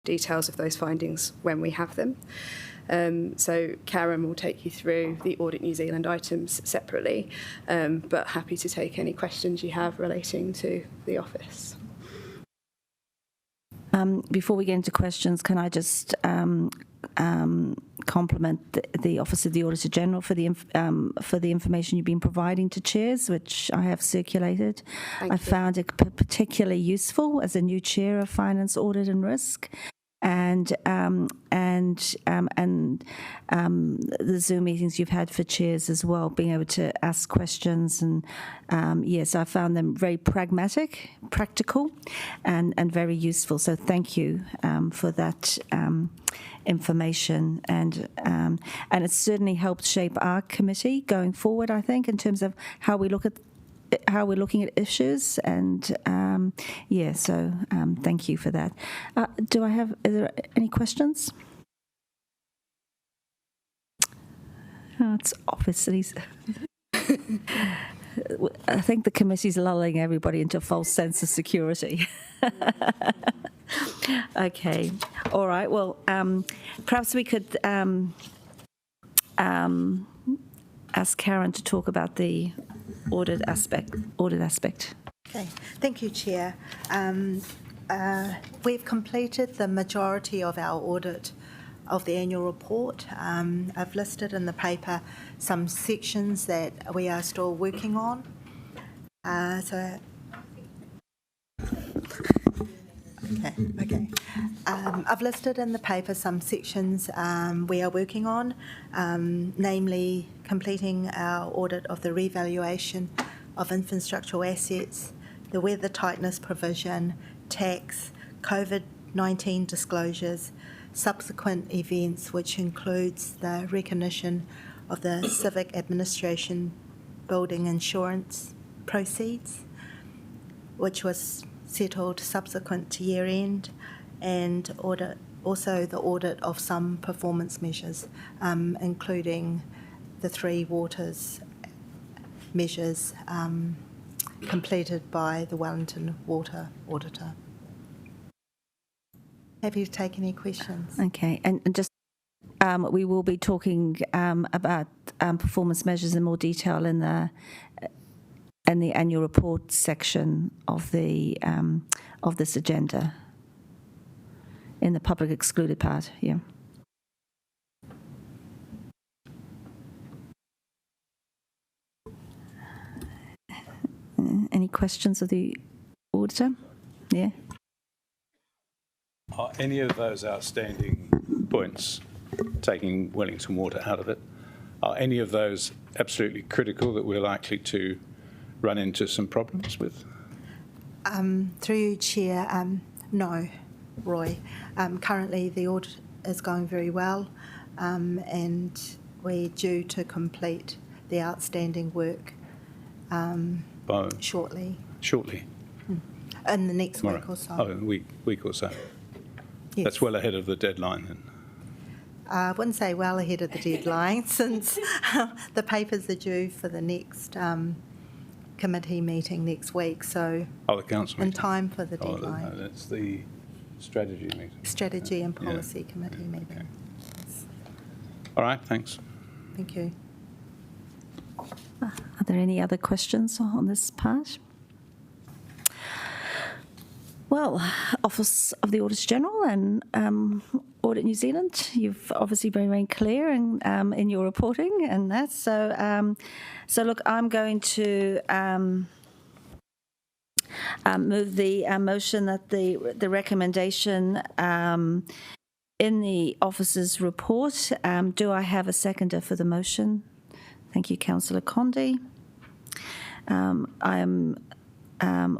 details of those findings when we have them. So Karen will take you through the Audit New Zealand items separately, but happy to take any questions you have relating to the office. Before we get into questions, can I just compliment the Office of the Auditor General for the information you've been providing to chairs, which I have circulated. I found it particularly useful as a new chair of Finance, Audit and Risk. And the Zoom meetings you've had for chairs as well, being able to ask questions, and yes, I found them very pragmatic, practical, and very useful. So thank you for that information, and it's certainly helped shape our committee going forward, I think, in terms of how we're looking at issues, and so thank you for that. Are there any questions? It's obviously, I think the committee's lulling everybody into a false sense of security. Okay, all right, well, perhaps we could ask Karen to talk about the audit aspect. Okay, thank you, Chair. We've completed the majority of our audit of the annual report. I've listed in the paper some sections that we are still working on. I've listed in the paper some sections we are working on, namely completing our audit of the revaluation of infrastructural assets, the weather tightness provision, tax, COVID-19 disclosures, subsequent events, which includes the recognition of the Civic Administration Building Insurance proceeds, which was settled subsequent to year end, and also the audit of some performance measures, including the 3 waters measures completed by the Wellington Water Auditor. Happy to take any questions. Okay, and just we will be talking about performance measures in more detail in the annual report section of this agenda, in the public excluded part. Yeah. Any questions of the auditor? Yeah. Are any of those outstanding points, taking Wellington Water out of it, are any of those absolutely critical that we're likely to run into some problems with? Through you, Chair, no, Roy. Currently the audit is going very well, and we're due to complete the outstanding work shortly. Shortly? In the next week or so. Oh, in a week or so. Yes. That's well ahead of the deadline then. I wouldn't say well ahead of the deadline, since the papers are due for the next committee meeting next week. So the council meeting. In time for the deadline. No, that's the strategy meeting. Strategy and policy committee meeting. Okay. Yes. All right, thanks. Thank you. Are there any other questions on this part? Well, Office of the Auditor General and Audit New Zealand, you've obviously been very clear in your reporting and that. So look, I'm going to move the motion that the recommendation in the officer's report. Do I have a seconder for the motion? Thank you, Councillor Condie.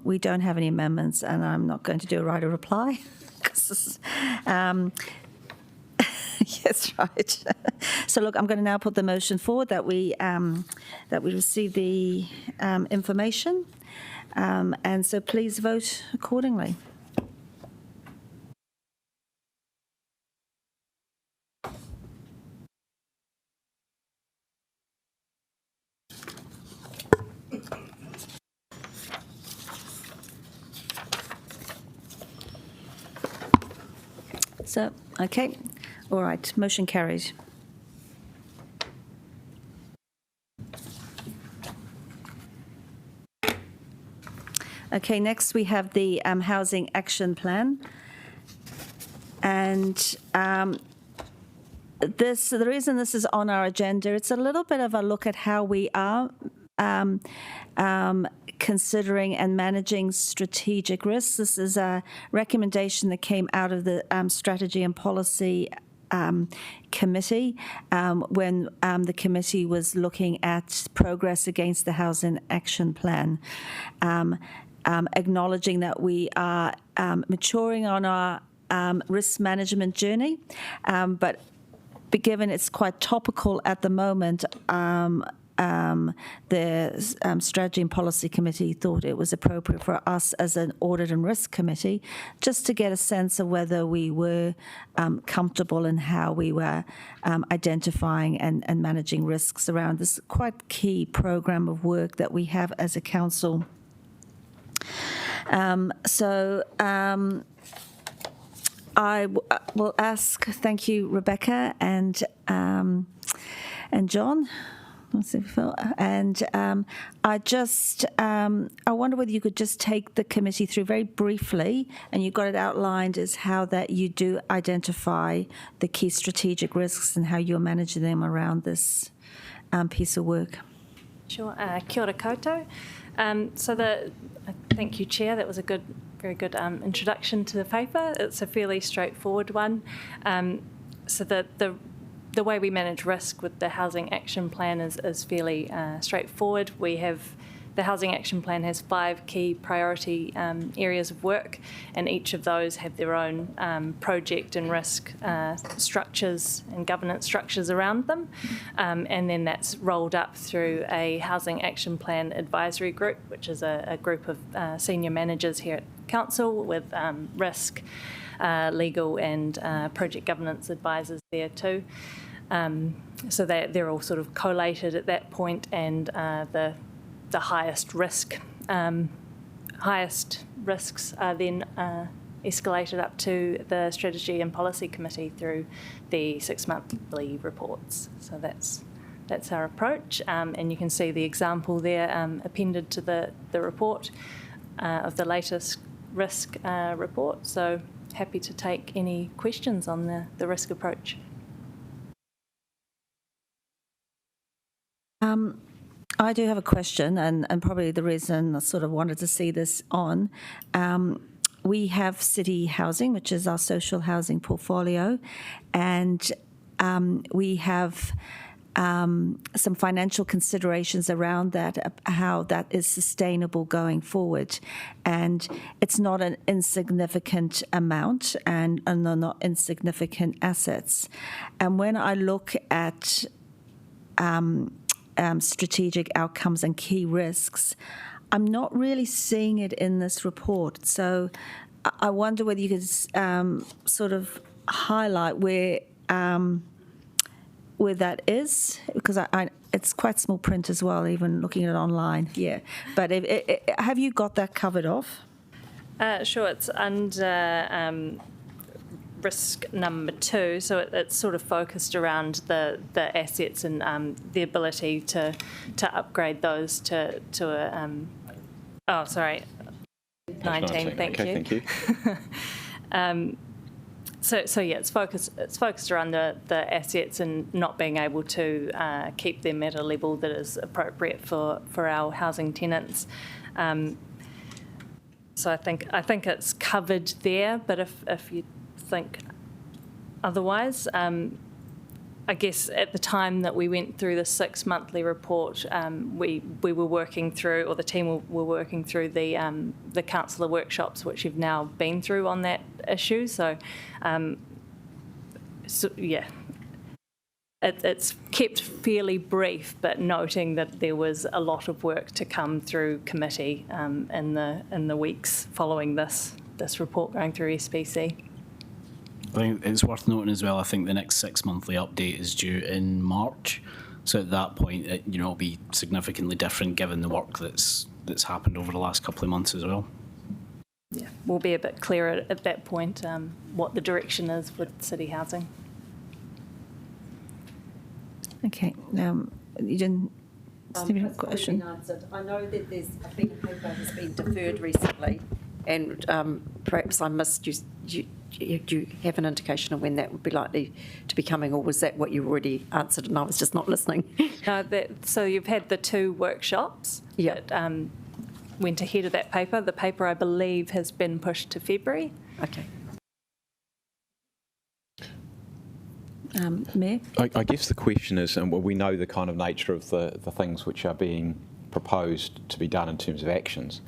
We don't have any amendments, and I'm not going to do a right of reply. Yes, right. So look, I'm going to now put the motion forward that we receive the information, and so please vote accordingly. So, okay. All right. Motion carried. Okay, next we have the Housing Action Plan. And the reason this is on our agenda, it's a little bit of a look at how we are considering and managing strategic risks. This is a recommendation that came out of the Strategy and Policy Committee when the committee was looking at progress against the Housing Action Plan. Acknowledging that we are maturing on our risk management journey, but given it's quite topical at the moment, the Strategy and Policy Committee thought it was appropriate for us as an Audit and Risk Committee just to get a sense of whether we were comfortable in how we were identifying and managing risks around this quite key program of work that we have as a council. I will ask, thank you, Rebecca and John. And I wonder whether you could just take the committee through very briefly, and you've got it outlined as how that you do identify the key strategic risks and how you're managing them around this piece of work. Sure. Kia ora koutou. Thank you, Chair. That was a very good introduction to the paper. It's a fairly straightforward one. The way we manage risk with the Housing Action Plan is fairly straightforward. The Housing Action Plan has 5 key priority areas of work, and each of those have their own project and risk structures and governance structures around them. And then that's rolled up through a Housing Action Plan advisory group, which is a group of senior managers here at Council with risk, legal and project governance advisors there too. So they're all sort of collated at that point, and the highest risks are then escalated up to the Strategy and Policy Committee through the 6-monthly reports. So that's our approach, and you can see the example there appended to the report of the latest risk report. So happy to take any questions on the risk approach. I do have a question, and probably the reason I sort of wanted to see this on. We have City Housing, which is our social housing portfolio, and we have some financial considerations around that, how that is sustainable going forward. And it's not an insignificant amount, and they're not insignificant assets. And when I look at strategic outcomes and key risks, I'm not really seeing it in this report. So I wonder whether you could sort of highlight where that is, because it's quite small print as well, even looking at it online. Yeah, but have you got that covered off? Sure, it's under risk number 2, so it's sort of focused around the assets and the ability to upgrade those to a 19. Thank you. So yeah, it's focused around the assets and not being able to keep them at a level that is appropriate for our housing tenants. So I think it's covered there, but if you think otherwise, I guess at the time that we went through the 6-monthly report, we were working through, or the team were working through the councillor workshops, which you've now been through on that issue. So yeah, it's kept fairly brief, but noting that there was a lot of work to come through committee in the weeks following this report going through SPC. I think it's worth noting as well, I think the next 6-monthly update is due in March. So at that point, it'll be significantly different given the work that's happened over the last couple of months as well. Yeah, we'll be a bit clearer at that point. what the direction is with city housing. Okay. You didn't. Stephen, That's probably question. been answered. I know that there's a big paper has been deferred recently, and perhaps I missed you. You have an indication of when that would be likely to be coming, or was that what you already answered and I was just not listening? So you've had the 2 workshops Yep. that went ahead of that paper. The paper, I believe, has been pushed to February. Okay. Mayor? I guess the question is, and we know the kind of nature of the things which are being proposed to be done in terms of actions,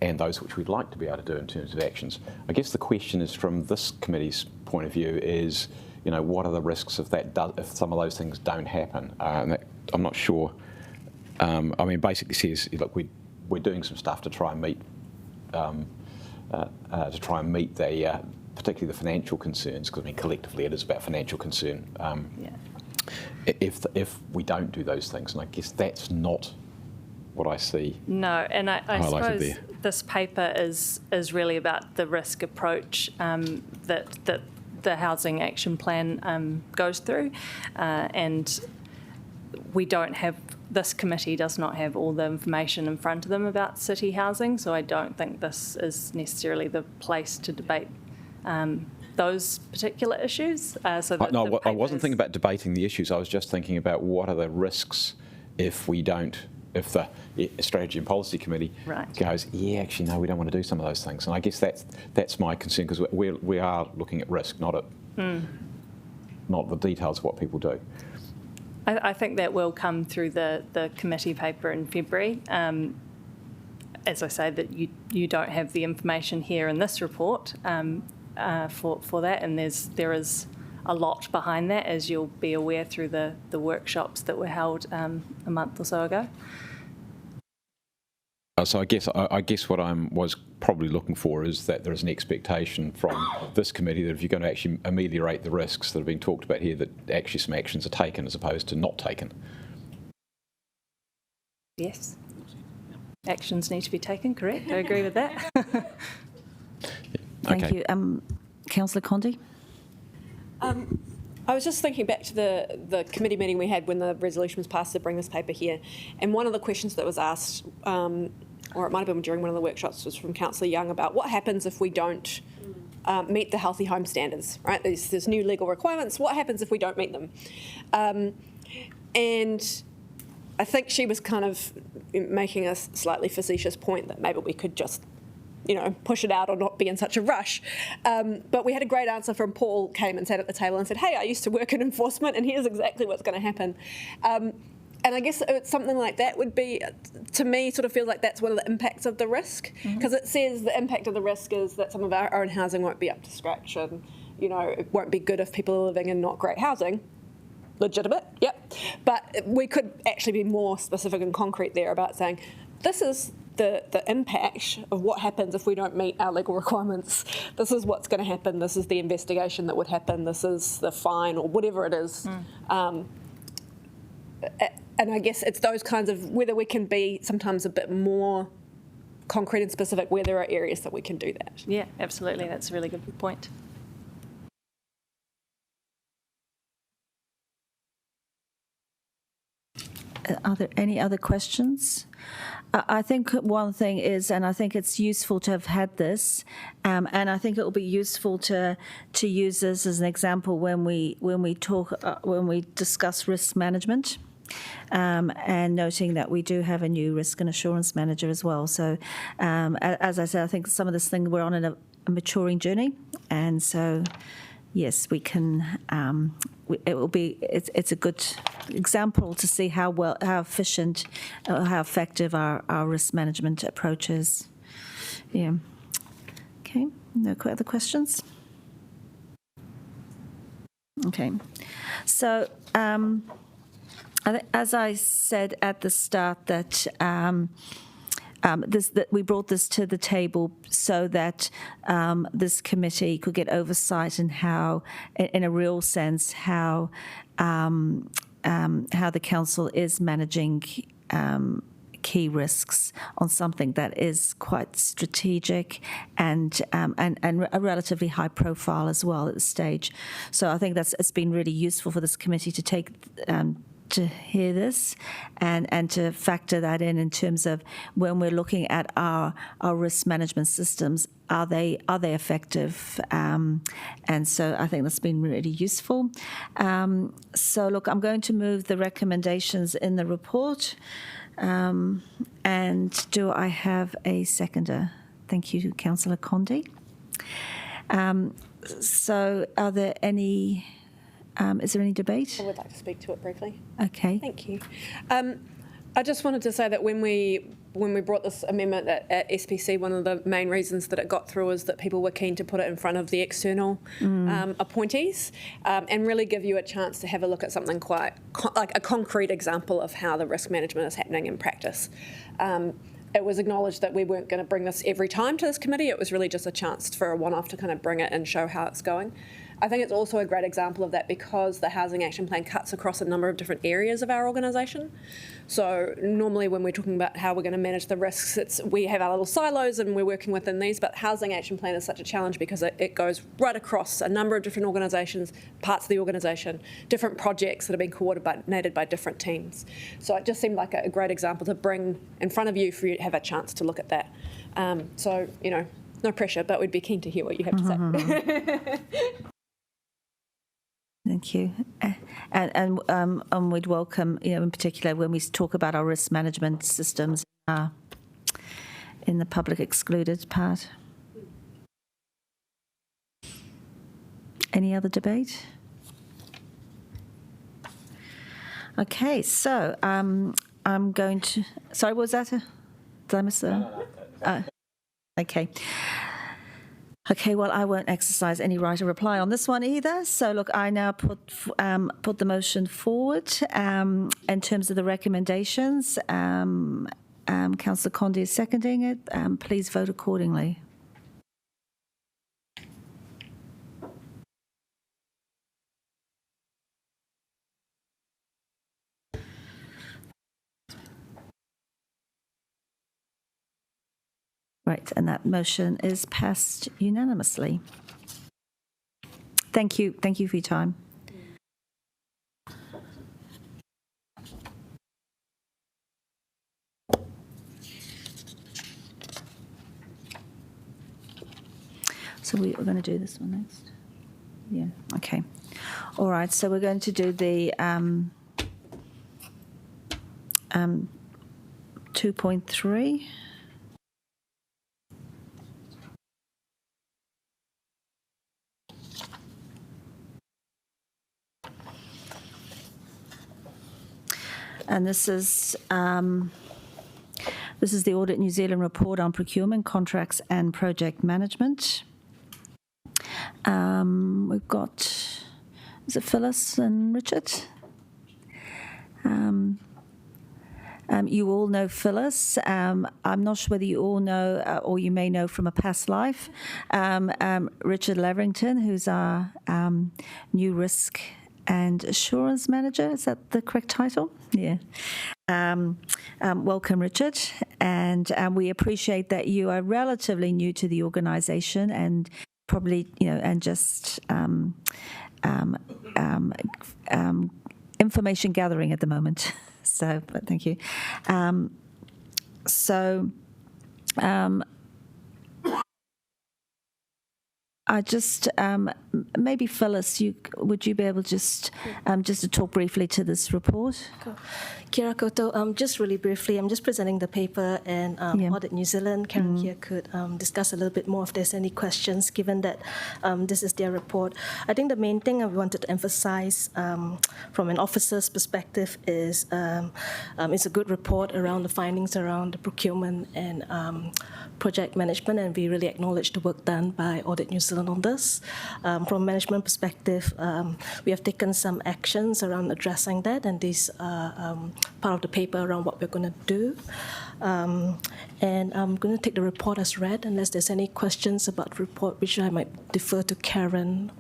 and those which we'd like to be able to do in terms of actions. I guess the question is, from this committee's point of view, is, you know, what are the risks if if some of those things don't happen? And I'm not sure. I mean, basically says, look, we're doing some stuff to try and meet the particularly the financial concerns, because I mean collectively it is about financial concern. If we don't do those things, and I guess that's not what I see. No, and I highlighted suppose there. this paper is really about the risk approach that the housing action plan goes through, and we don't have. This committee does not have all the information in front of them about city housing, so I don't think this is necessarily the place to debate those particular issues. I wasn't thinking about debating the issues. I was just thinking about what are the risks if the Strategy and Policy Committee goes, yeah, actually, no, we don't want to do some of those things. And I guess that's my concern, because we are looking at risk, not the details of what people do. I think that will come through the committee paper in February. As I say, that you don't have the information here in this report for that, and there is a lot behind that, as you'll be aware through the workshops that were held a month or so ago. So I guess what I was probably looking for is that there is an expectation from this committee that if you're going to actually ameliorate the risks that have been talked about here, that actually some actions are taken as opposed to not taken. Yes. Actions need to be taken, correct? I agree with that. Thank you. Councillor Condi? I was just thinking back to the committee meeting we had when the resolution was passed to bring this paper here, and one of the questions that was asked, or it might have been during one of the workshops, was from Councillor Young about what happens if we don't meet the healthy home standards, right? There's new legal requirements. What happens if we don't meet them? And I think she was kind of making a slightly facetious point that maybe we could just push it out or not be in such a rush. But we had a great answer from Paul, came and sat at the table and said, hey, I used to work in enforcement and here's exactly what's going to happen. And I guess something like that would be, to me, sort of feels like that's one of the impacts of the risk, because it says the impact of the risk is that some of our own housing won't be up to scratch, and it won't be good if people are living in not great housing. Legitimate, yep. But we could actually be more specific and concrete there about saying, this is the impact of what happens if we don't meet our legal requirements. This is what's going to happen. This is the investigation that would happen. This is the fine or whatever it is. And I guess it's those kinds of, whether we can be sometimes a bit more concrete and specific where there are areas that we can do that. Yeah, absolutely. That's a really good point. Are there any other questions? I think one thing is, and I think it's useful to have had this, and I think it will be useful to use this as an example when we discuss risk management, and noting that we do have a new risk and assurance manager as well. So, as I said, I think some of this thing we're on a maturing journey, and so yes, we can. It's a good example to see how efficient, how effective our risk management approach is. Yeah. Okay. No other questions? Okay. So, as I said at the start, that that we brought this to the table so that this committee could get oversight in how, in a real sense, how the council is managing key risks on something that is quite strategic and a relatively high profile as well at this stage. So I think it's been really useful for this committee to take to hear this and to factor that in terms of when we're looking at our risk management systems, are they effective? And so I think that's been really useful. So look, I'm going to move the recommendations in the report. And do I have a seconder? Thank you, Councillor Condi. So are there any... is there any debate? I would like to speak to it briefly. Okay. Thank you. I just wanted to say that when we brought this amendment at SPC, one of the main reasons that it got through is that people were keen to put it in front of the external appointees and really give you a chance to have a look at something quite like a concrete example of how the risk management is happening in practice. It was acknowledged that we weren't going to bring this every time to this committee. It was really just a chance for a one-off to kind of bring it and show how it's going. I think it's also a great example of that because the Housing Action Plan cuts across a number of different areas of our organisation. So normally when we're talking about how we're going to manage the risks, we have our little silos and we're working within these, but Housing Action Plan is such a challenge because it goes right across a number of different organisations, parts of the organisation, different projects that have been coordinated by different teams. So it just seemed like a great example to bring in front of you for you to have a chance to look at that. So, you know, no pressure, but we'd be keen to hear what you have to say. Thank you. And we'd welcome, you know, in particular when we talk about our risk management systems in the public excluded part. Any other debate? Okay, so I'm going to. Sorry, was that a? Did I miss a? No. Okay. Okay, well, I won't exercise any right of reply on this one either. So, look, I now put the motion forward in terms of the recommendations. Councillor Condi is seconding it. Please vote accordingly. Right, and that motion is passed unanimously. Thank you. Thank you for your time. So we're going to do this one next. Yeah. Okay. All right. So we're going to do the 2.3. And this is the Audit New Zealand report on procurement, contracts and project management. We've got, is it Phyllis and Richard? You all know Phyllis. I'm not sure whether you all know or you may know from a past life. Richard Leverington, who's our new risk and assurance manager. Is that the correct title? Yeah. Welcome, Richard. And we appreciate that you are relatively new to the organisation and probably, you know, and just information gathering at the moment. So, but thank you. I just maybe Phyllis, would you be able just to talk briefly to this report? Kia ora koutou. Just really briefly, I'm just presenting the paper, and Audit New Zealand, Karen here could discuss a little bit more if there's any questions, given that this is their report. I think the main thing I wanted to emphasize from an officer's perspective is it's a good report around the findings around the procurement and project management, and we really acknowledge the work done by Audit New Zealand on this. From a management perspective, we have taken some actions around addressing that, and these are part of the paper around what we're going to do. And I'm going to take the report as read, unless there's any questions about the report, which I might defer to Karen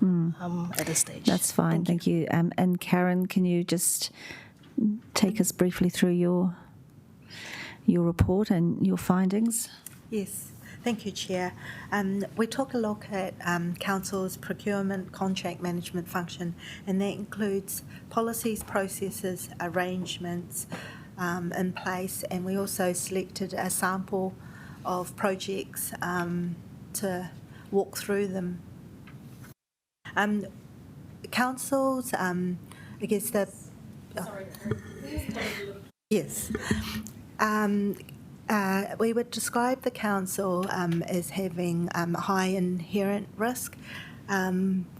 at this stage. That's fine, thank you. And Karen, can you just take us briefly through your your report and your findings. Yes, thank you, Chair. We took a look at Council's procurement contract management function, and that includes policies, processes, arrangements in place, and we also selected a sample of projects to walk through them. Council's, I guess the... Yes. We would describe the council as having high inherent risk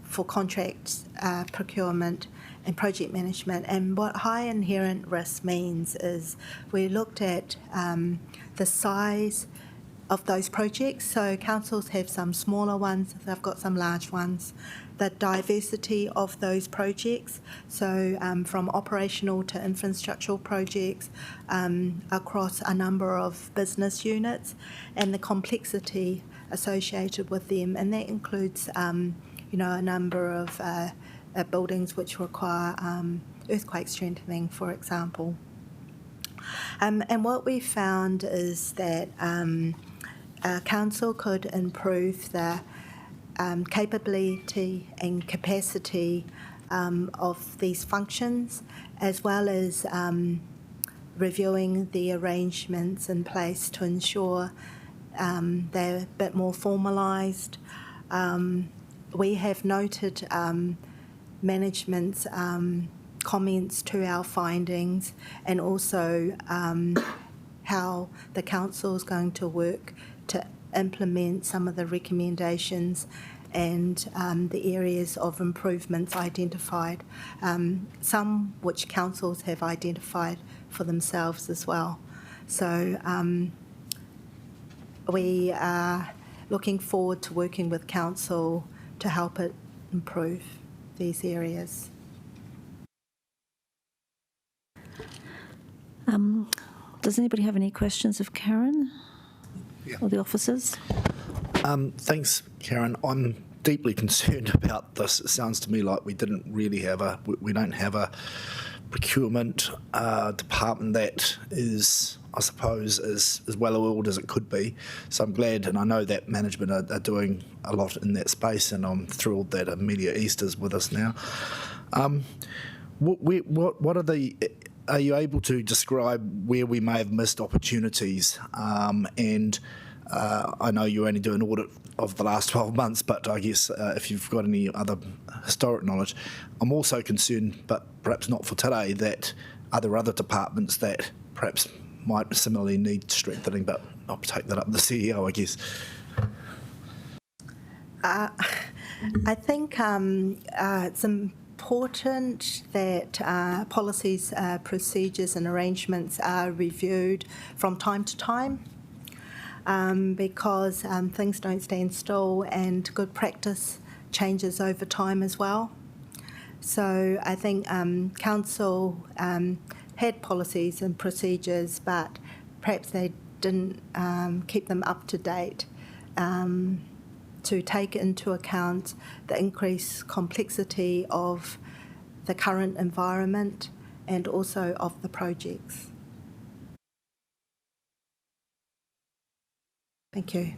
for contract procurement and project management. And what high inherent risk means is we looked at the size of those projects. So councils have some smaller ones, they've got some large ones. The diversity of those projects, so from operational to infrastructural projects across a number of business units, and the complexity associated with them, and that includes a number of buildings which require earthquake strengthening, for example. And what we found is that council could improve the capability and capacity of these functions, as well as reviewing the arrangements in place to ensure they're a bit more formalised. We have noted management's comments to our findings, and also how the council is going to work to implement some of the recommendations and the areas of improvements identified, some which councils have identified for themselves as well. So we are looking forward to working with council to help it improve these areas. Does anybody have any questions of Karen or the officers? Thanks, Karen. I'm deeply concerned about this. It sounds to me like we don't have a procurement department that is, I suppose, as well-oiled as it could be. So I'm glad, and I know that management are doing a lot in that space, and I'm thrilled that Amelia East is with us now. What are the... Are you able to describe where we may have missed opportunities? And I know you only do an audit of the last 12 months, but I guess if you've got any other historic knowledge. I'm also concerned, but perhaps not for today, that are there other departments that perhaps might similarly need strengthening, but I'll take that up with the CEO, I guess. I think it's important that policies, procedures and arrangements are reviewed from time to time, because things don't stand still and good practice changes over time as well. So I think council had policies and procedures, but perhaps they didn't keep them up to date to take into account the increased complexity of the current environment and also of the projects. Thank you.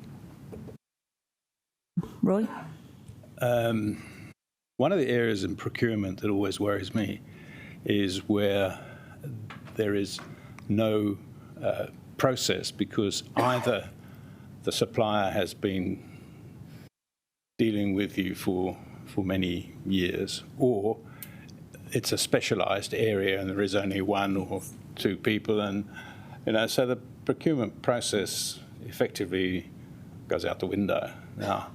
Roy? One of the areas in procurement that always worries me is where there is no process, because either the supplier has been dealing with you for many years, or it's a specialised area and there is only one or two people, and so the procurement process effectively goes out the window. Now,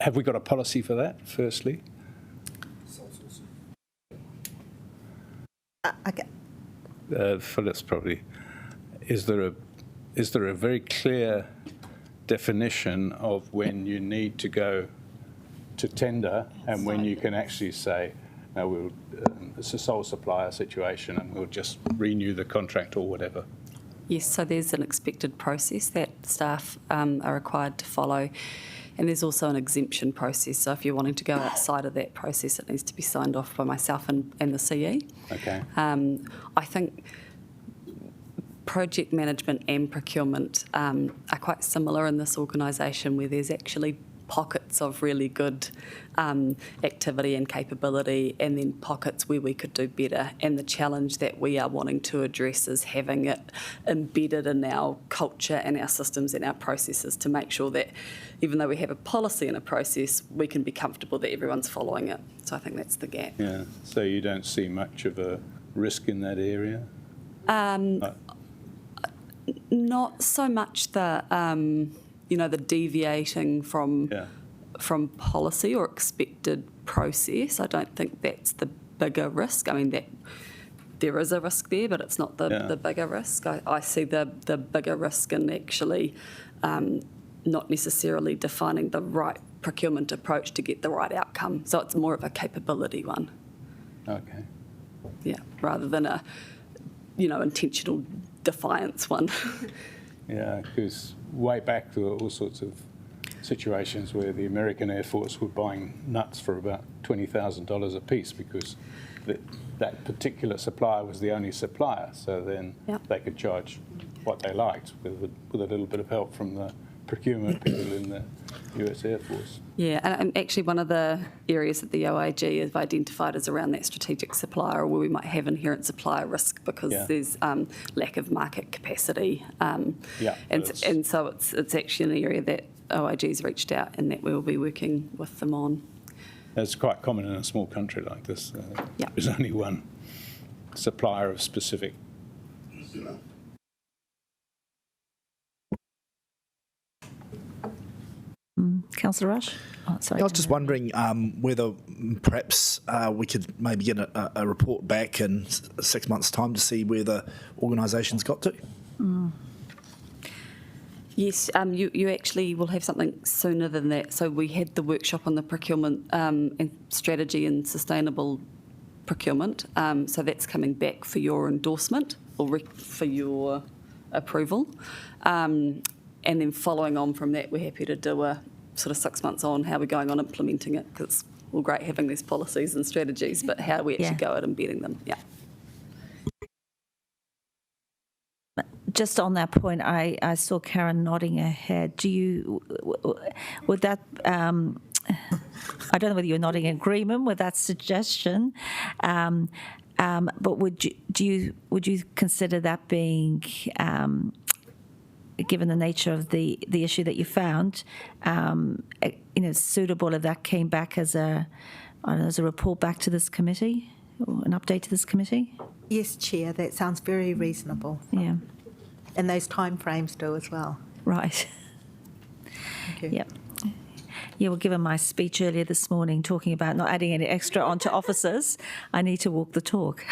have we got a policy for that? Firstly, Phyllis probably. Is there a very clear definition of when you need to go to tender and when you can actually say, no, it's a sole supplier situation and we'll just renew the contract or whatever? Yes, so there's an expected process that staff are required to follow, and there's also an exemption process. So if you're wanting to go outside of that process, it needs to be signed off by myself and the CE. Okay. I think project management and procurement are quite similar in this organisation, where there's actually pockets of really good activity and capability, and then pockets where we could do better. And the challenge that we are wanting to address is having it embedded in our culture and our systems and our processes to make sure that even though we have a policy and a process, we can be comfortable that everyone's following it. So I think that's the gap. Yeah, so you don't see much of a risk in that area? Not so much the the deviating from policy or expected process. I don't think that's the bigger risk. I mean, that there is a risk there, but it's not the bigger risk. I see the bigger risk in actually not necessarily defining the right procurement approach to get the right outcome. So it's more of a capability one. Okay. Yeah, rather than a intentional defiance one. Yeah, because way back there were all sorts of situations where the American Air Force were buying nuts for about $20,000 a piece because that particular supplier was the only supplier, so then they could charge what they liked with a little bit of help from the procurement people in the US Air Force. Yeah, and actually one of the areas that the OIG have identified is around that strategic supplier, where we might have inherent supplier risk because there's lack of market capacity. And so it's actually an area that OIG's reached out and that we will be working with them on. It's quite common in a small country like this. There's only one supplier of specific. Councillor Rush? Oh, sorry. I was just wondering whether perhaps we could maybe get a report back in 6 months' time to see where the organisation's got to. Yes, you actually will have something sooner than that. So we had the workshop on the procurement and strategy and sustainable procurement. So that's coming back for your endorsement or for your approval. And then following on from that, we're happy to do a sort of 6 months on how we're going on implementing it, because it's all great having these policies and strategies, but how do we actually go at embedding them? Yeah. Just on that point, I saw Karen nodding her head. Would that, I don't know whether you're nodding in agreement with that suggestion, but would you consider that being, given the nature of the issue that you found, suitable if that came back as a report back to this committee, or an update to this committee? Yes, Chair, that sounds very reasonable. Yeah. And those time frames do as well. Right. Thank you. Yep. Yeah, well, given my speech earlier this morning talking about not adding any extra onto officers, I need to walk the talk.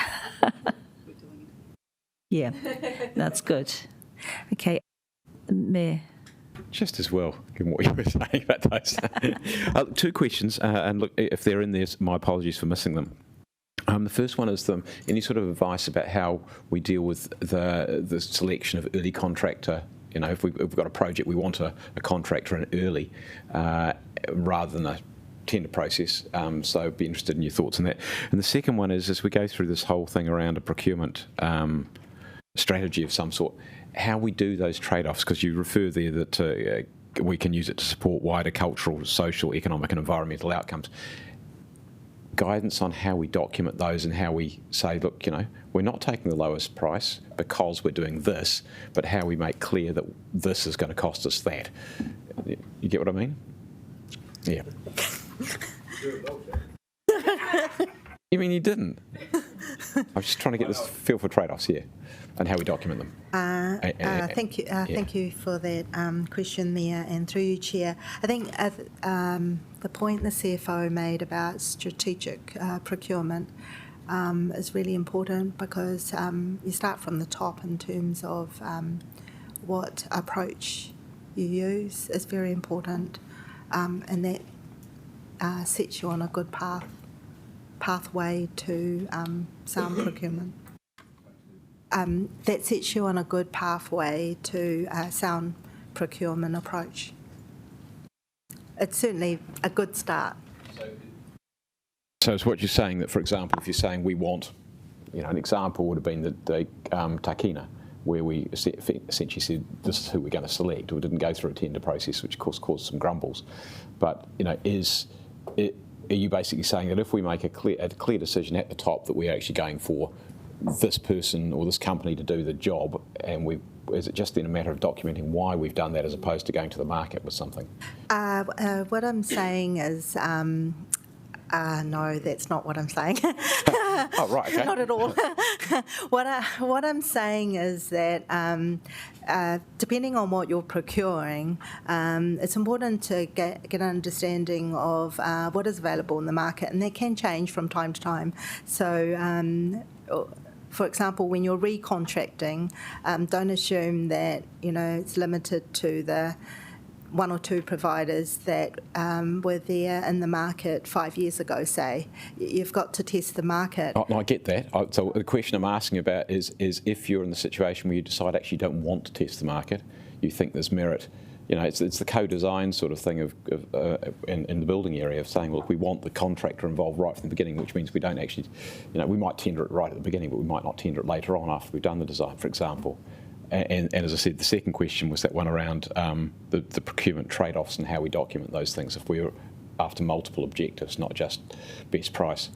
Yeah, that's good. Okay. Mayor. Just as well, given what you were saying about those. 2 questions, and look, if they're in there, my apologies for missing them. The first one is any sort of advice about how we deal with the selection of early contractor. If we've got a project, we want a contractor in early rather than a tender process. So I'd be interested in your thoughts on that. And the second one is, as we go through this whole thing around a procurement strategy of some sort, how we do those trade-offs, because you refer there that we can use it to support wider cultural, social, economic and environmental outcomes. Guidance on how we document those and how we say, look, we're not taking the lowest price because we're doing this, but how we make clear that this is going to cost us that. You get what I mean? Yeah. You mean you didn't? I was just trying to get this feel for trade-offs here and how we document them. Thank you. Thank you for that question, Mayor, and through you, Chair. I think the point the CFO made about strategic procurement is really important, because you start from the top in terms of what approach you use is very important, and that sets you on a good pathway to sound procurement. That sets you on a good pathway to sound procurement approach. It's certainly a good start. So it's what you're saying that, for example, if you're saying we want, an example would have been the Takina, where we essentially said this is who we're going to select. We didn't go through a tender process, which of course caused some grumbles. But are you basically saying that if we make a clear decision at the top that we're actually going for this person or this company to do the job, and is it just then a matter of documenting why we've done that as opposed to going to the market with something? What I'm saying is, no, that's not what I'm saying. Oh, right, okay. Not at all. What I'm saying is that depending on what you're procuring, it's important to get an understanding of what is available in the market, and that can change from time to time. So, for example, when you're recontracting, don't assume that it's limited to the one or two providers that were there in the market 5 years ago, say. You've got to test the market. Oh, no, I get that. So the question I'm asking about is if you're in the situation where you decide actually you don't want to test the market, you think there's merit. It's the co-design sort of thing in the building area of saying, look, we want the contractor involved right from the beginning, which means we don't actually, we might tender it right at the beginning, but we might not tender it later on after we've done the design, for example. And as I said, the second question was that one around the procurement trade-offs and how we document those things if we're after multiple objectives, not just best price.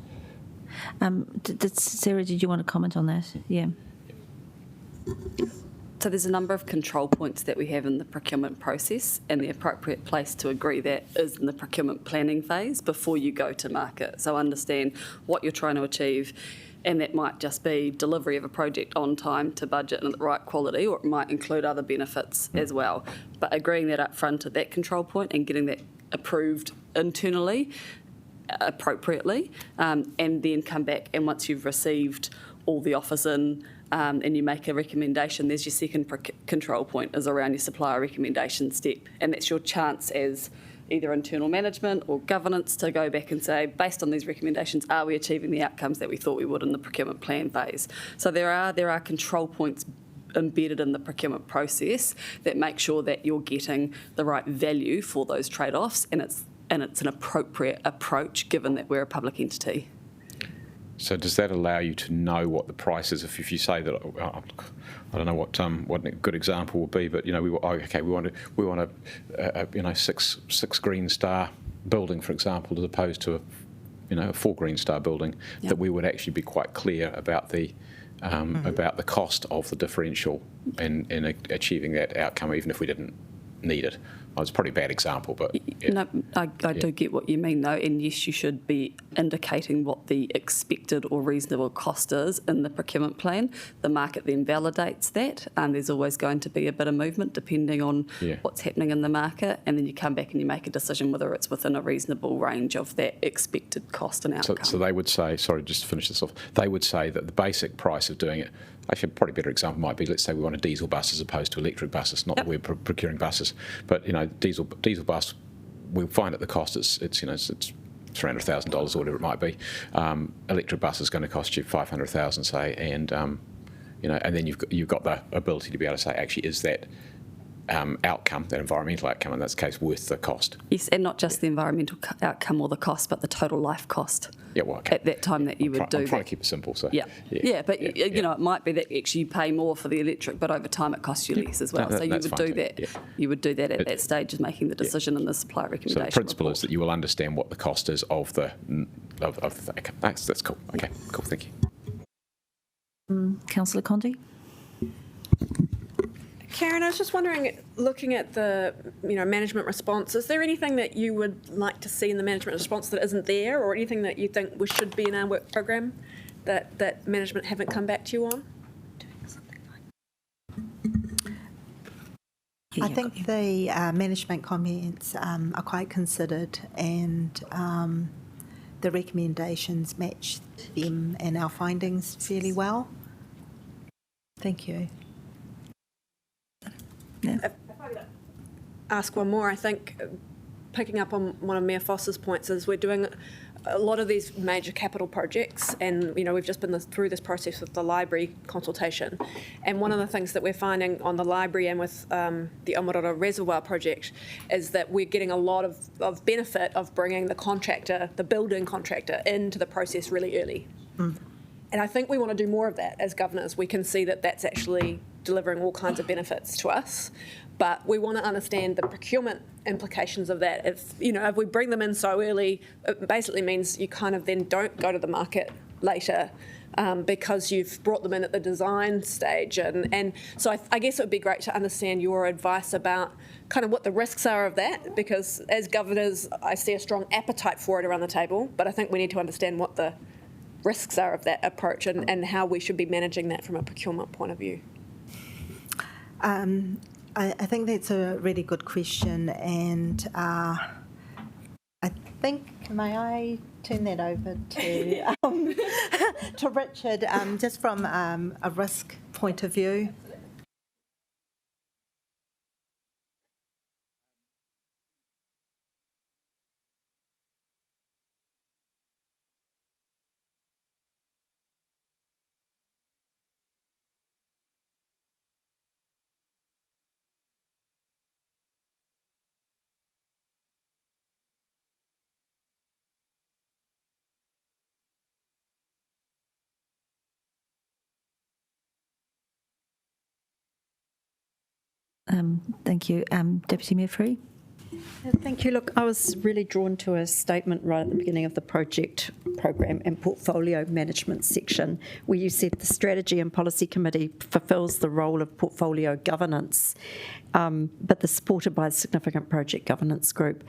Sarah, did you want to comment on that? Yeah. So there's a number of control points that we have in the procurement process, and the appropriate place to agree that is in the procurement planning phase before you go to market. So understand what you're trying to achieve, and that might just be delivery of a project on time, to budget, and at the right quality, or it might include other benefits as well. But agreeing that up front at that control point and getting that approved internally appropriately, and then come back, and once you've received all the offers in, and you make a recommendation, there's your second control point, is around your supplier recommendation step, and that's your chance as either internal management or governance to go back and say, based on these recommendations, are we achieving the outcomes that we thought we would in the procurement plan phase? So there are control points embedded in the procurement process that make sure that you're getting the right value for those trade-offs, and it's an appropriate approach given that we're a public entity. So does that allow you to know what the price is? If you say that, I don't know what a good example would be, but we want a six green star building, for example, as opposed to a 4 green star building, yep. That we would actually be quite clear about the cost of the differential in achieving that outcome, even if we didn't need it. Well, it's probably a bad example, but... Yeah. No, I do get what you mean, though, and yes, you should be indicating what the expected or reasonable cost is in the procurement plan. The market then validates that, and there's always going to be a bit of movement depending on what's happening in the market, and then you come back and you make a decision whether it's within a reasonable range of that expected cost and outcome. So they would say, sorry, just to finish this off, they would say that the basic price of doing it, actually, probably a better example might be, let's say we want a diesel bus as opposed to electric buses. Not that we're procuring buses, but diesel bus, we'll find at the cost it's $300,000 or whatever it might be. Electric bus is going to cost you $500,000, say, and and then you've got the ability to be able to say, actually, is that outcome, that environmental outcome, in this case, worth the cost? Yes, and not just the environmental outcome or the cost, but the total life cost. Yeah, well, okay. At that time that you would do. I'm trying to keep it simple, so. But it might be that actually you pay more for the electric, but over time it costs you less as well. So you would do that. You would do that at that stage of making the decision in the supplier recommendation. So the principle is that you will understand what the cost is of the okay, that's cool. Okay, cool. Thank you. Councillor Condi. Karen, I was just wondering, looking at the management response, is there anything that you would like to see in the management response that isn't there, or anything that you think should be in our work program that management haven't come back to you on? I think the management comments are quite considered, and the recommendations match them and our findings fairly well. Thank you. If I could ask one more, I think picking up on one of Mayor Foss's points is we're doing a lot of these major capital projects, and we've just been through this process with the library consultation, and one of the things that we're finding on the library and with the Omarara Reservoir project is that we're getting a lot of benefit of bringing the building contractor into the process really early. And I think we want to do more of that as governors. We can see that that's actually delivering all kinds of benefits to us. But we want to understand the procurement implications of that. If we bring them in so early, it basically means you kind of then don't go to the market later because you've brought them in at the design stage. And so I guess it would be great to understand your advice about kind of what the risks are of that, because as governors, I see a strong appetite for it around the table, but I think we need to understand what the risks are of that approach and how we should be managing that from a procurement point of view. I think that's a really good question, and I think, may I turn that over to to Richard, just from a risk point of view? Thank you. Deputy Mayor Free. Thank you. Look, I was really drawn to a statement right at the beginning of the project program and portfolio management section where you said the Strategy and Policy Committee fulfills the role of portfolio governance, but they're supported by a significant project governance group.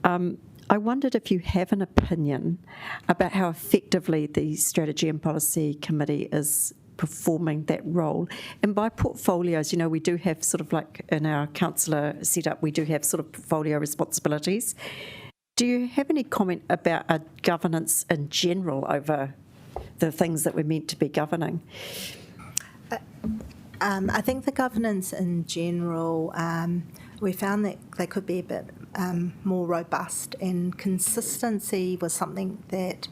I wondered if you have an opinion about how effectively the Strategy and Policy Committee is performing that role. And by portfolios, we do have sort of like in our councillor setup, we do have sort of portfolio responsibilities. Do you have any comment about a governance in general over the things that we're meant to be governing? I think the governance in general, we found that they could be a bit more robust, and consistency was something that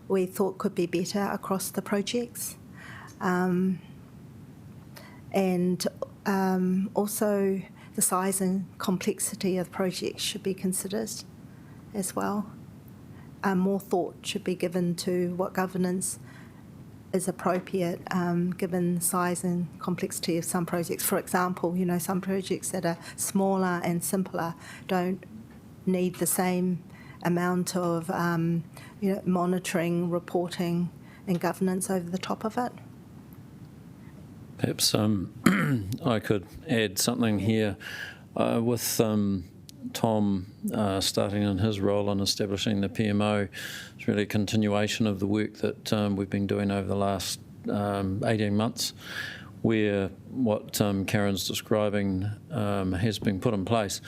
we thought could be better across the projects. And also the size and complexity of projects should be considered as well. More thought should be given to what governance is appropriate given the size and complexity of some projects. For example, some projects that are smaller and simpler don't need the same amount of monitoring, reporting and governance over the top of it. Perhaps I could add something here with Tom starting in his role in establishing the PMO. It's really a continuation of the work that we've been doing over the last 18 months, where what Karen's describing has been put in place.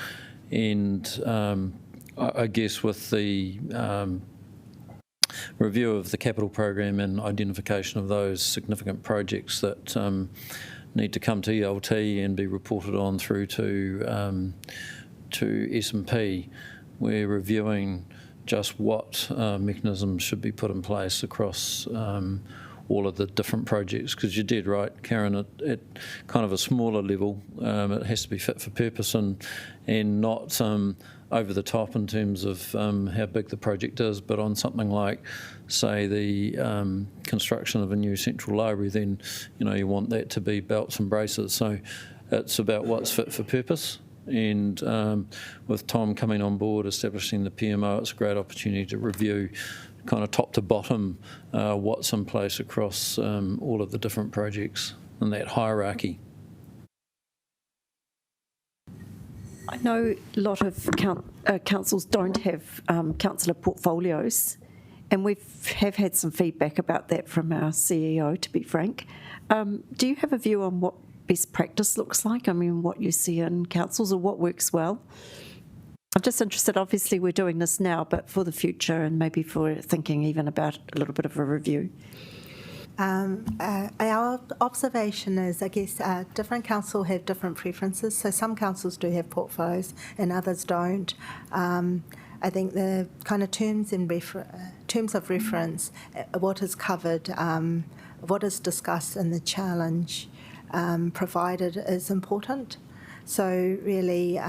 And I guess with the review of the capital program and identification of those significant projects that need to come to ELT and be reported on through to S&P, we're reviewing just what mechanisms should be put in place across all of the different projects, because you did right, Karen, at kind of a smaller level, it has to be fit for purpose and not over the top in terms of how big the project is, but on something like, say, the construction of a new central library, then you want that to be belts and braces. So it's about what's fit for purpose. And with Tom coming on board, establishing the PMO, it's a great opportunity to review kind of top to bottom what's in place across all of the different projects and that hierarchy. I know a lot of councils don't have councillor portfolios, and we have had some feedback about that from our CEO, to be frank. Do you have a view on what best practice looks like? I mean, what you see in councils or what works well? I'm just interested, obviously we're doing this now, but for the future and maybe for thinking even about a little bit of a review. Our observation is, I guess, different councils have different preferences. So some councils do have portfolios and others don't. I think the kind of terms of reference, what is covered, what is discussed in the challenge provided is important. So really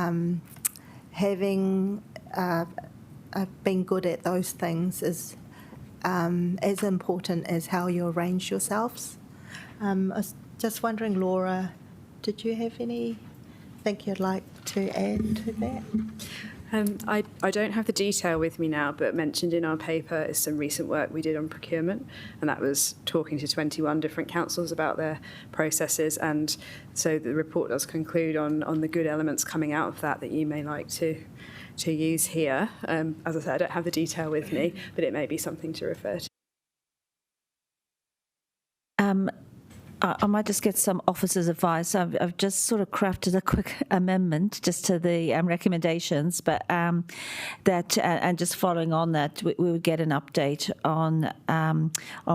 having been good at those things is as important as how you arrange yourselves. Just wondering, Laura, did you have anything you'd like to add to that? I don't have the detail with me now, but mentioned in our paper is some recent work we did on procurement, and that was talking to 21 different councils about their processes. And so the report does conclude on the good elements coming out of that you may like to use here. As I said, I don't have the detail with me, but it may be something to refer to. I might just get some officers' advice. I've just sort of crafted a quick amendment just to the recommendations, but that and just following on that, we would get an update on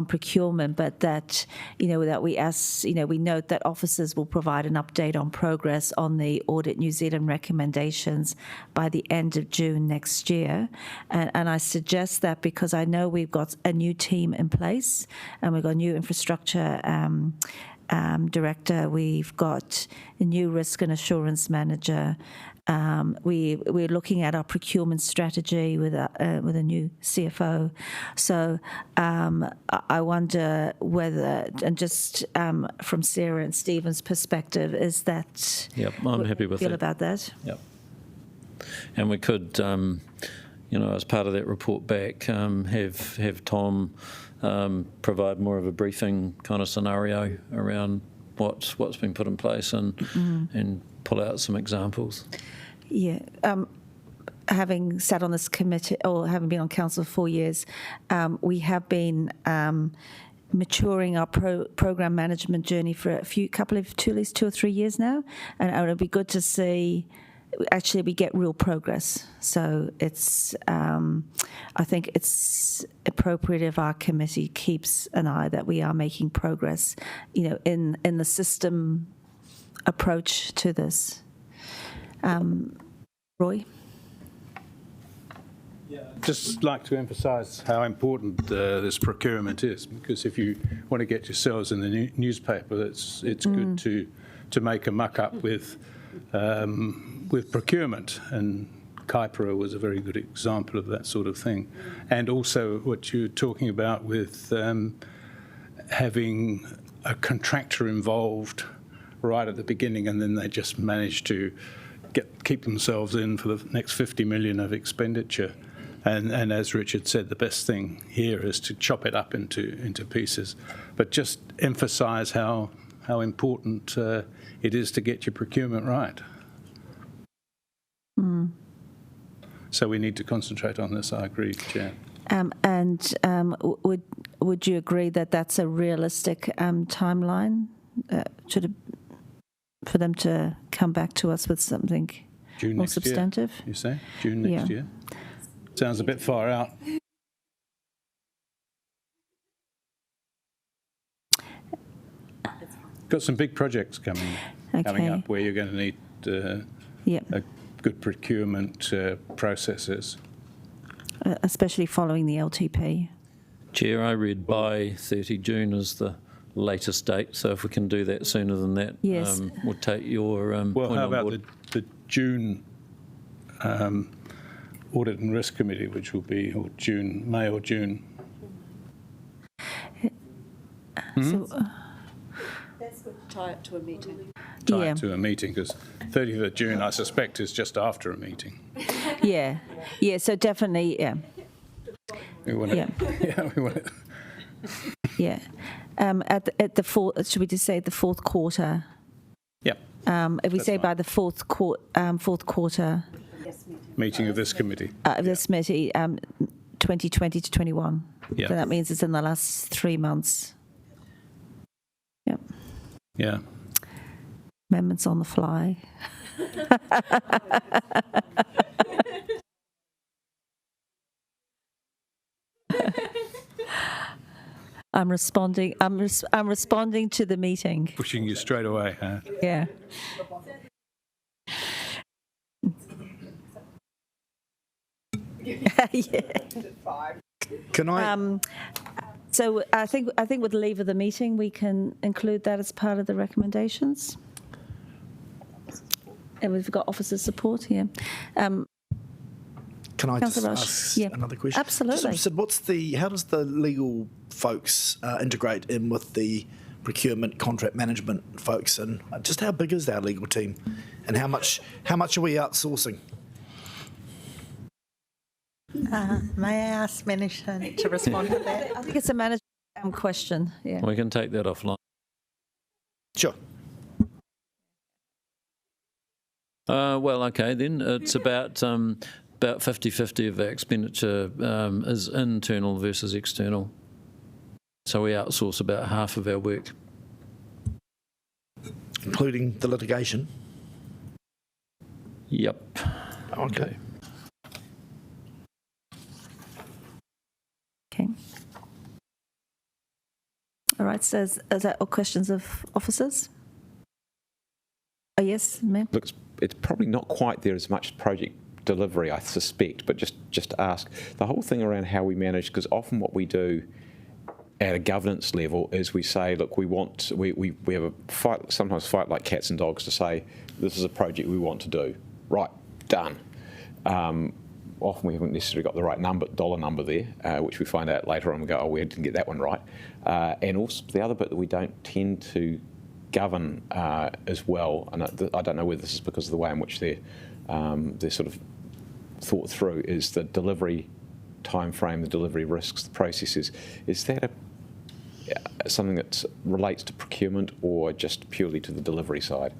procurement, but that that we ask, we note that officers will provide an update on progress on the Audit New Zealand recommendations by the end of June next year, and I suggest that because I know we've got a new team in place and we've got a new infrastructure director, we've got a new risk and assurance manager. We're looking at our procurement strategy with a new CFO. So I wonder whether, and just from Sarah and Stephen's perspective, is that Yep, I'm happy with feel that. about that? Yep. And we could, as part of that report back, have Tom provide more of a briefing kind of scenario around what's been put in place and pull out some examples. Yeah. Having sat on this committee, or having been on council for 4 years, we have been maturing our program management journey for at least 2 or 3 years now, and it would be good to see. Actually, we get real progress. So it's, I think it's appropriate if our committee keeps an eye that we are making progress, in the system approach to this. Roy? Yeah, I'd just like to emphasise how important this procurement is, because if you want to get yourselves in the newspaper, it's good to make a muck up with procurement, and Kaipara was a very good example of that sort of thing. And also what you're talking about with having a contractor involved right at the beginning, and then they just manage to keep themselves in for the next 50 million of expenditure. And as Richard said, the best thing here is to chop it up into pieces, but just emphasise how important it is to get your procurement right. So we need to concentrate on this, I agree, Chair. Would you agree that that's a realistic timeline for them to come back to us with something June more next substantive? Year, you say? June next year? Sounds a bit far out. Got some big projects coming up where you're going to need a good procurement processes. Especially following the LTP. Chair, I read by 30 June as the latest date, so if we can do that sooner than that, yes. We'll take your well, point how on about board. the June Audit and Risk Committee, which will be May or June? So, That's good. Tie it to a meeting. Tie it to a meeting, because 30th of June, I suspect, is just after a meeting. Yeah, so definitely, We want it. Yeah. We want it. Yeah. At the fourth, should we just say the fourth quarter? Yep. If we say by the fourth quarter Meeting of this committee. Of this committee, 2020 to 21. Yeah. So that means it's in the last 3 months. Yep. Yeah. Amendments on the fly. I'm responding. I'm responding to the meeting. Pushing you straight away, huh? Yeah. Yeah. Can I? So I think with the leave of the meeting, we can include that as part of the recommendations. And we've got officer support here. Can I just Councillor Rush? ask Yeah. another question? Absolutely. Just interested, how does the legal folks integrate in with the procurement, contract management folks, and just how big is our legal team, and how much are we outsourcing? May I ask management to respond to that? I think it's a management question. Yeah. We can take that offline. Sure. Well, okay, then it's about 50-50 of our expenditure is internal versus external. So we outsource about half of our work. Including the litigation? Yep. Okay. Okay. All right, so is that all questions of officers? Oh, yes, ma'am. Look, it's probably not quite there as much project delivery, I suspect, but just to ask, the whole thing around how we manage, because often what we do at a governance level is we say, look, we have a fight, sometimes fight like cats and dogs to say, this is a project we want to do. Right, done. Often we haven't necessarily got the right dollar number there, which we find out later on. We go, oh, we didn't get that one right. And also the other bit that we don't tend to govern as well, and I don't know whether this is because of the way in which they're sort of thought through, is the delivery time frame, the delivery risks, the processes. Is that something that relates to procurement or just purely to the delivery side?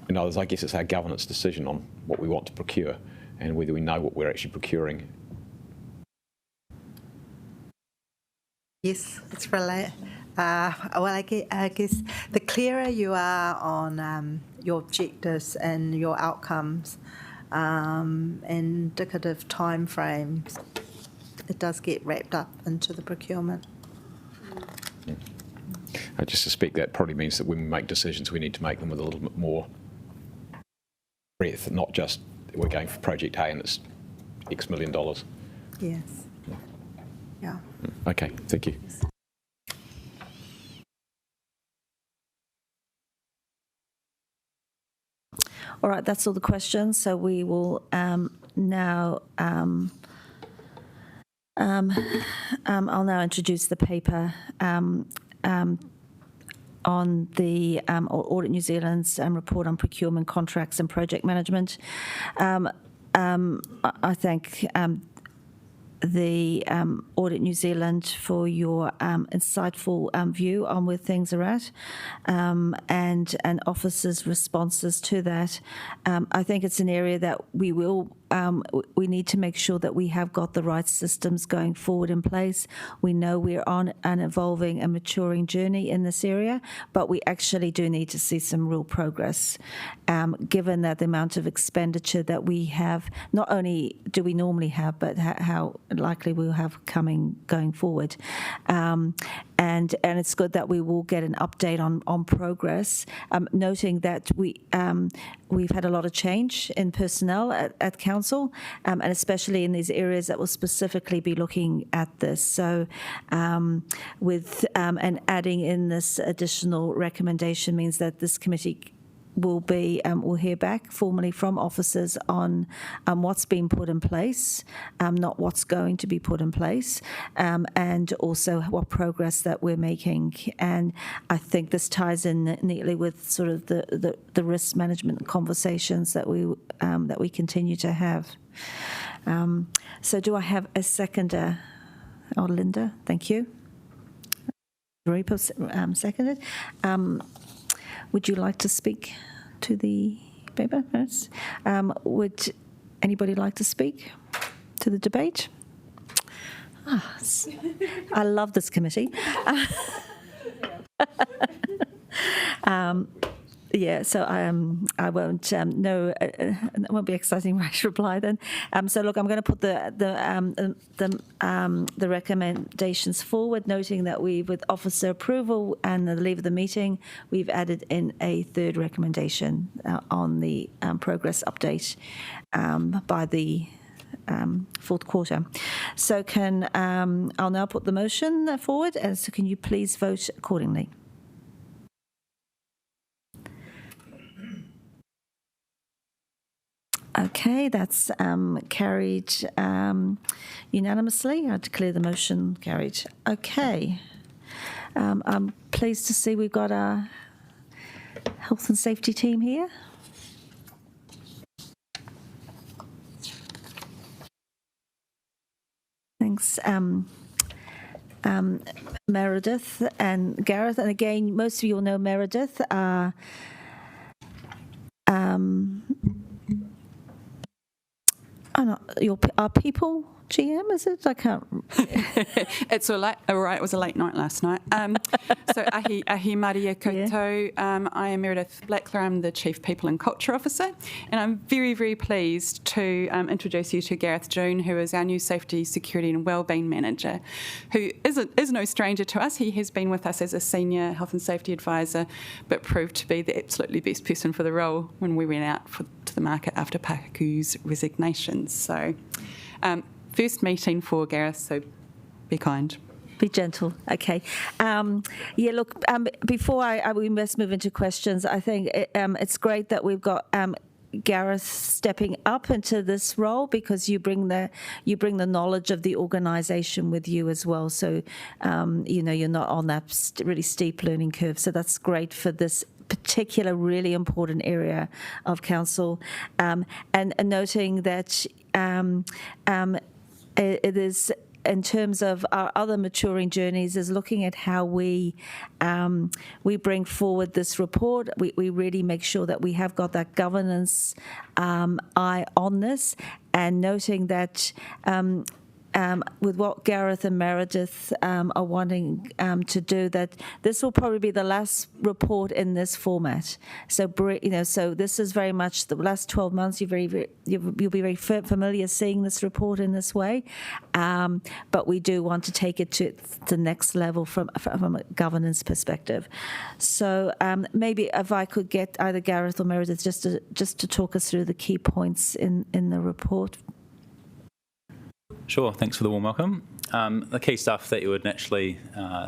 In other words, I guess it's our governance decision on what we want to procure and whether we know what we're actually procuring. Yes, it's related. Well, I guess the clearer you are on your objectives and your outcomes, indicative timeframes, it does get wrapped up into the procurement. I just suspect that probably means that when we make decisions, we need to make them with a little bit more breadth, not just we're going for project A and it's X $1 million. Yes. Yeah. Okay, thank you. All right, that's all the questions. So we will now, I'll now introduce the paper on the Audit New Zealand's report on procurement contracts and project management. I thank the Audit New Zealand for your insightful view on where things are at and officers' responses to that. I think it's an area that we need to make sure that we have got the right systems going forward in place. We know we're on an evolving and maturing journey in this area, but we actually do need to see some real progress, given that the amount of expenditure that we have, not only do we normally have, but how likely we'll have going forward. And it's good that we will get an update on progress, noting that we've had a lot of change in personnel at Council, and especially in these areas that will specifically be looking at this. So and adding in this additional recommendation means that this committee will hear back formally from officers on what's been put in place, not what's going to be put in place, and also what progress that we're making. And I think this ties in neatly with sort of the risk management conversations that we continue to have. So do I have a seconder? Oh, Linda, thank you. Seconded. Would you like to speak to the paper? Yes. Would anybody like to speak to the debate? I love this committee. Yeah, so I won't it won't be exciting rash reply then. So look, I'm going to put the recommendations forward, noting that with officer approval and the leave of the meeting, we've added in a third recommendation on the progress update by the fourth quarter. So I'll now put the motion forward, and so can you please vote accordingly? Okay, that's carried unanimously. I declare the motion carried. Okay. I'm pleased to see we've got our health and safety team here. Thanks, Meredith and Gareth. And again, most of you will know Meredith. Our people GM, is it? I can't. It's all right. It was a late night last night. So ahi maria koutou. I am Meredith Blackler. I'm the Chief People and Culture Officer, and I'm very, very pleased to introduce you to Gareth Jones, who is our new Safety, Security and Wellbeing Manager, who is no stranger to us. He has been with us as a Senior Health and Safety Advisor, but proved to be the absolutely best person for the role when we went out to the market after Paku's resignation. So first meeting for Gareth, so be kind. Be gentle. Okay. Before we must move into questions, I think it's great that we've got Gareth stepping up into this role, because you bring the knowledge of the organisation with you as well. So you're not on that really steep learning curve. So that's great for this particular really important area of council, and noting that it is, in terms of our other maturing journeys, is looking at how we bring forward this report. We really make sure that we have got that governance eye on this, and noting that with what Gareth and Meredith are wanting to do, that this will probably be the last report in this format. So, so this is very much the last 12 months. You'll be very familiar seeing this report in this way, but we do want to take it to the next level from a governance perspective. So maybe if I could get either Gareth or Meredith just to talk us through the key points in the report. Sure, thanks for the warm welcome. The key stuff that you would naturally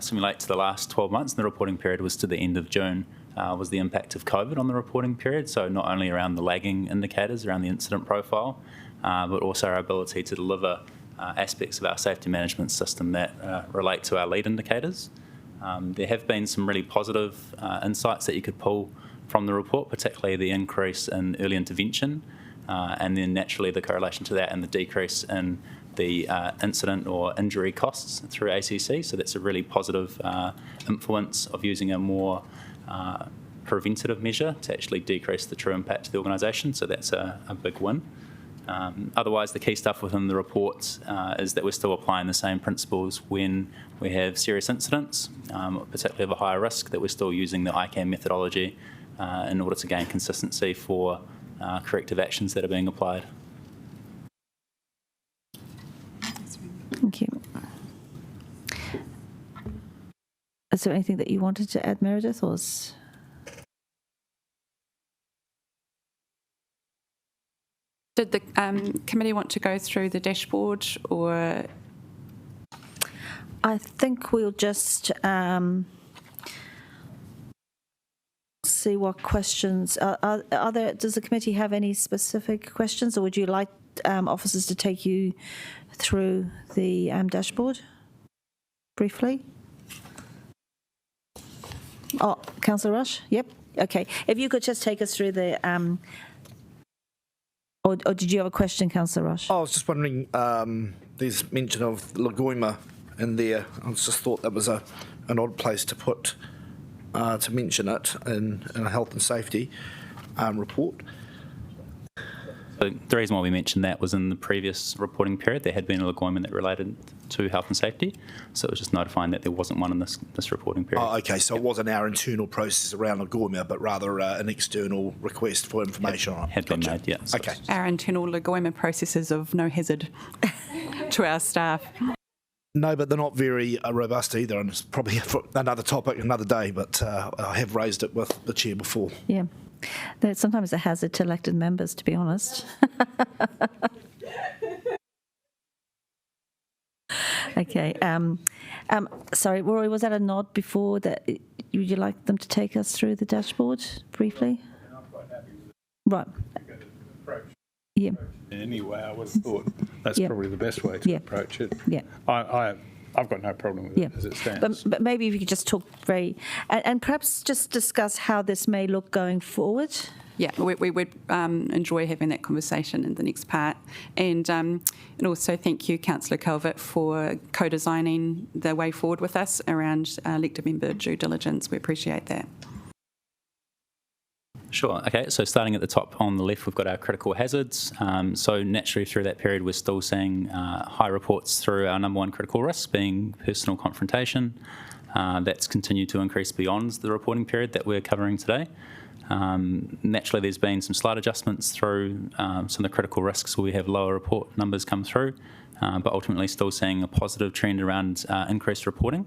simulate to the last 12 months, and the reporting period was to the end of June, was the impact of COVID on the reporting period. So not only around the lagging indicators, around the incident profile, but also our ability to deliver aspects of our safety management system that relate to our lead indicators. There have been some really positive insights that you could pull from the report, particularly the increase in early intervention, and then naturally the correlation to that and the decrease in the incident or injury costs through ACC. So that's a really positive influence of using a more preventative measure to actually decrease the true impact to the organisation. So that's a big win. Otherwise, the key stuff within the report is that we're still applying the same principles when we have serious incidents, particularly of a higher risk, that we're still using the ICAM methodology in order to gain consistency for corrective actions that are being applied. Thank you. Is there anything that you wanted to add, Meredith, or Did the committee want to go through the dashboard, or? I think we'll just see what questions are there. Does the committee have any specific questions, or would you like officers to take you through the dashboard briefly? Oh, Councillor Rush? Yep. Okay. If you could just take us through the or did you have a question, Councillor Rush? I was just wondering, there's mention of Lagoima in there. I just thought that was an odd place to put, to mention it in a health and safety report. The reason why we mentioned that was in the previous reporting period there had been a Lagoima that related to health and safety, so it was just notifying that there wasn't one in this reporting period. Oh, okay, so it wasn't our internal process around Lagoima, but rather an external request for information on it. Had been made, yeah. So okay. Our internal Lagoima processes of no hazard to our staff. No, but they're not very robust either, and it's probably for another topic, another day, but I have raised it with the chair before. Yeah. There's sometimes a hazard to elected members, to be honest. Okay. Sorry, Rory, was that a nod before? That would you like them to take us through the dashboard briefly? I'm quite happy with it. Right. Approach. Yeah. Anyway, I would have thought that's probably the best way to approach it. Yeah. I I've got no problem with it as it stands. But maybe if you could just talk and perhaps just discuss how this may look going forward. Yeah, we would enjoy having that conversation in the next part. And also thank you, Councillor Calvert, for co-designing the way forward with us around elected member due diligence. We appreciate that. Sure. Okay, so starting at the top on the left, we've got our critical hazards. So naturally through that period, we're still seeing high reports through our number one critical risk being personal confrontation. That's continued to increase beyond the reporting period that we're covering today. Naturally, there's been some slight adjustments through some of the critical risks where we have lower report numbers come through, but ultimately still seeing a positive trend around increased reporting.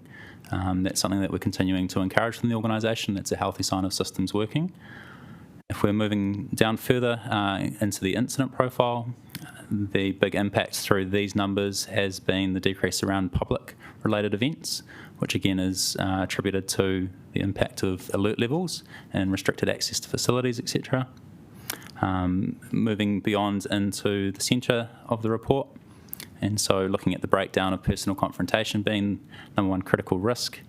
That's something that we're continuing to encourage from the organisation. That's a healthy sign of systems working. If we're moving down further into the incident profile, the big impact through these numbers has been the decrease around public-related events, which again is attributed to the impact of alert levels and restricted access to facilities, etc. Moving beyond into the centre of the report, and so looking at the breakdown of personal confrontation being number one critical risk,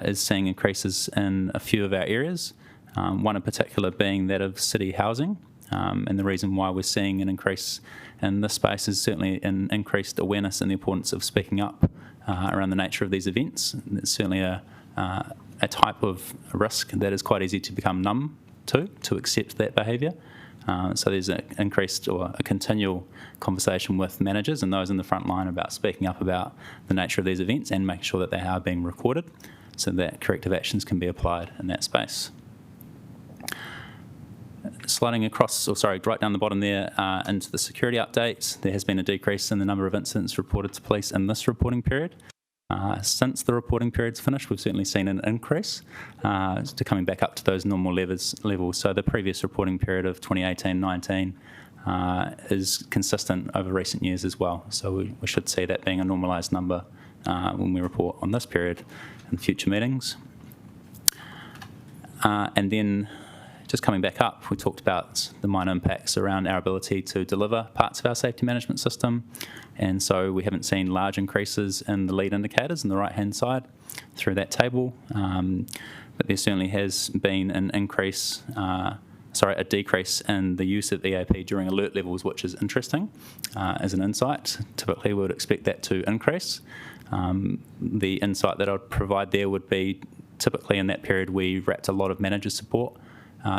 is seeing increases in a few of our areas. One in particular being that of city housing, and the reason why we're seeing an increase in this space is certainly an increased awareness and the importance of speaking up around the nature of these events. It's certainly a type of risk that is quite easy to become numb to accept that behaviour. So there's an increased or a continual conversation with managers and those in the front line about speaking up about the nature of these events and making sure that they are being recorded so that corrective actions can be applied in that space. Sliding across, right down the bottom there into the security update, there has been a decrease in the number of incidents reported to police in this reporting period. Since the reporting period's finished, we've certainly seen an increase to coming back up to those normal levels. So the previous reporting period of 2018-19 is consistent over recent years as well. So we should see that being a normalised number when we report on this period in future meetings. And then just coming back up, we talked about the minor impacts around our ability to deliver parts of our safety management system. And so we haven't seen large increases in the lead indicators on the right-hand side through that table. But there certainly has been an increase, a decrease in the use of EAP during alert levels, which is interesting as an insight. Typically, we would expect that to increase. The insight that I'd provide there would be typically in that period we wrapped a lot of manager support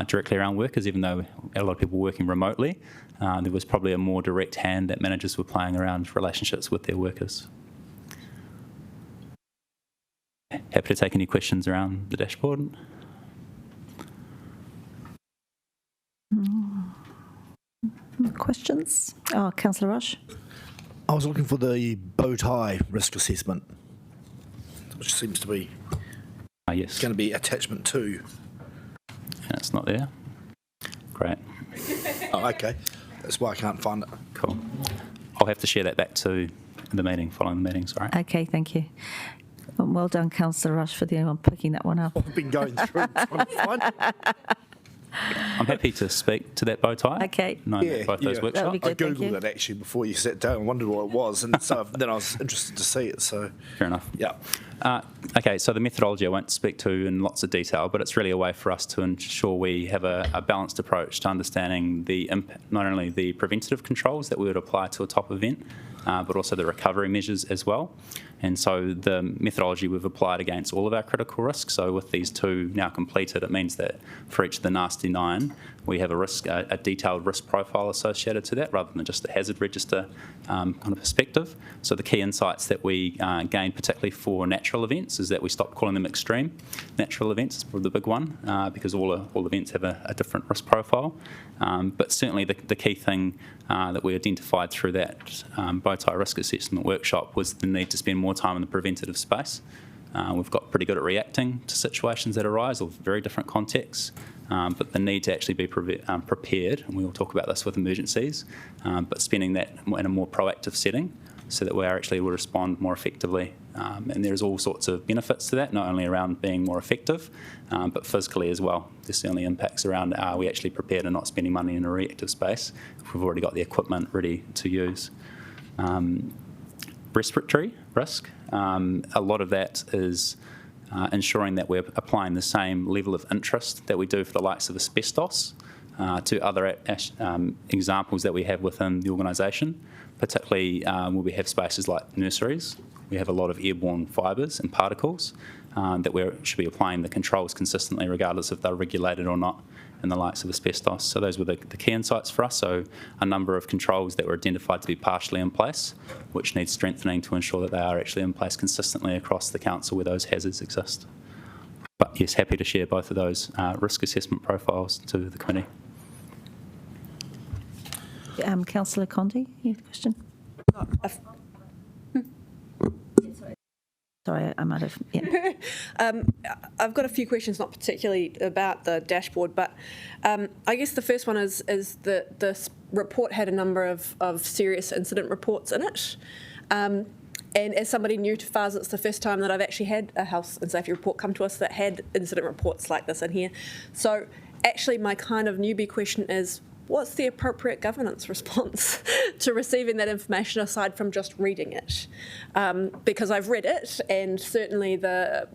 directly around workers, even though a lot of people were working remotely. There was probably a more direct hand that managers were playing around relationships with their workers. Happy to take any questions around the dashboard. Questions? Oh, Councillor Rush. I was looking for the bow tie risk assessment, which seems to be yes. going to be attachment 2. And it's not there. Great. Oh, okay. That's why I can't find it. Cool. I'll have to share that back to the meeting, following the meeting, sorry. Okay, thank you. Well done, Councillor Rush, for the anyone picking that one up. I've been going through trying to find it. I'm happy to speak to that bow tie. Okay. Both those workshops. I googled it actually before you sat down and wondered what it was, and so then I was interested to see it. So fair enough. Yeah. Okay, so the methodology I won't speak to in lots of detail, but it's really a way for us to ensure we have a balanced approach to understanding the impact, not only the preventative controls that we would apply to a top event, but also the recovery measures as well. And so the methodology we've applied against all of our critical risks. So with these 2 now completed, it means that for each of the nasty 9, we have a detailed risk profile associated to that rather than just a hazard register kind of perspective. So the key insights that we gained, particularly for natural events, is that we stopped calling them extreme natural events. It's probably the big one because all events have a different risk profile. But certainly the key thing that we identified through that bow tie risk assessment workshop was the need to spend more time in the preventative space. We've got pretty good at reacting to situations that arise of very different contexts, but the need to actually be prepared, and we will talk about this with emergencies, but spending that in a more proactive setting so that we actually will respond more effectively. And there's all sorts of benefits to that, not only around being more effective, but physically as well. There's certainly impacts around are we actually prepared and not spending money in a reactive space if we've already got the equipment ready to use. respiratory risk. A lot of that is ensuring that we're applying the same level of interest that we do for the likes of asbestos to other examples that we have within the organisation, particularly where we have spaces like nurseries. We have a lot of airborne fibres and particles that we should be applying the controls consistently regardless if they're regulated or not in the likes of asbestos. So those were the key insights for us. So a number of controls that were identified to be partially in place, which need strengthening to ensure that they are actually in place consistently across the council where those hazards exist. But yes, happy to share both of those risk assessment profiles to the committee. Councillor Condi, you have a question? Sorry, I might have. Yeah. I've got a few questions, not particularly about the dashboard, but I guess the first one is that this report had a number of serious incident reports in it. And as somebody new to FAS, it's the first time that I've actually had a health and safety report come to us that had incident reports like this in here. So actually my kind of newbie question is, what's the appropriate governance response to receiving that information aside from just reading it? Because I've read it, and certainly the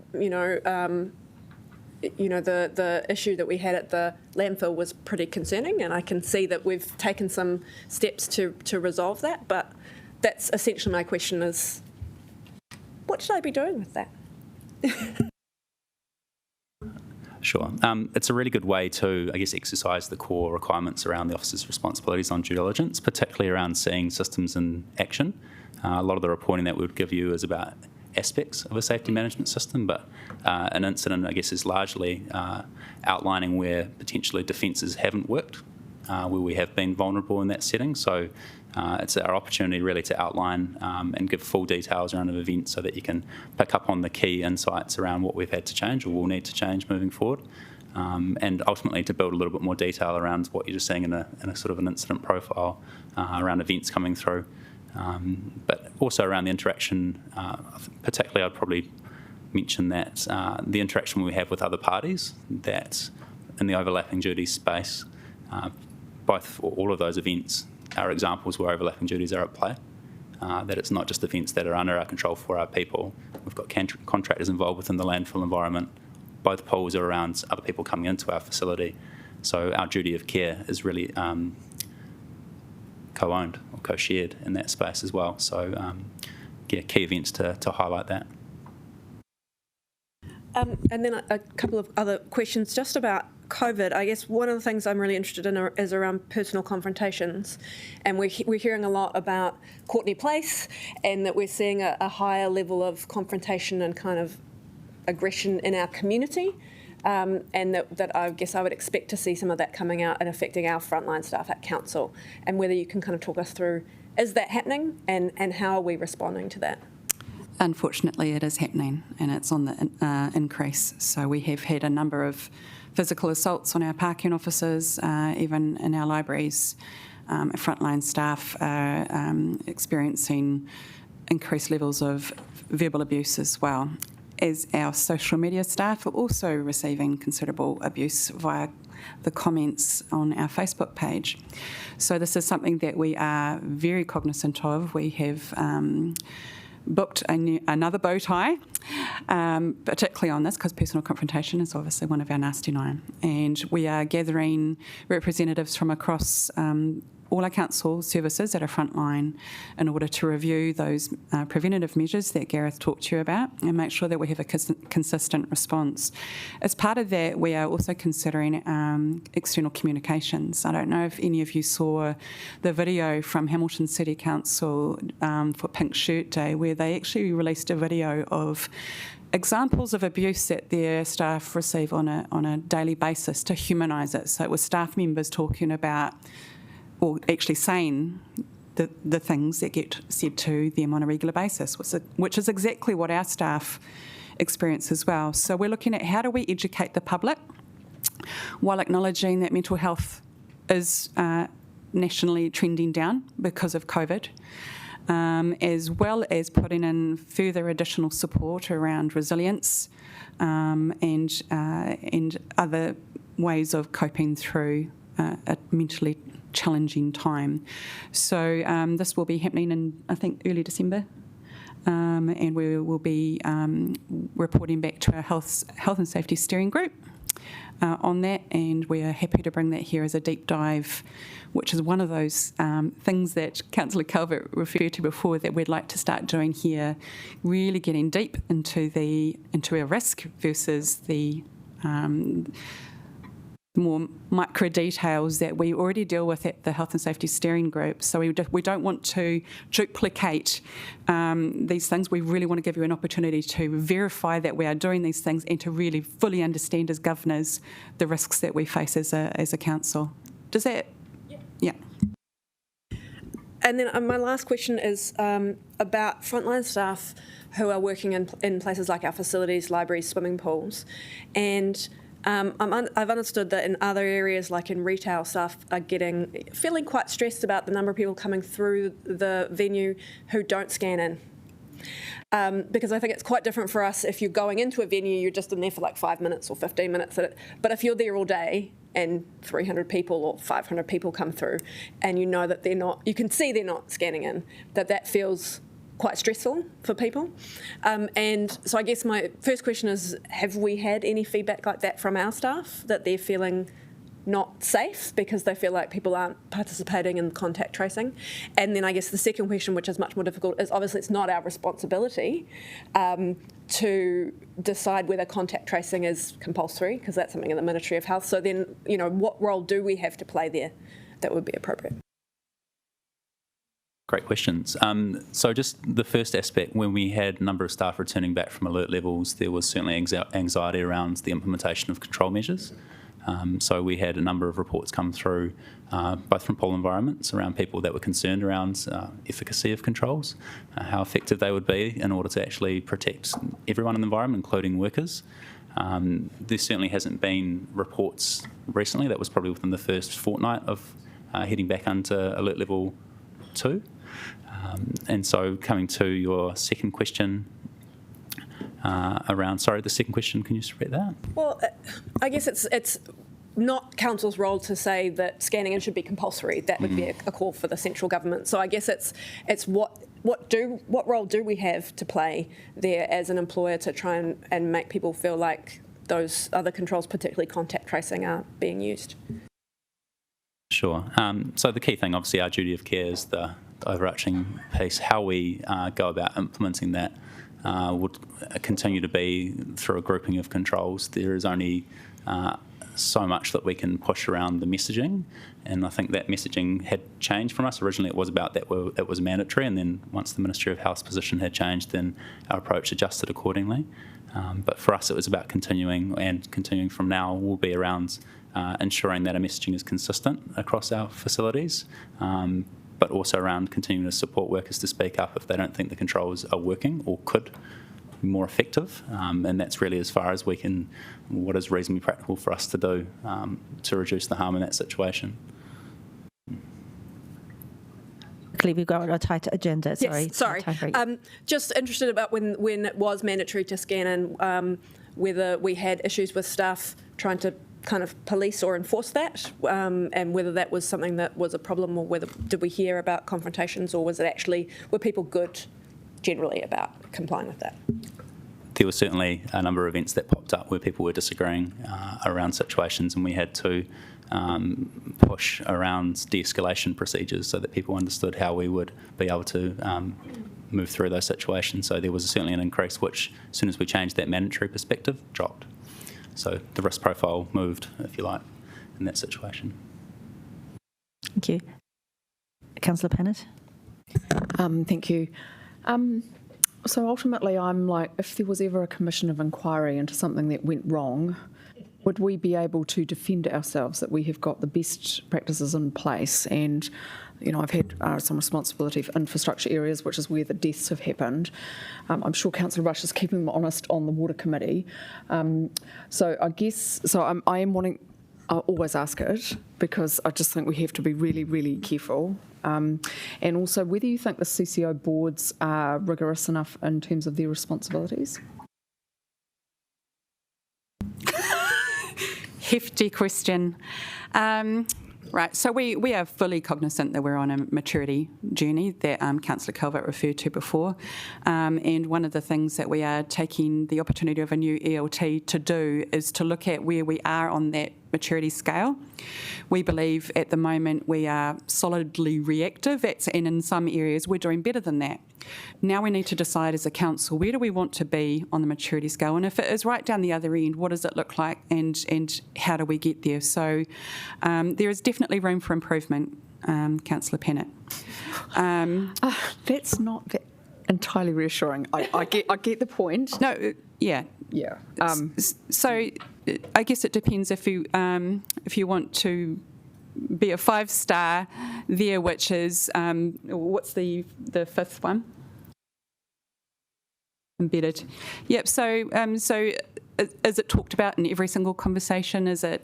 issue that we had at the landfill was pretty concerning, and I can see that we've taken some steps to resolve that. But that's essentially my question: is what should I be doing with that? Sure. It's a really good way to, I guess, exercise the core requirements around the officer's responsibilities on due diligence, particularly around seeing systems in action. A lot of the reporting that we would give you is about aspects of a safety management system, but an incident, I guess, is largely outlining where potentially defences haven't worked, where we have been vulnerable in that setting. So it's our opportunity really to outline and give full details around an event so that you can pick up on the key insights around what we've had to change or will need to change moving forward, and ultimately to build a little bit more detail around what you're just seeing in a sort of an incident profile around events coming through, but also around the interaction. Particularly I'd probably mention that the interaction we have with other parties, that in the overlapping duties space, all of those events are examples where overlapping duties are at play, that it's not just events that are under our control for our people. We've got contractors involved within the landfill environment. Both pools are around other people coming into our facility. So our duty of care is really co-owned or co-shared in that space as well. So key events to highlight that. And then a couple of other questions just about COVID. I guess one of the things I'm really interested in is around personal confrontations, and we're hearing a lot about Courtney Place, and that we're seeing a higher level of confrontation and kind of aggression in our community, and that I guess I would expect to see some of that coming out and affecting our frontline staff at council, and whether you can kind of talk us through, is that happening, and how are we responding to that? Unfortunately, it is happening, and it's on the increase. So we have had a number of physical assaults on our parking officers, even in our libraries. Frontline staff are experiencing increased levels of verbal abuse as well, as our social media staff are also receiving considerable abuse via the comments on our Facebook page. So this is something that we are very cognizant of. We have booked another bow tie, particularly on this, because personal confrontation is obviously one of our nasty nine. And we are gathering representatives from across all our council services at our front line in order to review those preventative measures that Gareth talked to you about and make sure that we have a consistent response. As part of that, we are also considering external communications. I don't know if any of you saw the video from Hamilton City Council for Pink Shirt Day, where they actually released a video of examples of abuse that their staff receive on a daily basis to humanise it. So it was staff members talking about, or actually saying the things that get said to them on a regular basis, which is exactly what our staff experience as well. So we're looking at how do we educate the public while acknowledging that mental health is nationally trending down because of COVID, as well as putting in further additional support around resilience and other ways of coping through a mentally challenging time. So this will be happening in, I think, early December. and we will be reporting back to our health and safety steering group on that, and we are happy to bring that here as a deep dive, which is one of those things that Councillor Calvert referred to before that we'd like to start doing here, really getting deep into our risk versus the more micro details that we already deal with at the Health and Safety Steering Group. So we don't want to duplicate these things. We really want to give you an opportunity to verify that we are doing these things and to really fully understand as governors the risks that we face as a council. Does that? Yeah. And then my last question is about frontline staff who are working in places like our facilities, libraries, swimming pools, and I've understood that in other areas, like in retail, staff are feeling quite stressed about the number of people coming through the venue who don't scan in. Because I think it's quite different for us if you're going into a venue, you're just in there for like 5 minutes or 15 minutes. But if you're there all day and 300 people or 500 people come through and you know that you can see they're not scanning in, that feels quite stressful for people. And so I guess my first question is, have we had any feedback like that from our staff, that they're feeling not safe because they feel like people aren't participating in contact tracing? And then I guess the second question, which is much more difficult, is obviously it's not our responsibility to decide whether contact tracing is compulsory, because that's something in the Ministry of Health. So then, what role do we have to play there that would be appropriate? Great questions. So just the first aspect, when we had a number of staff returning back from alert levels, there was certainly anxiety around the implementation of control measures. So we had a number of reports come through, both from pool environments, around people that were concerned around efficacy of controls, how effective they would be in order to actually protect everyone in the environment, including workers. There certainly hasn't been reports recently. That was probably within the first fortnight of heading back into alert level 2. And so coming to your second question the second question, can you just repeat that? Well, I guess it's not council's role to say that scanning in should be compulsory. That would be a call for the central government. So I guess it's what role do we have to play there as an employer to try and make people feel like those other controls, particularly contact tracing, are being used? Sure. So the key thing, obviously, our duty of care is the overarching piece. How we go about implementing that would continue to be through a grouping of controls. There is only so much that we can push around the messaging, and I think that messaging had changed from us. Originally it was about that it was mandatory, and then once the Ministry of Health's position had changed, then our approach adjusted accordingly. But for us it was about continuing from now will be around ensuring that our messaging is consistent across our facilities, but also around continuing to support workers to speak up if they don't think the controls are working or could be more effective. And that's really as far as we can, what is reasonably practical for us to do to reduce the harm in that situation. We've got a tight agenda. Yes, sorry. Just interested about when it was mandatory to scan in, whether we had issues with staff trying to kind of police or enforce that, and whether that was something that was a problem, or whether did we hear about confrontations, or was it actually, were people good generally about complying with that? There were certainly a number of events that popped up where people were disagreeing around situations, and we had to push around de-escalation procedures so that people understood how we would be able to move through those situations. So there was certainly an increase, which as soon as we changed that mandatory perspective, dropped. So the risk profile moved, if you like, in that situation. Thank you. Councillor Pennant. Thank you. So ultimately, I'm like, if there was ever a commission of inquiry into something that went wrong, would we be able to defend ourselves that we have got the best practices in place? And, you know, I've had some responsibility for infrastructure areas, which is where the deaths have happened. I'm sure Councillor Rush is keeping them honest on the Water Committee. So I guess, I am wanting, I always ask it, because I just think we have to be really, really careful. And also whether you think the CCO boards are rigorous enough in terms of their responsibilities. Hefty question. Right, so we are fully cognisant that we're on a maturity journey that Councillor Calvert referred to before, and one of the things that we are taking the opportunity of a new ELT to do is to look at where we are on that maturity scale. We believe at the moment we are solidly reactive, and in some areas we're doing better than that. Now we need to decide as a council, where do we want to be on the maturity scale, and if it is right down the other end, what does it look like, and how do we get there? So there is definitely room for improvement, Councillor Pennant. That's not entirely reassuring. I get the point. No, yeah. So I guess it depends if you want to be a 5-star there, which is what's the fifth one? Embedded. Yep. So is it talked about in every single conversation? Is it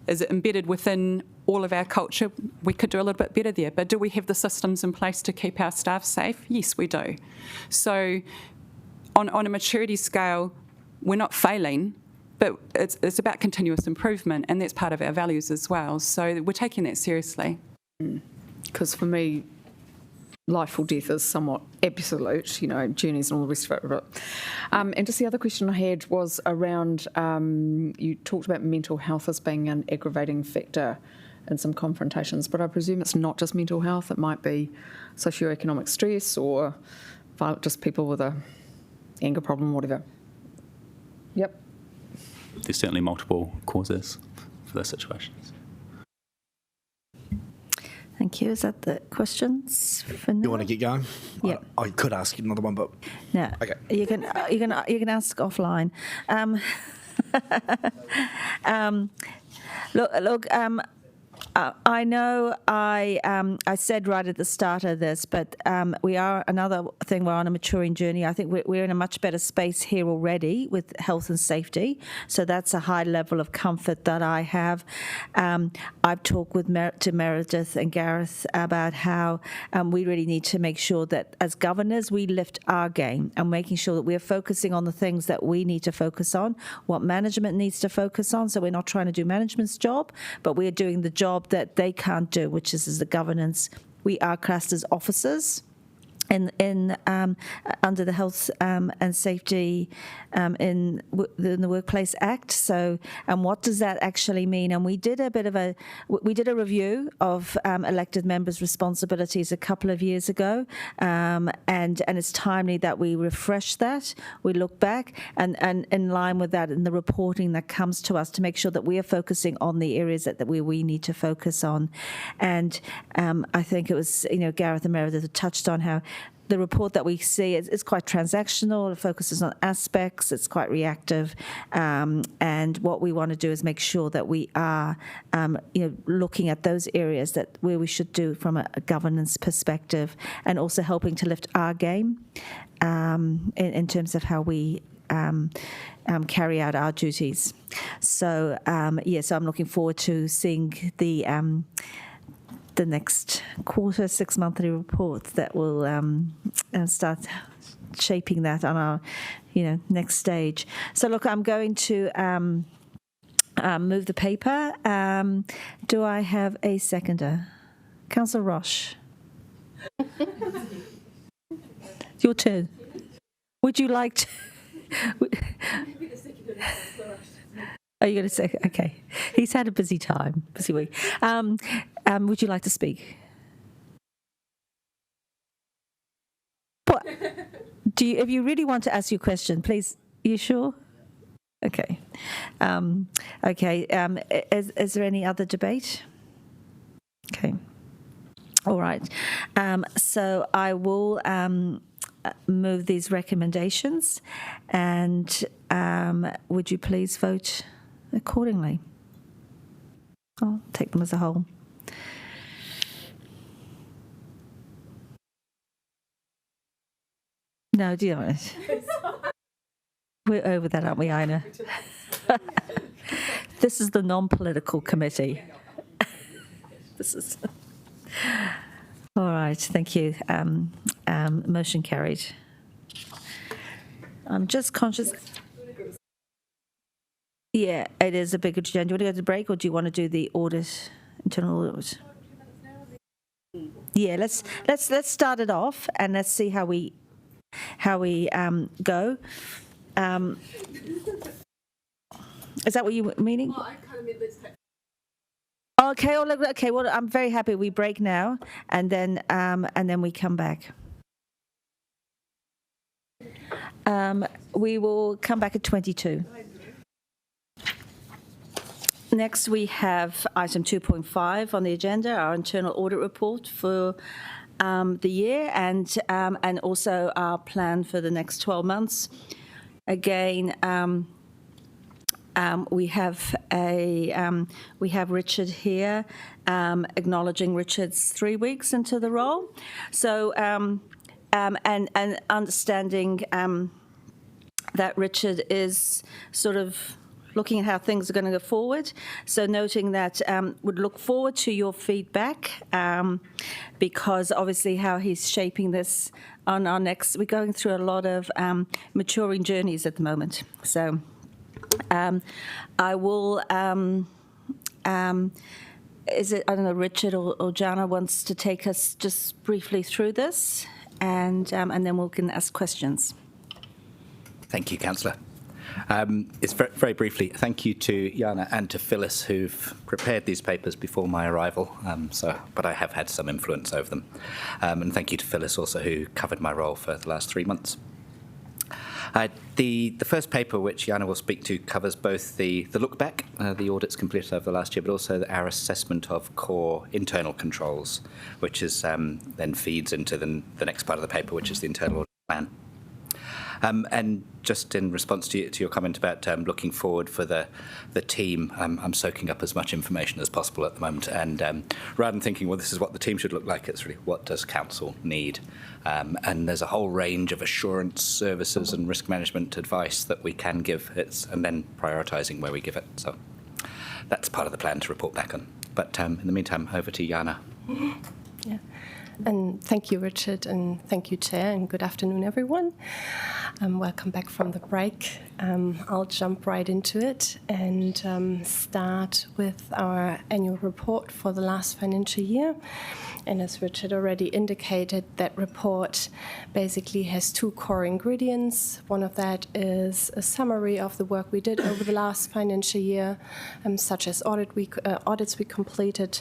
embedded within all of our culture? We could do a little bit better there, but do we have the systems in place to keep our staff safe? Yes, we do. So on a maturity scale, we're not failing, but it's about continuous improvement, and that's part of our values as well. So we're taking that seriously. Because for me, life or death is somewhat absolute, journeys and all the rest of it. But, and just the other question I had was around, you talked about mental health as being an aggravating factor in some confrontations, but I presume it's not just mental health, it might be socioeconomic stress or just people with a anger problem, whatever. Yep. There's certainly multiple causes for those situations. Thank you. Is that the questions for now? You want to get going? Yeah. I could ask you another one, but no. Okay. You can ask offline. Look. I know I said right at the start of this, but we're on a maturing journey. I think we're in a much better space here already with health and safety. So that's a high level of comfort that I have. I've talked to Meredith and Gareth about how we really need to make sure that as governors we lift our game and making sure that we're focusing on the things that we need to focus on, what management needs to focus on. So we're not trying to do management's job, but we're doing the job that they can't do, which is the governance. We are classed as officers in under the Health and Safety in the Workplace Act. So, and what does that actually mean? And we did a review of elected members' responsibilities a couple of years ago, and it's timely that we refresh that. We look back and in line with that in the reporting that comes to us to make sure that we are focusing on the areas that we need to focus on. And I think it was Gareth and Meredith touched on how the report that we see is quite transactional. It focuses on aspects. It's quite reactive, and what we want to do is make sure that we are, looking at those areas where we should do from a governance perspective, and also helping to lift our game in terms of how we carry out our duties. So so I'm looking forward to seeing the next quarter 6 monthly reports that will start shaping that on our next stage. So look, I'm going to move the paper. Do I have a seconder? Councillor Roche. Your turn. Would you like to? Are you going to say? Okay. He's had a busy week. Would you like to speak? What? If you really want to ask your question, please. Are you sure? Okay. Is there any other debate? Okay. All right. So I will move these recommendations, and would you please vote accordingly? I'll take them as a whole. No, do you know it? We're over that, aren't we, Ina? This is the non-political committee. This is... All right, thank you. Motion carried. I'm just conscious... Yeah, it is a big agenda. Do you want to go to the break, or do you want to do the audit internal audit. Yeah, let's start it off and let's see how we go. Is that what you were meaning? Well, I kind of meant let's take. Okay. Well, I'm very happy we break now, and then we come back. We will come back at 22. Next, we have item 2.5 on the agenda, our internal audit report for the year, and also our plan for the next 12 months. Again, we have Richard here, acknowledging Richard's 3 weeks into the role. So, and understanding that Richard is sort of looking at how things are going to go forward. So noting that would look forward to your feedback, because obviously how he's shaping this on our next, we're going through a lot of maturing journeys at the moment. So I will, is it, I don't know, Richard or Jana wants to take us just briefly through this, and then we can ask questions. Thank you, Councillor. It's very briefly, thank you to Jana and to Phyllis who've prepared these papers before my arrival, but I have had some influence over them. And thank you to Phyllis also, who covered my role for the last 3 months. The first paper, which Jana will speak to, covers both the look back, the audits completed over the last year, but also our assessment of core internal controls, which is then feeds into the next part of the paper, which is the internal audit plan. And just in response to your comment about looking forward for the team, I'm soaking up as much information as possible at the moment. And rather than thinking, well, this is what the team should look like, it's really what does council need? And there's a whole range of assurance services and risk management advice that we can give, and then prioritising where we give it. So that's part of the plan to report back on. But in the meantime, over to Jana. Yeah. And thank you, Richard, and thank you, Chair, and good afternoon, everyone. Welcome back from the break. I'll jump right into it and start with our annual report for the last financial year. And as Richard already indicated, that report basically has 2 core ingredients. One of that is a summary of the work we did over the last financial year, such as audits we completed.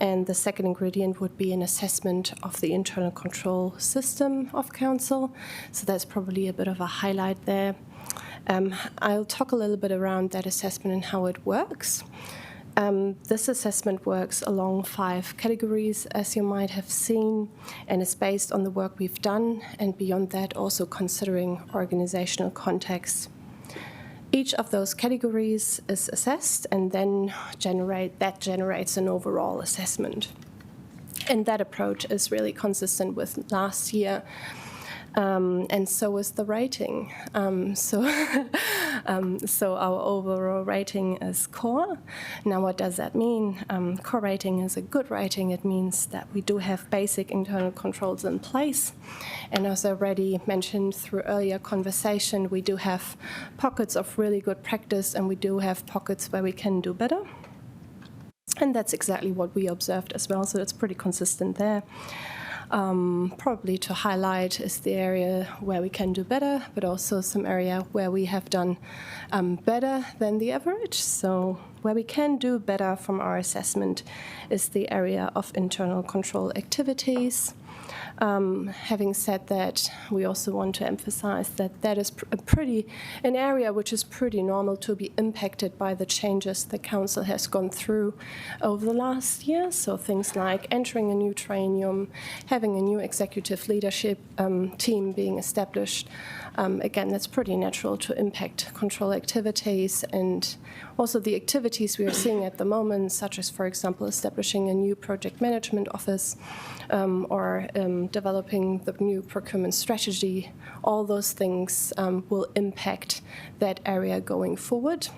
And the second ingredient would be an assessment of the internal control system of Council. So that's probably a bit of a highlight there. I'll talk a little bit around that assessment and how it works. This assessment works along 5 categories, as you might have seen, and is based on the work we've done, and beyond that also considering organizational context. Each of those categories is assessed and then generates an overall assessment. And that approach is really consistent with last year. And so is the rating. So our overall rating is core. Now, what does that mean? Core rating is a good rating. It means that we do have basic internal controls in place. And as I already mentioned through earlier conversation, we do have pockets of really good practice, and we do have pockets where we can do better. And that's exactly what we observed as well, so it's pretty consistent there. Probably to highlight is the area where we can do better, but also some area where we have done better than the average. So where we can do better from our assessment is the area of internal control activities. Having said that, we also want to emphasize that that is an area which is pretty normal to be impacted by the changes the Council has gone through over the last year. So things like entering a new training, having a new executive leadership team being established. Again, that's pretty natural to impact control activities, and also the activities we are seeing at the moment, such as, for example, establishing a new project management office or developing the new procurement strategy. All those things will impact that area going forward.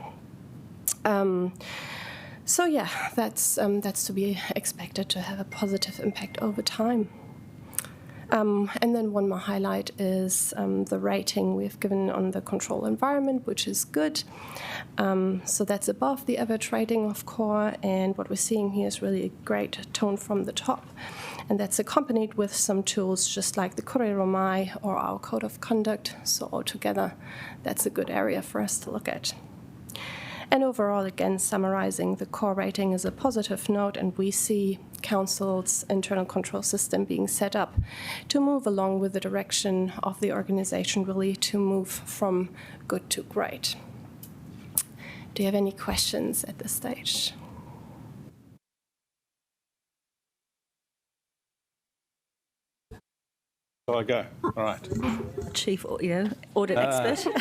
So yeah, that's to be expected to have a positive impact over time. And then one more highlight is the rating we've given on the control environment, which is good. So that's above the average rating of core, and what we're seeing here is really a great tone from the top. And that's accompanied with some tools just like the Korero Mai or our Code of Conduct. So altogether, that's a good area for us to look at. And overall, again, summarizing, the core rating is a positive note, and we see Council's internal control system being set up to move along with the direction of the organization, really to move from good to great. Do you have any questions at this stage? Shall I go? All right. Chief audit expert.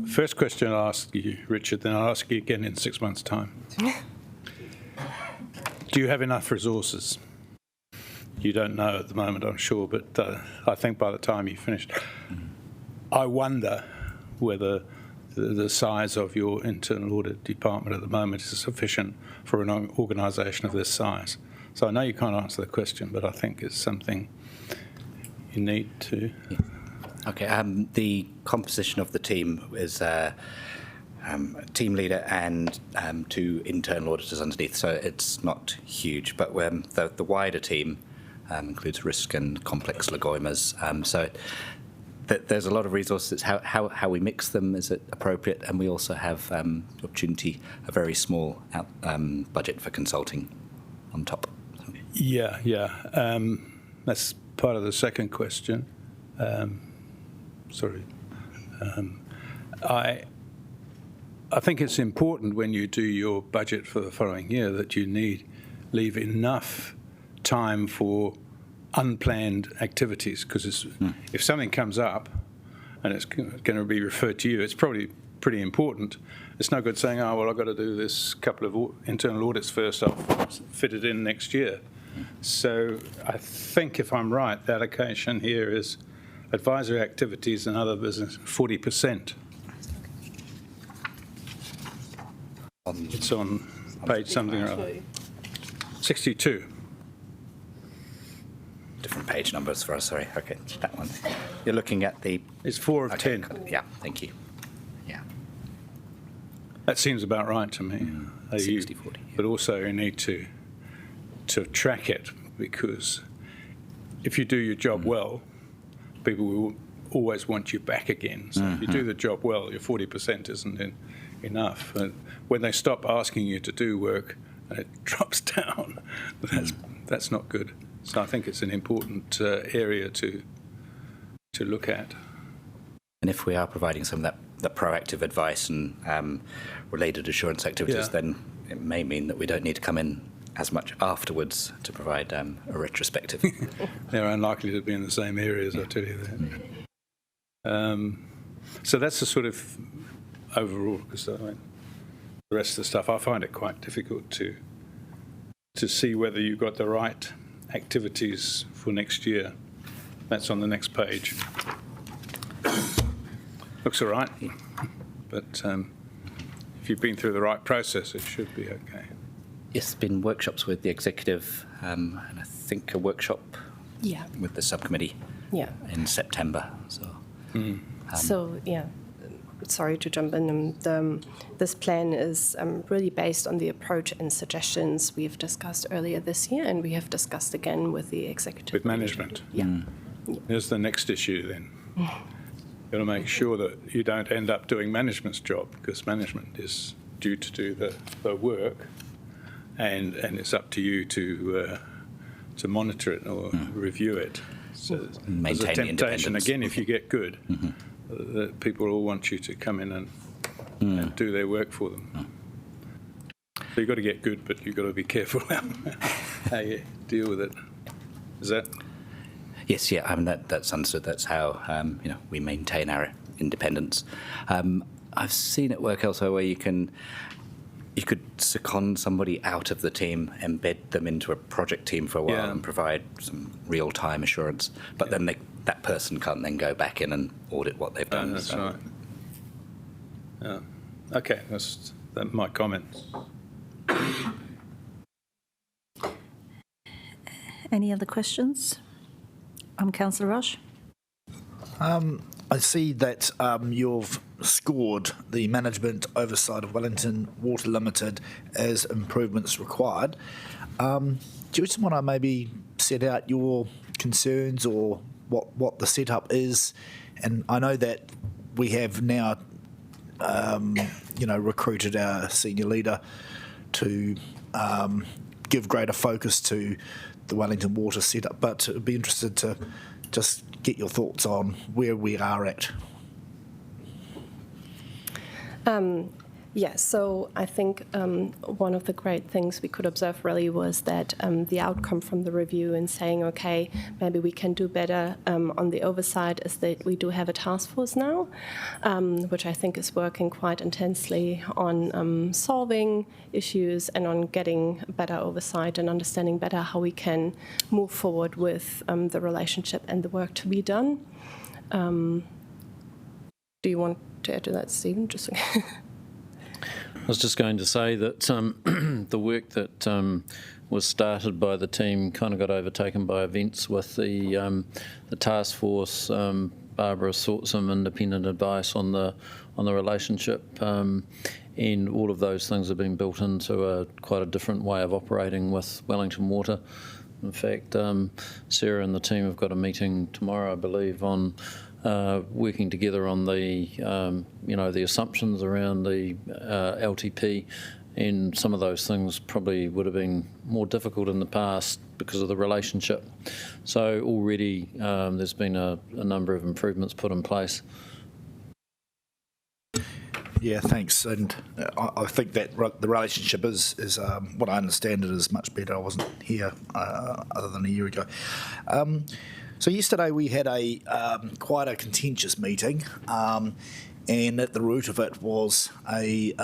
First question I'll ask you, Richard, then I'll ask you again in 6 months' time. Do you have enough resources? You don't know at the moment, I'm sure, but I think by the time you finished, I wonder whether the size of your internal audit department at the moment is sufficient for an organisation of this size. So I know you can't answer the question, but I think it's something you need to. Yeah. Okay. The composition of the team is a team leader and 2 internal auditors underneath, so it's not huge. But the wider team includes risk and complex legoimas. So there's a lot of resources. How we mix them, is it appropriate? And we also have the opportunity, a very small budget for consulting on top. Yeah. That's part of the second question. I think it's important when you do your budget for the following year that you leave enough time for unplanned activities, because if something comes up and it's going to be referred to you, it's probably pretty important. It's no good saying, oh, well, I've got to do this couple of internal audits first, I'll fit it in next year. So I think, if I'm right, the allocation here is advisory activities and other business, 40%. It's on page something or other. 62. Different page numbers for us, sorry. Okay, that one. You're looking at the... It's 4 of 10. Yeah, thank you. Yeah. That seems about right to me. 60-40. Yeah. But also you need to track it, because if you do your job well, people will always want you back again. So if you do the job well, your 40% isn't enough. And when they stop asking you to do work and it drops down, that's not good. So I think it's an important area to look at. And if we are providing some of that proactive advice and related assurance activities, then it may mean that we don't need to come in as much afterwards to provide a retrospective. They're unlikely to be in the same areas, I'll tell you that. So that's the sort of overall, because the rest of the stuff, I find it quite difficult to see whether you've got the right activities for next year. That's on the next page. Looks all right, but if you've been through the right process, it should be okay. Yes, been workshops with the executive, and I think a workshop with the subcommittee in September. So, sorry to jump in. This plan is really based on the approach and suggestions we've discussed earlier this year, and we have discussed again with the executive. With management. Here's the next issue then. You've got to make sure that you don't end up doing management's job, because management is due to do the work, and it's up to you to monitor it or review it. So there's a temptation, again, if you get good, that people all want you to come in and do their work for them. So you've got to get good, but you've got to be careful how you deal with it. Is that? Yes, I mean, that's understood. That's how we maintain our independence. I've seen it work elsewhere where you could second somebody out of the team, embed them into a project team for a while and provide some real-time assurance, but then that person can't then go back in and audit what they've done. That's right. Yeah. Okay, that's my comments. Any other questions? Councillor Rush. I see that you've scored the management oversight of Wellington Water Limited as improvements required. Do you just want to maybe set out your concerns or what the setup is? And I know that we have now, recruited our senior leader to give greater focus to the Wellington Water setup, but I'd be interested to just get your thoughts on where we are at. So I think one of the great things we could observe really was that the outcome from the review and saying, okay, maybe we can do better on the oversight is that we do have a task force now, which I think is working quite intensely on solving issues and on getting better oversight and understanding better how we can move forward with the relationship and the work to be done. Do you want to add to that, Stephen? Just I was just going to say that the work that was started by the team kind of got overtaken by events with the task force. Barbara sought some independent advice on the relationship, and all of those things have been built into quite a different way of operating with Wellington Water. In fact, Sarah and the team have got a meeting tomorrow, I believe, on working together on the the assumptions around the LTP, and some of those things probably would have been more difficult in the past because of the relationship. So already there's been a number of improvements put in place. Yeah, thanks. And I think that the relationship is what I understand it is much better. I wasn't here other than a year ago. So yesterday we had quite a contentious meeting, and at the root of it was I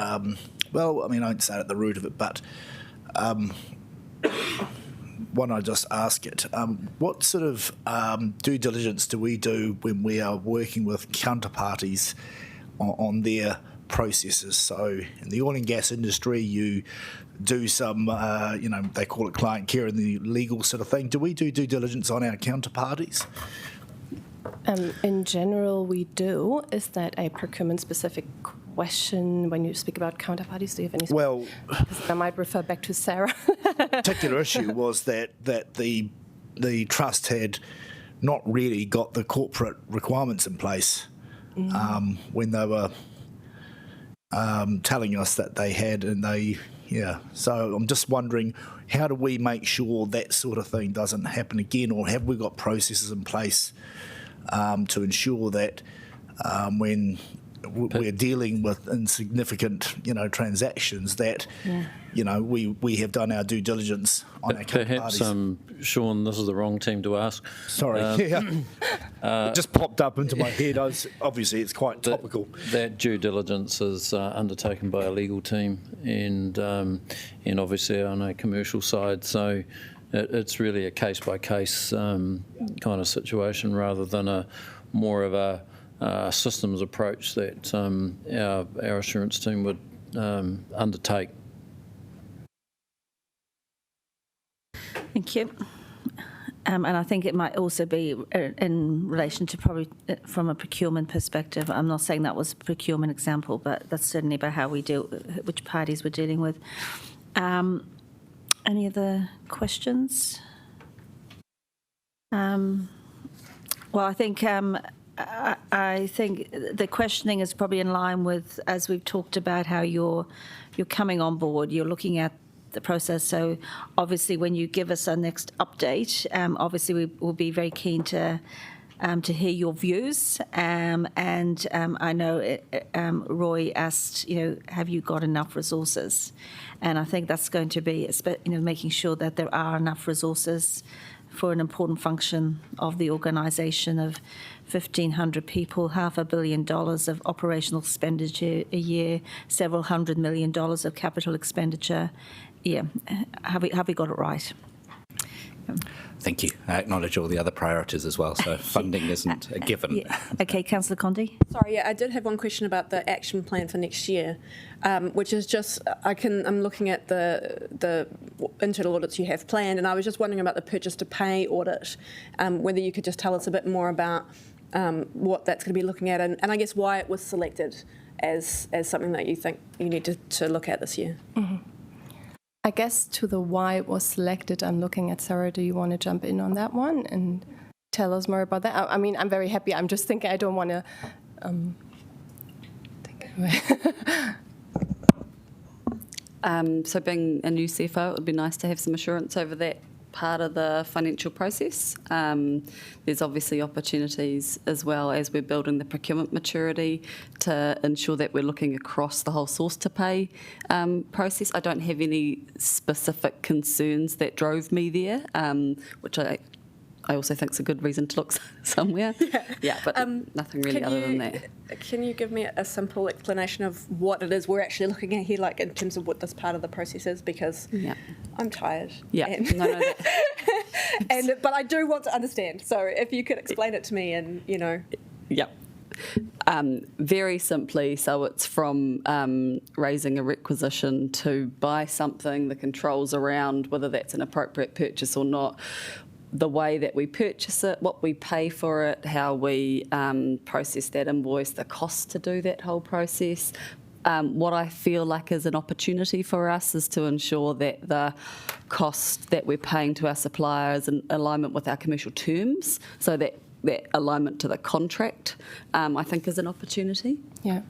don't say at the root of it, but why don't I just ask it? What sort of due diligence do we do when we are working with counterparties on their processes? So in the oil and gas industry, you do some, they call it client care and the legal sort of thing. Do we do due diligence on our counterparties? In general, we do. Is that a procurement-specific question when you speak about counterparties? Do you have any? Well, I might refer back to Sarah. Particular issue was that the trust had not really got the corporate requirements in place when they were telling us that they had, and so I'm just wondering, how do we make sure that sort of thing doesn't happen again, or have we got processes in place to ensure that when we're dealing with insignificant, transactions, that we have done our due diligence on our counterparties. Perhaps, Sean, this is the wrong team to ask. Sorry, it just popped up into my head. Obviously, it's quite topical. That due diligence is undertaken by a legal team, and obviously on a commercial side. So it's really a case by case kind of situation, rather than more of a systems approach that our assurance team would undertake. Thank you. And I think it might also be in relation to probably from a procurement perspective. I'm not saying that was a procurement example, but that's certainly about how we deal, which parties we're dealing with. Any other questions? Well, I think the questioning is probably in line with, as we've talked about, how you're coming on board, you're looking at the process. So obviously when you give us our next update, obviously we will be very keen to hear your views. And I know Roy asked, have you got enough resources? And I think that's going to be, making sure that there are enough resources for an important function of the organisation of 1,500 people, $500 million of operational expenditure a year, several $100 million of capital expenditure. Yeah, have we got it right? Thank you. I acknowledge all the other priorities as well, so funding isn't a given. Yeah. Okay, Councillor Condi. Sorry, yeah, I did have one question about the action plan for next year, which is just I'm looking at the internal audits you have planned, and I was just wondering about the Purchase To Pay audit, whether you could just tell us a bit more about what that's going to be looking at, and I guess why it was selected as something that you think you need to look at this year. Mm-hmm. I guess to the why it was selected, I'm looking at Sarah. Do you want to jump in on that one and tell us more about that? I mean, I'm very happy. I'm just thinking I don't want to take it away. So being a new CFO, it would be nice to have some assurance over that part of the financial process. There's obviously opportunities as well as we're building the procurement maturity to ensure that we're looking across the whole source to pay process. I don't have any specific concerns that drove me there, which I also think is a good reason to look somewhere. Yeah, but nothing really other than that. Can you give me a simple explanation of what it is we're actually looking at here, like in terms of what this part of the process is? Because I'm tired. Yeah, but I do want to understand. So if you could explain it to me, and Yeah. Very simply, so it's from raising a requisition to buy something, the controls around whether that's an appropriate purchase or not, the way that we purchase it, what we pay for it, how we process that invoice, the cost to do that whole process. What I feel like is an opportunity for us is to ensure that the cost that we're paying to our supplier is in alignment with our commercial terms, so that alignment to the contract, I think, is an opportunity. Yeah.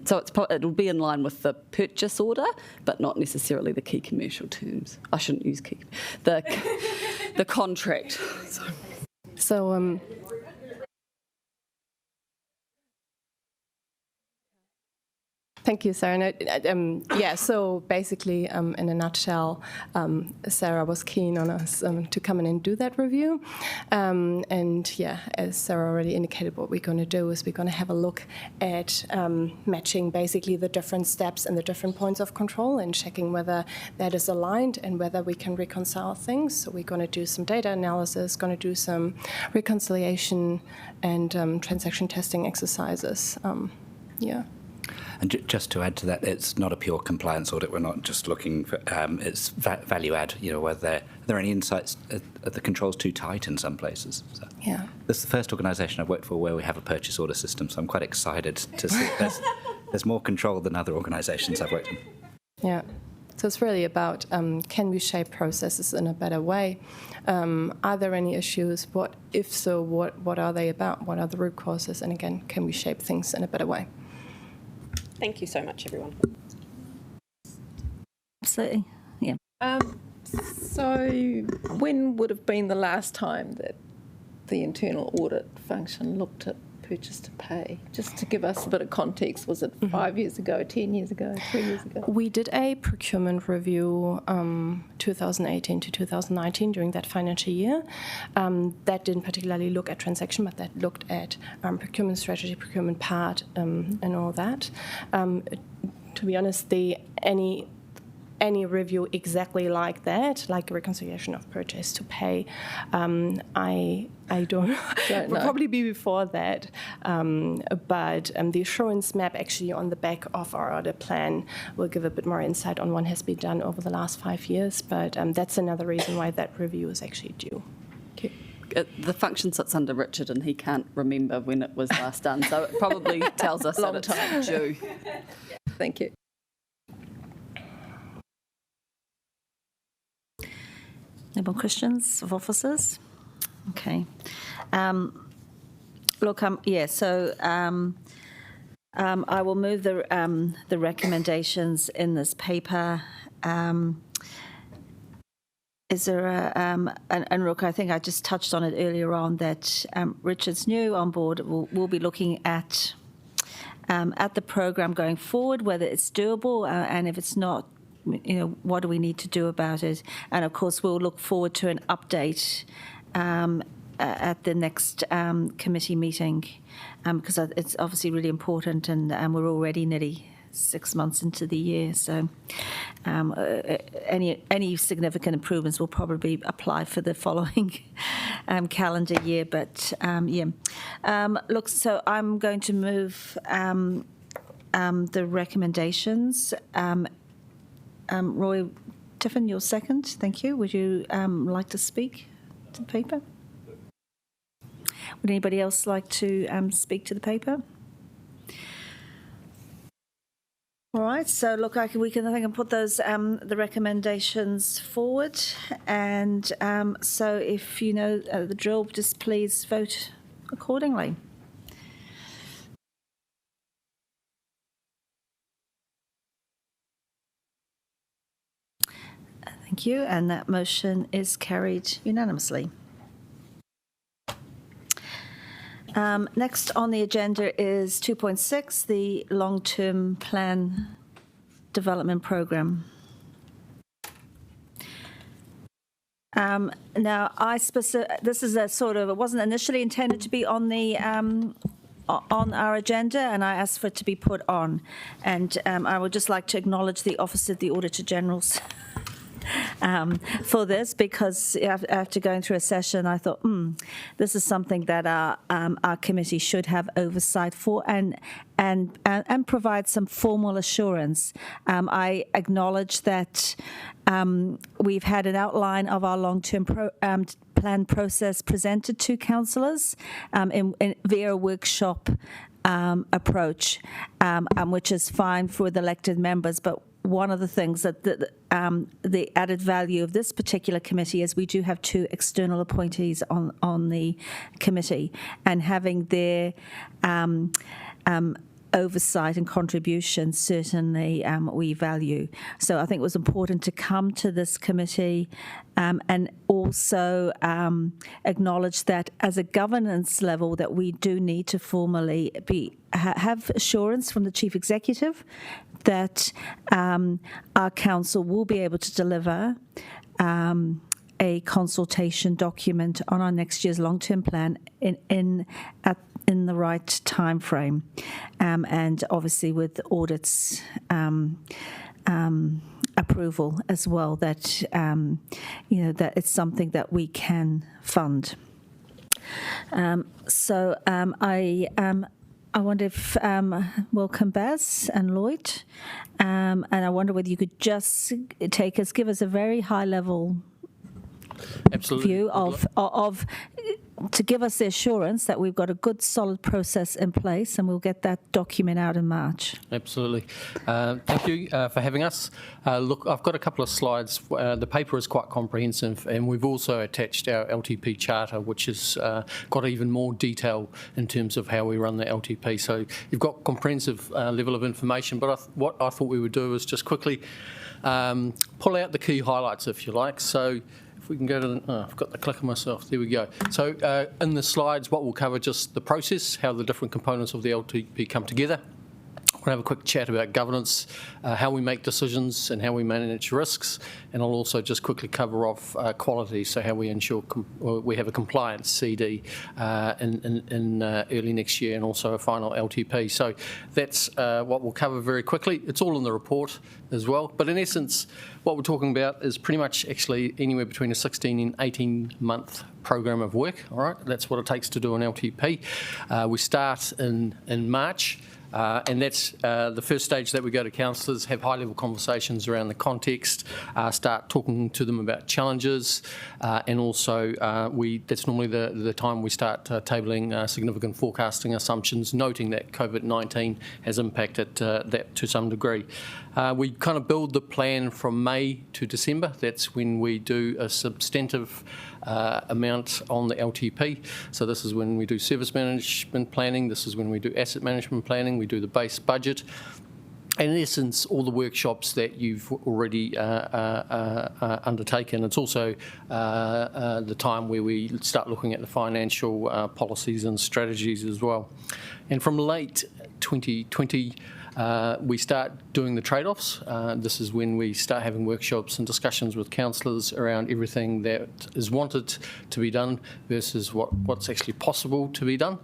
So it'll be in line with the purchase order, but not necessarily the key commercial terms. I shouldn't use key. The contract. So thank you, Sarah. Yeah, so basically, in a nutshell, Sarah was keen on us to come in and do that review. And yeah, as Sarah already indicated, what we're going to do is we're going to have a look at matching basically the different steps and the different points of control and checking whether that is aligned and whether we can reconcile things. So we're going to do some data analysis, going to do some reconciliation and transaction testing exercises. Yeah. And just to add to that, it's not a pure compliance audit. We're not just looking for it's value add. Whether are there any insights? Are the controls too tight in some places? So yeah, this is the first organisation I've worked for where we have a purchase order system. So I'm quite excited to see there's more control than other organisations I've worked in. Yeah. So it's really about can we shape processes in a better way? Are there any issues? If so, what are they about? What are the root causes? And again, can we shape things in a better way? Thank you so much, everyone. Absolutely, yeah. So when would have been the last time that the internal audit function looked at Purchase to Pay? Just to give us a bit of context, was it 5 years ago, 10 years ago, 3 years ago? We did a procurement review 2018 to 2019 during that financial year. That didn't particularly look at transaction, but that looked at procurement strategy, procurement part, and all that. To be honest, any review exactly like that, like a reconciliation of Purchase to Pay, I don't know. Will probably be before that. But the assurance map actually on the back of our audit plan will give a bit more insight on what has been done over the last 5 years. But that's another reason why that review is actually due. Okay. The function sits under Richard and he can't remember when it was last done, so it probably tells us that it's due. Thank you. No more questions of officers? Okay. Look, so I will move the recommendations in this paper. Is there and look, I think I just touched on it earlier on that Richard's new on board. We'll be looking at the program going forward, whether it's doable, and if it's not, what do we need to do about it? And of course, we'll look forward to an update at the next committee meeting, because it's obviously really important, and we're already nearly 6 months into the year. So any significant improvements will probably apply for the following calendar year. But look, so I'm going to move the recommendations. Roy, Tiffin, your second. Thank you. Would you like to speak to the paper? Would anybody else like to speak to the paper? All right. So look, I can put those the recommendations forward, and so if you know the drill, just please vote accordingly. Thank you, and that motion is carried unanimously. Next on the agenda is 2.6, the long-term plan development program. Now, this is a sort of, it wasn't initially intended to be on the on our agenda, and I asked for it to be put on. And I would just like to acknowledge the Office of the Auditor General's for this, because after going through a session, I thought, this is something that our committee should have oversight for and provide some formal assurance. I acknowledge that we've had an outline of our long-term plan process presented to councillors via a workshop approach, which is fine for the elected members, but one of the things that the added value of this particular committee is we do have 2 external appointees on the committee, and having their oversight and contribution certainly we value. So I think it was important to come to this committee and also acknowledge that as a governance level that we do need to formally have assurance from the Chief Executive that our council will be able to deliver a consultation document on our next year's long-term plan in the right time frame, and obviously with audits approval as well, that that it's something that we can fund. I wonder if welcome Baz and Lloyd, and I wonder whether you could just give us a very high level view of to give us the assurance that we've got a good solid process in place, and we'll get that document out in March. Absolutely. Thank you for having us. Look, I've got a couple of slides. The paper is quite comprehensive, and we've also attached our LTP charter, which has got even more detail in terms of how we run the LTP. So you've got comprehensive level of information, but what I thought we would do is just quickly pull out the key highlights, if you like. So if we can go to I've got the clicker myself. There we go. So in the slides, what we'll cover just the process, how the different components of the LTP come together. We'll have a quick chat about governance, how we make decisions and how we manage risks, and I'll also just quickly cover off quality, so how we ensure we have a compliance CD in early next year, and also a final LTP. So that's what we'll cover very quickly. It's all in the report as well, but in essence, what we're talking about is pretty much actually anywhere between a 16 and 18 month program of work. All right, that's what it takes to do an LTP. We start in March. And that's the first stage that we go to councillors, have high-level conversations around the context, start talking to them about challenges, and also that's normally the time we start tabling significant forecasting assumptions, noting that COVID-19 has impacted that to some degree. We kind of build the plan from May to December. That's when we do a substantive amount on the LTP. So this is when we do service management planning, this is when we do asset management planning, we do the base budget. And in essence, all the workshops that you've already undertaken. It's also the time where we start looking at the financial policies and strategies as well. And from late 2020, we start doing the trade-offs. This is when we start having workshops and discussions with councillors around everything that is wanted to be done versus what's actually possible to be done.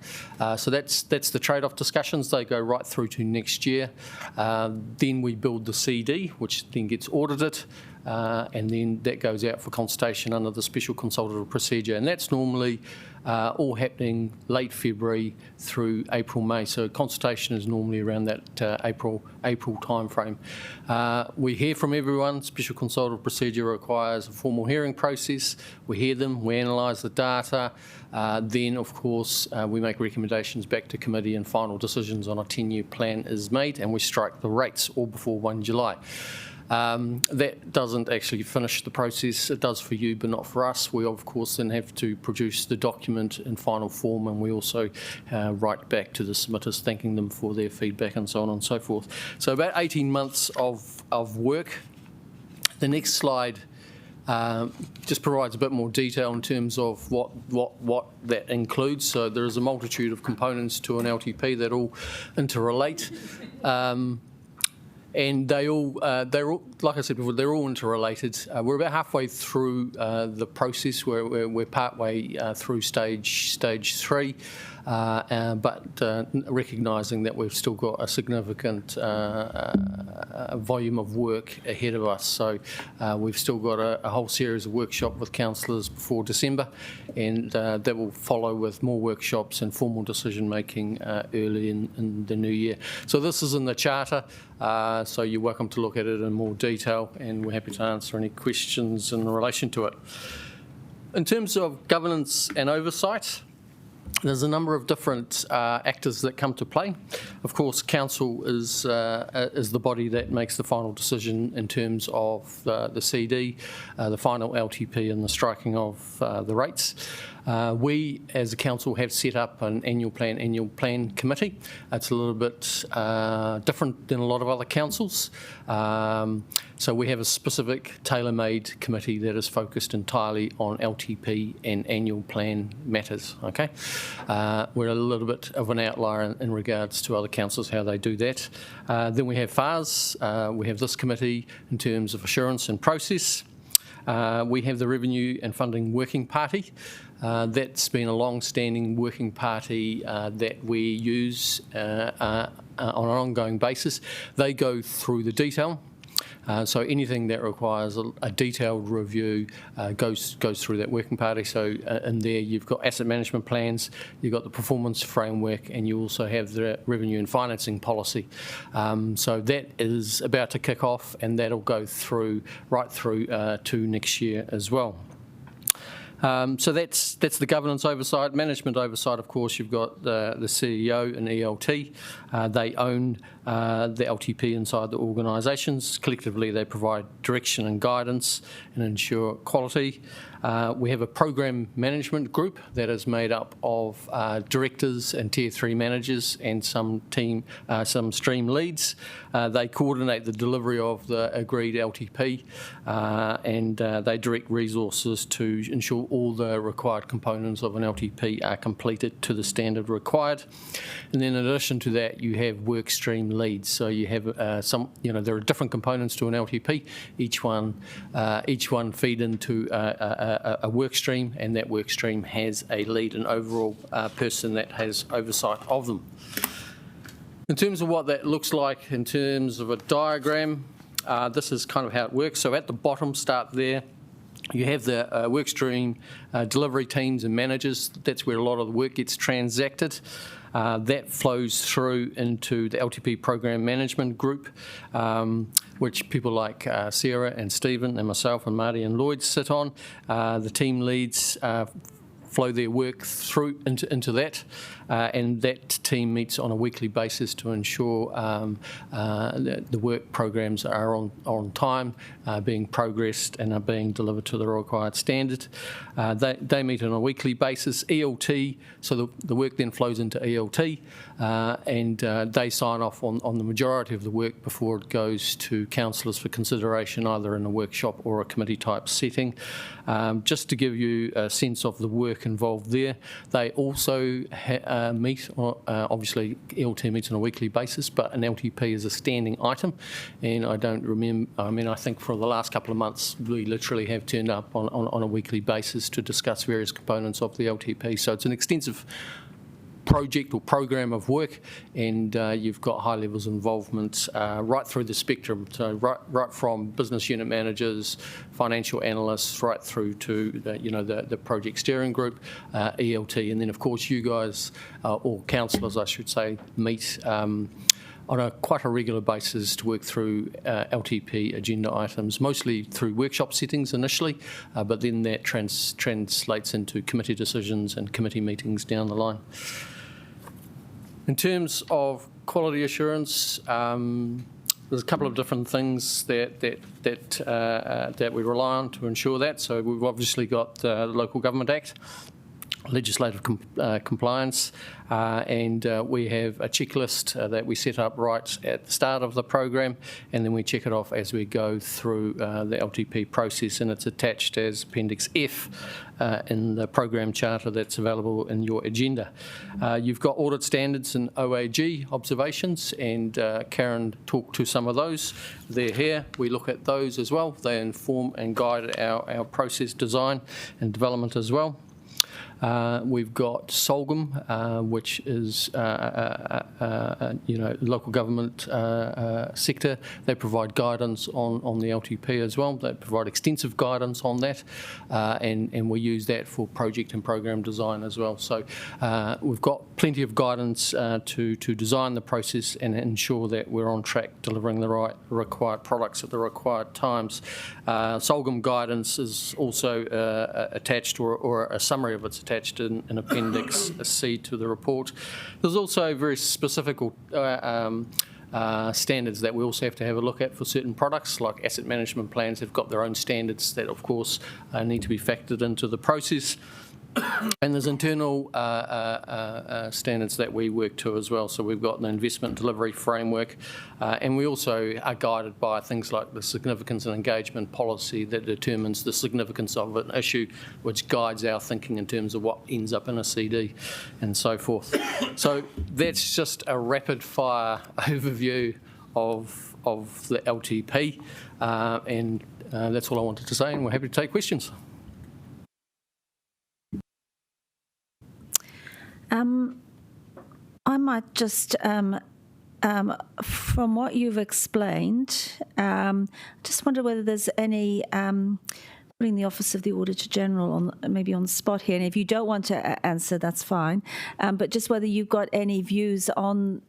So that's the trade-off discussions. They go right through to next year. Then we build the CD, which then gets audited. And then that goes out for consultation under the special consultative procedure, and that's normally all happening late February through April, May. So consultation is normally around that April time frame. We hear from everyone. Special consultative procedure requires a formal hearing process. We hear them, we analyse the data. Then, of course, we make recommendations back to committee, and final decisions on a 10-year plan is made, and we strike the rates all before 1 July. That doesn't actually finish the process. It does for you, but not for us. We, of course, then have to produce the document in final form, and we also write back to the submitters, thanking them for their feedback and so on and so forth. So about 18 months of work. The next slide just provides a bit more detail in terms of what that includes. So there is a multitude of components to an LTP that all interrelate. And they're all, like I said before, they're all interrelated. We're about halfway through the process. We're partway through stage 3, but recognising that we've still got a significant volume of work ahead of us. So we've still got a whole series of workshops with councillors before December, and that will follow with more workshops and formal decision making early in the new year. So this is in the charter. So you're welcome to look at it in more detail, and we're happy to answer any questions in relation to it. In terms of governance and oversight, there's a number of different actors that come to play. Of course, council is the body that makes the final decision in terms of the CD, the final LTP, and the striking of the rates. We, as a council, have set up an annual plan committee. It's a little bit different than a lot of other councils. So we have a specific tailor-made committee that is focused entirely on LTP and annual plan matters. Okay, we're a little bit of an outlier in regards to other councils, how they do that. Then we have FARS. We have this committee in terms of assurance and process. We have the Revenue and Funding Working Party. That's been a long-standing working party that we use on an ongoing basis. They go through the detail. So anything that requires a detailed review goes through that working party. So in there you've got asset management plans, you've got the performance framework, and you also have the revenue and financing policy. So that is about to kick off, and that'll go through right through to next year as well. So that's the governance oversight. Management oversight, of course, you've got the CEO and ELT. They own the LTP inside the organisations. Collectively, they provide direction and guidance and ensure quality. We have a program management group that is made up of directors and Tier 3 managers and some stream leads. They coordinate the delivery of the agreed LTP, and they direct resources to ensure all the required components of an LTP are completed to the standard required. And then in addition to that, you have work stream leads. So you have there are different components to an LTP. Each one feed into a work stream, and that work stream has a lead, an overall person that has oversight of them. In terms of what that looks like in terms of a diagram, this is kind of how it works. So at the bottom, start there. You have the work stream delivery teams and managers. That's where a lot of the work gets transacted. That flows through into the LTP program management group, which people like Sarah and Stephen and myself and Marty and Lloyd sit on. The team leads flow their work through into that, and that team meets on a weekly basis to ensure the work programs are on time, being progressed, and are being delivered to the required standard. They meet on a weekly basis. ELT, so the work then flows into ELT, and they sign off on the majority of the work before it goes to councillors for consideration, either in a workshop or a committee type setting. Just to give you a sense of the work involved there, they also meet, obviously LT meets on a weekly basis, but an LTP is a standing item, and I don't remember, I think for the last couple of months we literally have turned up on a weekly basis to discuss various components of the LTP. So it's an extensive project or program of work, and you've got high levels of involvement right through the spectrum, so right from business unit managers, financial analysts, right through to the project steering group, ELT, and then of course you guys, or councillors I should say, meet on quite a regular basis to work through LTP agenda items, mostly through workshop settings initially, but then that translates into committee decisions and committee meetings down the line. In terms of quality assurance, there's a couple of different things that we rely on to ensure that. So we've obviously got the Local Government Act, legislative compliance, and we have a checklist that we set up right at the start of the program, and then we check it off as we go through the LTP process, and it's attached as Appendix F in the program charter that's available in your agenda. You've got audit standards and OAG observations, and Karen talked to some of those. They're here. We look at those as well. They inform and guide our process design and development as well. We've got SOLGM, which is local government sector. They provide guidance on the LTP as well. They provide extensive guidance on that, and we use that for project and program design as well. So we've got plenty of guidance to design the process and ensure that we're on track delivering the right required products at the required times. SOLGM guidance is also attached, or a summary of it's attached in Appendix C to the report. There's also very specific standards that we also have to have a look at for certain products, like asset management plans have got their own standards that, of course, need to be factored into the process. And there's internal standards that we work to as well. So we've got an investment delivery framework, and we also are guided by things like the significance and engagement policy that determines the significance of an issue, which guides our thinking in terms of what ends up in a CD and so forth. So that's just a rapid fire overview of the LTP, and that's all I wanted to say, and we're happy to take questions. I might just, from what you've explained, just wonder whether there's any, putting the Office of the Auditor General maybe on the spot here, and if you don't want to answer, that's fine, but just whether you've got any views on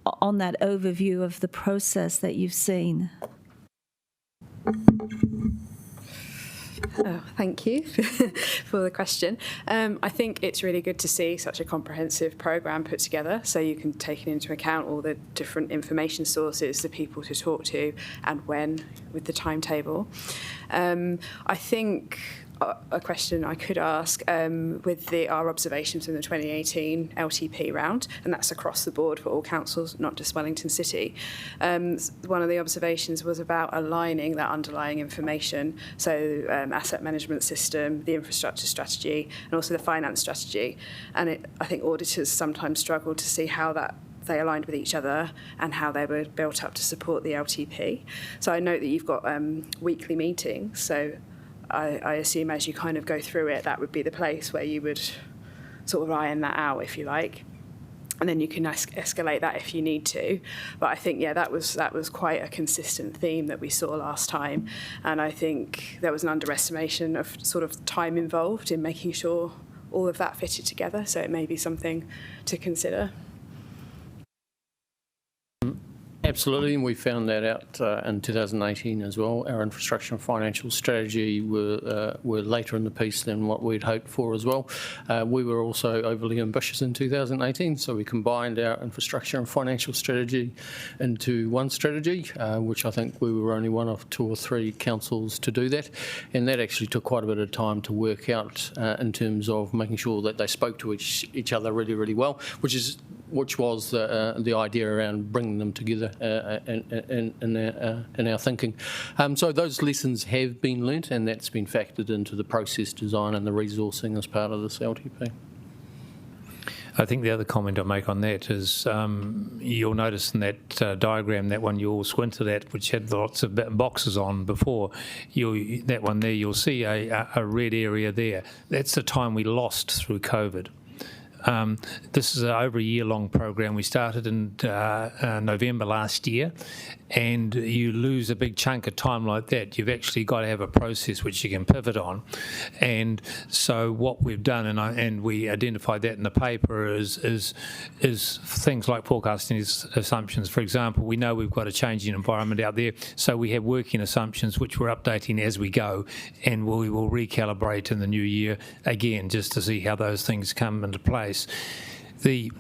that overview of the process that you've seen. Oh, thank you for the question. I think it's really good to see such a comprehensive programme put together, so you can take into account all the different information sources, the people to talk to, and when, with the timetable. I think a question I could ask with our observations from the 2018 LTP round, and that's across the board for all councils, not just Wellington City. One of the observations was about aligning that underlying information, so asset management system, the infrastructure strategy, and also the finance strategy. And I think auditors sometimes struggle to see how they aligned with each other and how they were built up to support the LTP. So I note that you've got weekly meetings, so I assume as you kind of go through it, that would be the place where you would sort of iron that out, if you like, and then you can escalate that if you need to. But I think, yeah, that was quite a consistent theme that we saw last time, and I think there was an underestimation of sort of time involved in making sure all of that fitted together, so it may be something to consider. Absolutely, and we found that out in 2018 as well. Our infrastructure and financial strategy were later in the piece than what we'd hoped for as well. We were also overly ambitious in 2018, so we combined our infrastructure and financial strategy into one strategy, which I think we were only one of 2 or 3 councils to do that, and that actually took quite a bit of time to work out in terms of making sure that they spoke to each other really, really well, which is which was the idea around bringing them together in our thinking. So those lessons have been learnt, and that's been factored into the process design and the resourcing as part of this LTP. I think the other comment I'll make on that is you'll notice in that diagram, that one you all squinted at, which had lots of boxes on before, that one there, you'll see a red area there. That's the time we lost through COVID. This is over a year-long program. We started in November last year, and you lose a big chunk of time like that. You've actually got to have a process which you can pivot on. And so what we've done, and we identified that in the paper, is things like forecasting assumptions. For example, we know we've got a changing environment out there, so we have working assumptions which we're updating as we go, and we will recalibrate in the new year again just to see how those things come into place. The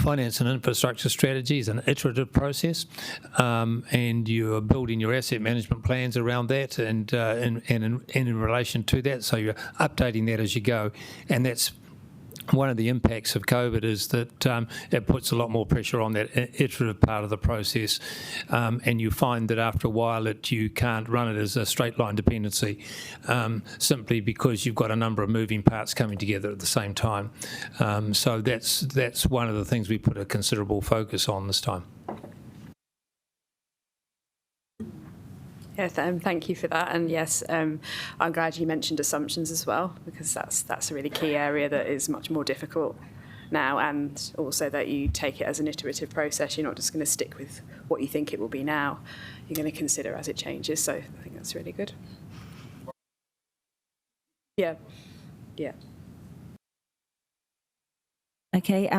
finance and infrastructure strategy is an iterative process, and you're building your asset management plans around that and in relation to that, so you're updating that as you go. And that's one of the impacts of COVID, is that it puts a lot more pressure on that iterative part of the process, and you find that after a while you can't run it as a straight line dependency, simply because you've got a number of moving parts coming together at the same time. So that's one of the things we put a considerable focus on this time. Yes, thank you for that. And yes, I'm glad you mentioned assumptions as well, because that's a really key area that is much more difficult now, and also that you take it as an iterative process. You're not just going to stick with what you think it will be now. You're going to consider as it changes. So I think that's really good. Yeah. Okay,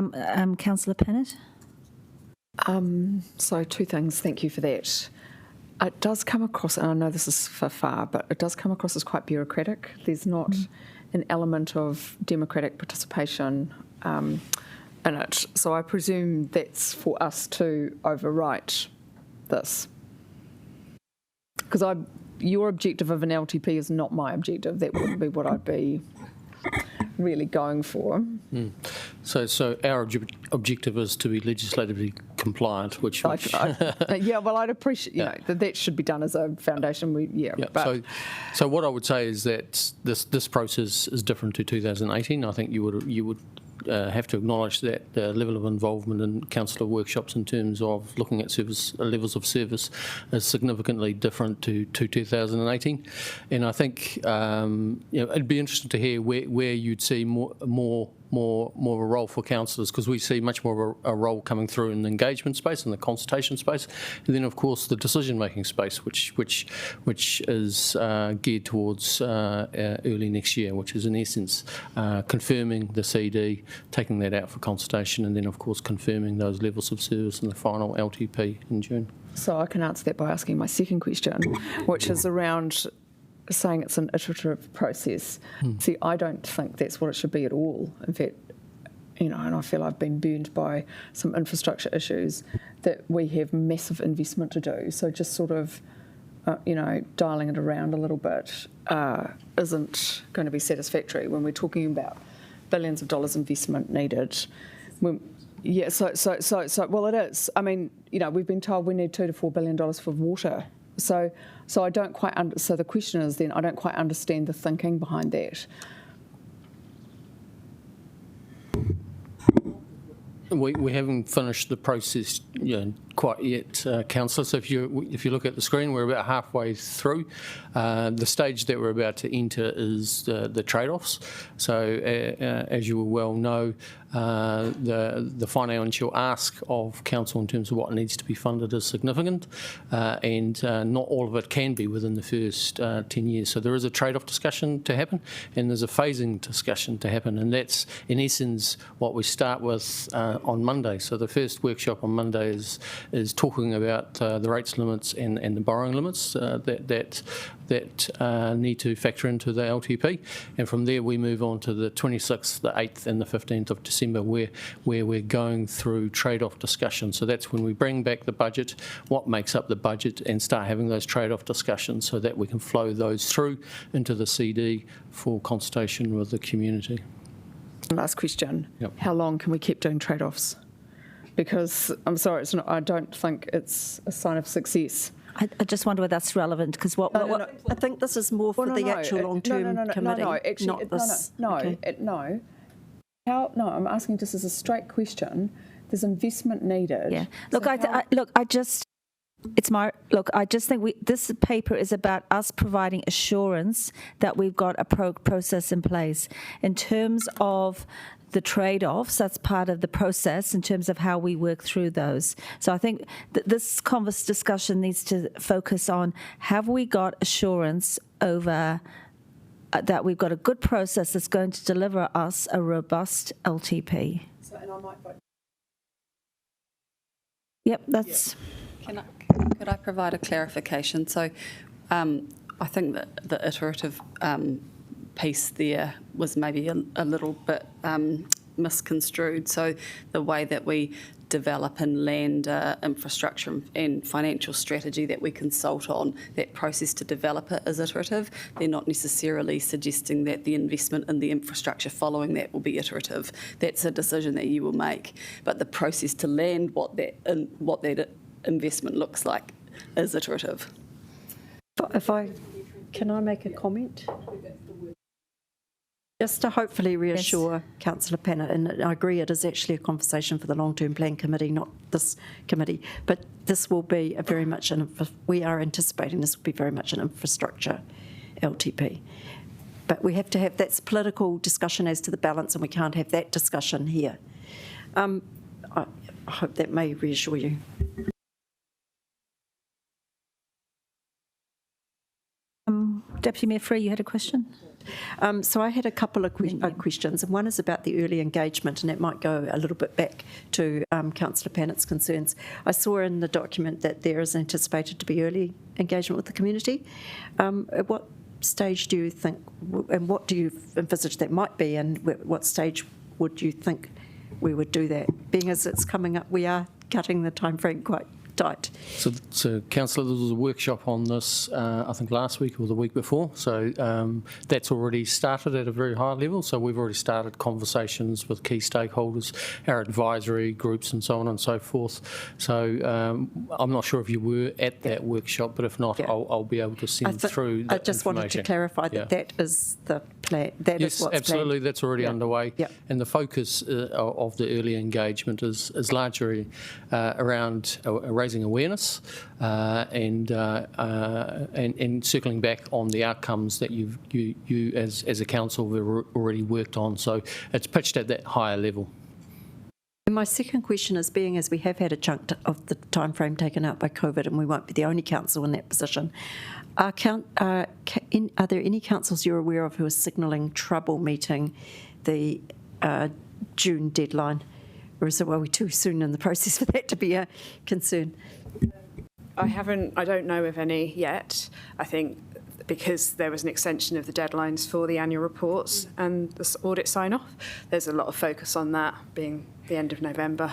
Councillor Pennant. So two things. Thank you for that. It does come across, and I know this is far, but it does come across as quite bureaucratic. There's not an element of democratic participation in it. So I presume that's for us to overwrite this. Because your objective of an LTP is not my objective. That wouldn't be what I'd be really going for. So our objective is to be legislatively compliant, which yeah, well, I'd appreciate that should be done as a foundation. But so what I would say is that this process is different to 2018. I think you would have to acknowledge that the level of involvement in councillor workshops in terms of looking at service levels of service is significantly different to 2018, and I think it'd be interesting to hear where you'd see more of a role for councillors, because we see much more of a role coming through in the engagement space and the consultation space, and then of course the decision-making space, which is geared towards early next year, which is in essence confirming the CD, taking that out for consultation, and then of course confirming those levels of service in the final LTP in June. So I can answer that by asking my second question, which is around saying it's an iterative process. See, I don't think that's what it should be at all. In fact, and I feel I've been burned by some infrastructure issues that we have massive investment to do. So just sort of, dialing it around a little bit isn't going to be satisfactory when we're talking about billions of dollars investment needed. Well, it is. I mean, we've been told we need $2 to $4 billion for water. So I don't quite so the question is then, I don't quite understand the thinking behind that. We haven't finished the process quite yet, Councillor. So if you look at the screen, we're about halfway through. The stage that we're about to enter is the trade-offs. So as you will well know, the financial ask of council in terms of what needs to be funded is significant, and not all of it can be within the first 10 years. So there is a trade-off discussion to happen, and there's a phasing discussion to happen, and that's in essence what we start with on Monday. So the first workshop on Monday is talking about the rates limits and the borrowing limits that need to factor into the LTP, and from there we move on to the 26th, the 8th and the 15th of December where we're going through trade-off discussions. So that's when we bring back the budget, what makes up the budget, and start having those trade-off discussions so that we can flow those through into the CD for consultation with the community. Last question. Yep. How long can we keep doing trade-offs? because I'm sorry, it's not, I don't think it's a sign of success. I just wonder whether that's relevant, because I think this is more for the actual long-term committee, not this. No. I'm asking just as a straight question. There's investment needed. Yeah. Look, so I just think this paper is about us providing assurance that we've got a process in place in terms of the trade-offs. That's part of the process in terms of how we work through those. So I think this discussion needs to focus on, have we got assurance over that we've got a good process that's going to deliver us a robust LTP. So, and I might vote. Yep, that's... Could I provide a clarification? So I think that the iterative piece there was maybe a little bit misconstrued. So the way that we develop and land infrastructure and financial strategy that we consult on, that process to develop it is iterative. They're not necessarily suggesting that the investment in the infrastructure following that will be iterative. That's a decision that you will make. But the process to land what that investment looks like is iterative. Can I make a comment? Just to hopefully reassure Councillor Pennant, and I agree it is actually a conversation for the Long-Term Plan Committee, not this committee, but this will be we are anticipating this will be very much an infrastructure LTP. But we have to have, that's political discussion as to the balance, and we can't have that discussion here. I hope that may reassure you. Deputy Mayor Free, you had a question? So I had a couple of questions, and one is about the early engagement, and it might go a little bit back to Councillor Pannant's concerns. I saw in the document that there is anticipated to be early engagement with the community. At what stage do you think, and what do you envisage that might be, and what stage would you think we would do that? Being as it's coming up, we are cutting the time frame quite tight. So Councillor, there was a workshop on this, I think last week or the week before. So that's already started at a very high level. So we've already started conversations with key stakeholders, our advisory groups and so on and so forth. So I'm not sure if you were at that workshop, but if not, I'll be able to send through that I just wanted to clarify that that is the plan. That yes, is what's absolutely. planned. That's already underway. Yep. And the focus of the early engagement is largely around raising awareness and circling back on the outcomes that you as a council have already worked on. So it's pitched at that higher level. And my second question is, being as we have had a chunk of the time frame taken out by COVID, and we won't be the only council in that position, are there any councils you're aware of who are signalling trouble meeting the June deadline? Or is it, are we too soon in the process for that to be a concern? I don't know of any yet. I think because there was an extension of the deadlines for the annual reports and the audit sign-off, there's a lot of focus on that being the end of November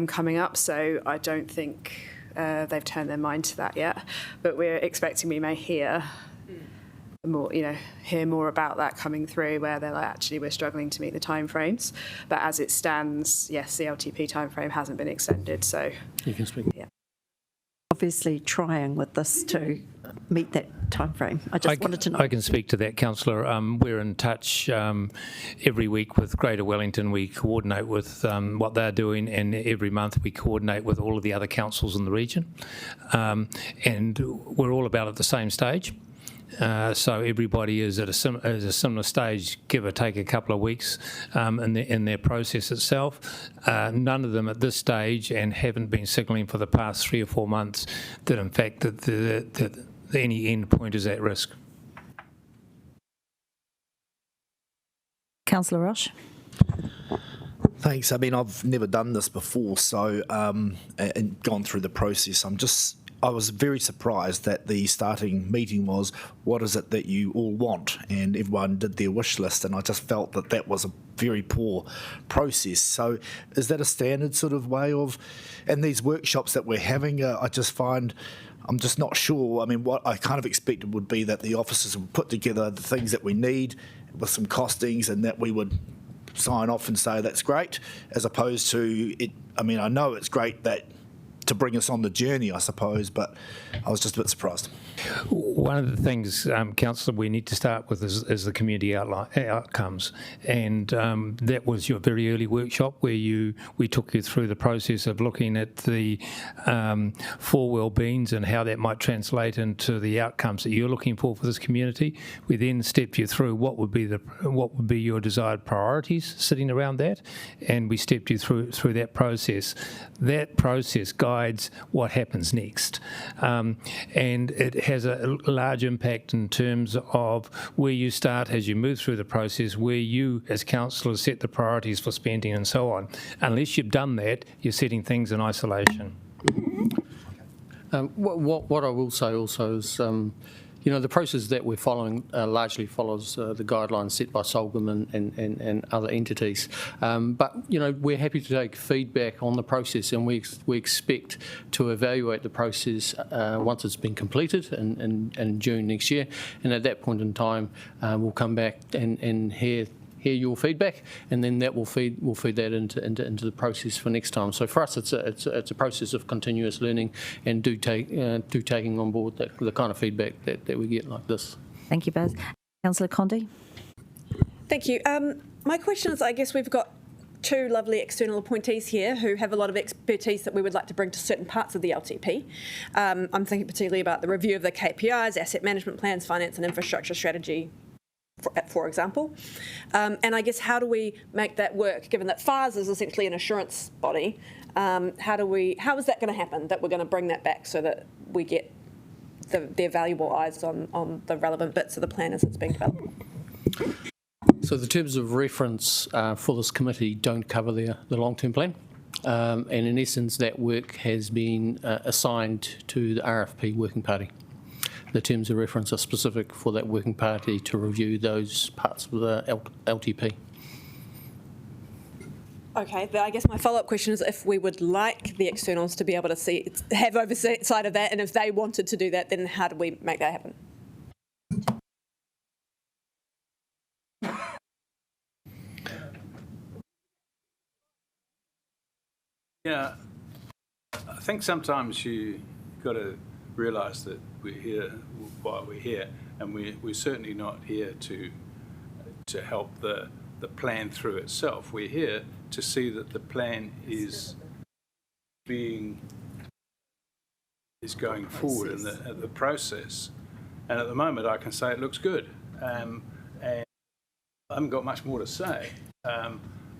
coming up. So I don't think they've turned their mind to that yet. But we're expecting we may hear more about that coming through, where they're like, actually, we're struggling to meet the timeframes. But as it stands, yes, the LTP timeframe hasn't been extended. So you can speak. Yeah. Obviously trying with this to meet that timeframe. I just wanted to know. I can speak to that, Councillor. We're in touch every week with Greater Wellington. We coordinate with what they're doing, and every month we coordinate with all of the other councils in the region. And we're all about at the same stage. So everybody is at a similar stage, give or take a couple of weeks in their process itself. None of them at this stage, and haven't been signalling for the past 3 or 4 months, that in fact that any end point is at risk. Councillor Roche. Thanks. I mean, I've never done this before, so and gone through the process. I was very surprised that the starting meeting was, what is it that you all want? And everyone did their wish list, and I just felt that that was a very poor process. So is that a standard sort of way of, and these workshops that we're having, I just find, I'm just not sure. I mean, what I kind of expected would be that the officers would put together the things that we need with some costings, and that we would sign off and say that's great, as opposed to it. I mean, I know it's great that to bring us on the journey, I suppose, but I was just a bit surprised. One of the things, Councillor, we need to start with is the community outcomes, and that was your very early workshop where we took you through the process of looking at the 4 well-beings and how that might translate into the outcomes that you're looking for this community. We then stepped you through what would be your desired priorities sitting around that, and we stepped you through that process. That process guides what happens next, and it has a large impact in terms of where you start as you move through the process, where you as councillors set the priorities for spending and so on. Unless you've done that, you're setting things in isolation. What I will say also is, the process that we're following largely follows the guidelines set by SOLGAM and other entities. But, we're happy to take feedback on the process, and we expect to evaluate the process once it's been completed in June next year. And at that point in time, we'll come back and hear your feedback, and then that will feed that into the process for next time. So for us, it's a process of continuous learning and taking on board the kind of feedback that we get like this. Thank you, Baz. Councillor Condi. Thank you. My question is, I guess we've got 2 lovely external appointees here who have a lot of expertise that we would like to bring to certain parts of the LTP. I'm thinking particularly about the review of the KPIs, asset management plans, finance and infrastructure strategy, for example. And I guess how do we make that work, given that FARS is essentially an assurance body? How is that going to happen, that we're going to bring that back so that we get their valuable eyes on the relevant bits of the plan as it's being developed? So the terms of reference for this committee don't cover the long-term plan. And in essence, that work has been assigned to the RFP working party. The terms of reference are specific for that working party to review those parts of the LTP. Okay, I guess my follow-up question is if we would like the externals to be able to have oversight of that, and if they wanted to do that, then how do we make that happen? Yeah, I think sometimes you got to realise that we're here while we're here, and we're certainly not here to help the plan through itself. We're here to see that the plan is going forward in the process. And at the moment, I can say it looks good, and I haven't got much more to say.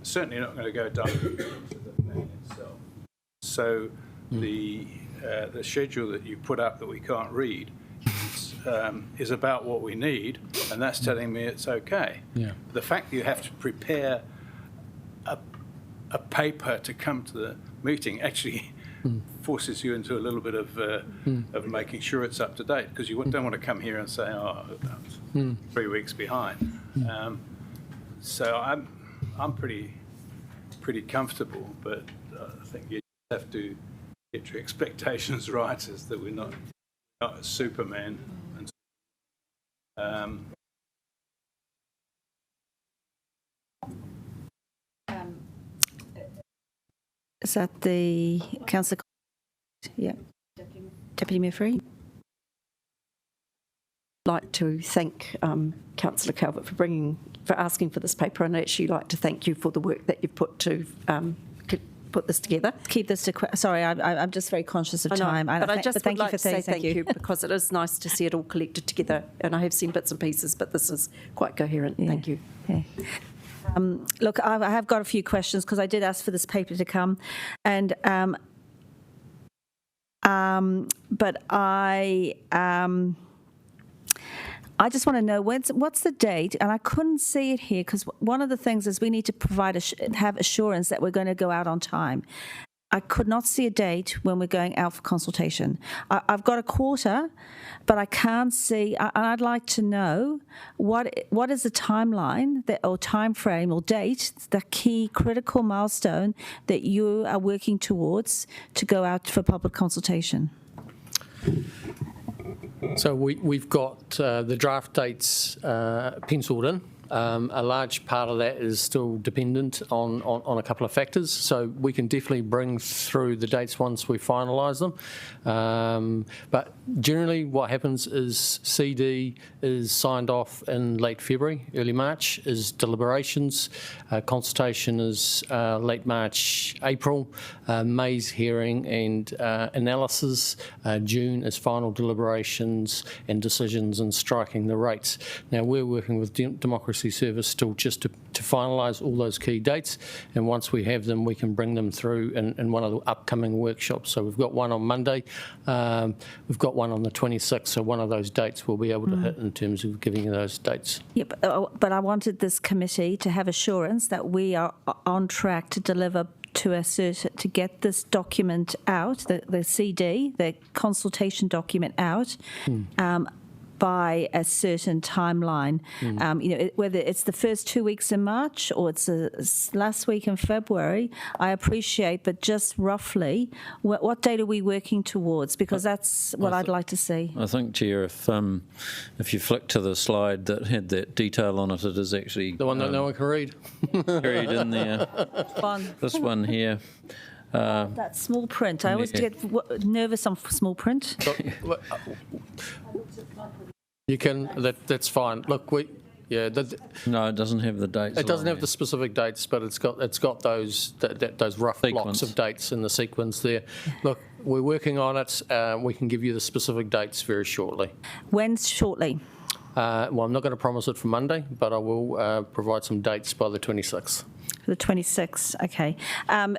Certainly not going to go directly into the plan itself. So the schedule that you put up that we can't read is about what we need, and that's telling me it's okay. Yeah. The fact that you have to prepare a paper to come to the meeting actually forces you into a little bit of making sure it's up to date, because you don't want to come here and say, oh, that's 3 weeks behind. So I'm pretty comfortable, but I think you have to get your expectations right, is that we're not Superman. Is that the Councillor? Yeah. Deputy Mayor Free. I'd like to thank Councillor Calvert for asking for this paper, and I'd actually like to thank you for the work that you've put to put this together. Keep this to. Sorry, I'm just very conscious of time. I just would like to say thank you because it is nice to see it all collected together, and I have seen bits and pieces, but this is quite coherent. Yeah. Thank you. Yeah. Look, I have got a few questions because I did ask for this paper to come, and but I just want to know what's the date, and I couldn't see it here because one of the things is we need to have assurance that we're going to go out on time. I could not see a date when we're going out for consultation. I've got a quarter, but I can't see, and I'd like to know what is the timeline or time frame or date, the key critical milestone that you are working towards to go out for public consultation. So we've got the draft dates penciled in, A large part of that is still dependent on a couple of factors, so we can definitely bring through the dates once we finalise them. But generally what happens is CD is signed off in late February, early March is deliberations, consultation is late March, April, May's hearing and analysis, June is final deliberations and decisions and striking the rates. Now we're working with Democracy Service still just to finalise all those key dates, and once we have them we can bring them through in one of the upcoming workshops. So we've got one on Monday, we've got one on the 26th, so one of those dates we'll be able to hit in terms of giving you those dates. Yeah, but I wanted this committee to have assurance that we are on track to deliver to get this document out, the CD, the consultation document out, by a certain timeline. Whether it's the first 2 weeks in March or it's last week in February, I appreciate, but just roughly, what date are we working towards? Because that's what I'd like to see. I think, Chair, if you flick to the slide that had that detail on it, it is actually... The one that no one can read. Buried in there. Fun. This one here. That small print. I always get nervous on small print. You can. That's fine. Look, no, it doesn't have the dates. It doesn't have the specific dates, but it's got those rough blocks of dates in the sequence there. Look, we're working on it. We can give you the specific dates very shortly. When's shortly? Well, I'm not going to promise it for Monday, but I will provide some dates by the 26th. The 26th, okay.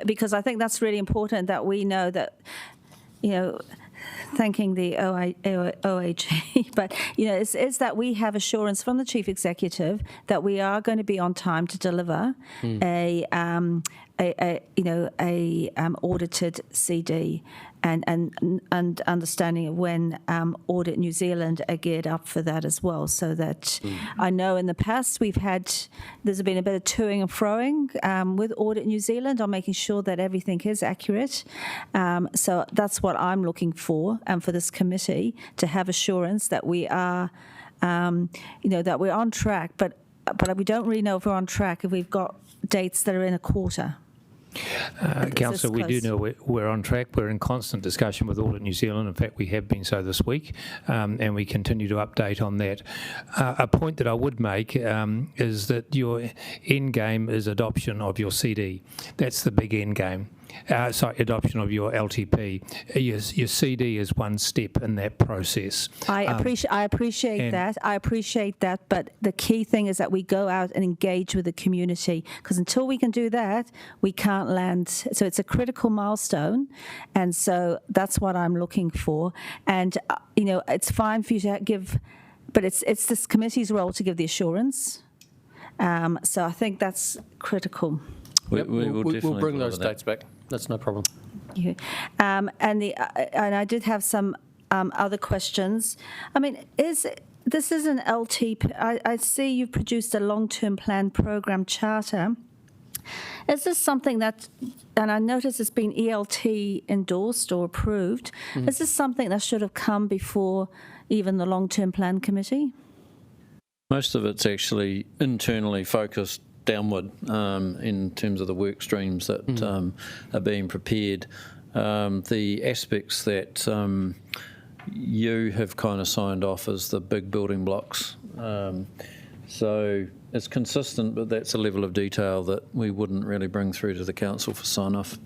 Because I think that's really important that we know that, thanking the OAG, but, is that we have assurance from the Chief Executive that we are going to be on time to deliver a audited CD and understanding of when Audit New Zealand are geared up for that as well. So that I know in the past there's been a bit of toing and froing with Audit New Zealand on making sure that everything is accurate. So that's what I'm looking for, and for this committee to have assurance that we are, that we're on track. But we don't really know if we're on track if we've got dates that are in a quarter. Councillor, we do know we're on track. We're in constant discussion with Audit New Zealand. In fact, we have been so this week, and we continue to update on that. A point that I would make is that your end game is adoption of your CD. That's the big end game. Adoption of your LTP. Your CD is one step in that process. I appreciate that. But the key thing is that we go out and engage with the community, because until we can do that, we can't land. So it's a critical milestone, and so that's what I'm looking for. And it's fine for you to give, but it's this committee's role to give the assurance. So I think that's critical. We'll bring those dates back. That's no problem. Yeah. And I did have some other questions. I mean, this is an LTP. I see you've produced a long-term plan program charter. Is this something that, and I notice it's been ELT endorsed or approved, is this something that should have come before even the long-term plan committee? Most of it's actually internally focused downward in terms of the work streams that are being prepared. The aspects that you have kind of signed off as the big building blocks. So it's consistent, but that's a level of detail that we wouldn't really bring through to the council for sign-off.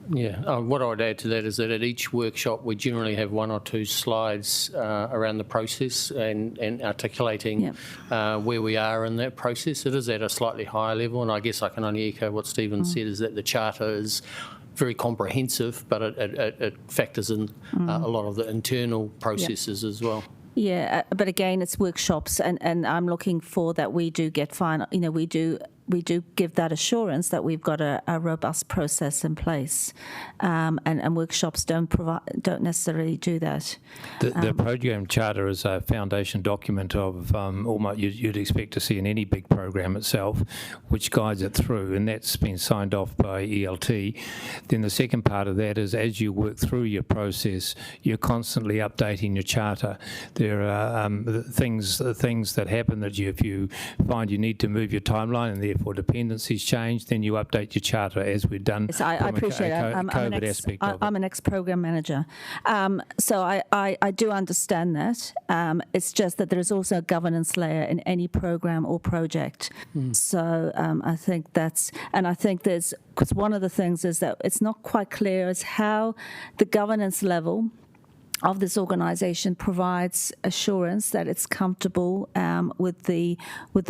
Yeah, what I would add to that is that at each workshop we generally have one or two slides around the process and articulating where we are in that process. It is at a slightly higher level, and I guess I can only echo what Stephen said, is that the charter is very comprehensive, but it factors in a lot of the internal processes as well. Yeah, but again, it's workshops, and I'm looking for that we do get final. We do we do give that assurance that we've got a robust process in place, and workshops don't necessarily do that. The program charter is a foundation document of almost you'd expect to see in any big program itself, which guides it through, and that's been signed off by ELT. Then the second part of that is, as you work through your process, you're constantly updating your charter. There are things that happen that if you find you need to move your timeline and therefore dependencies change, then you update your charter, as we've done. Yes, I appreciate that. I'm an ex-program manager, so I do understand that. It's just that there is also a governance layer in any program or project. So I think because one of the things is that it's not quite clear as how the governance level of this organisation provides assurance that it's comfortable with the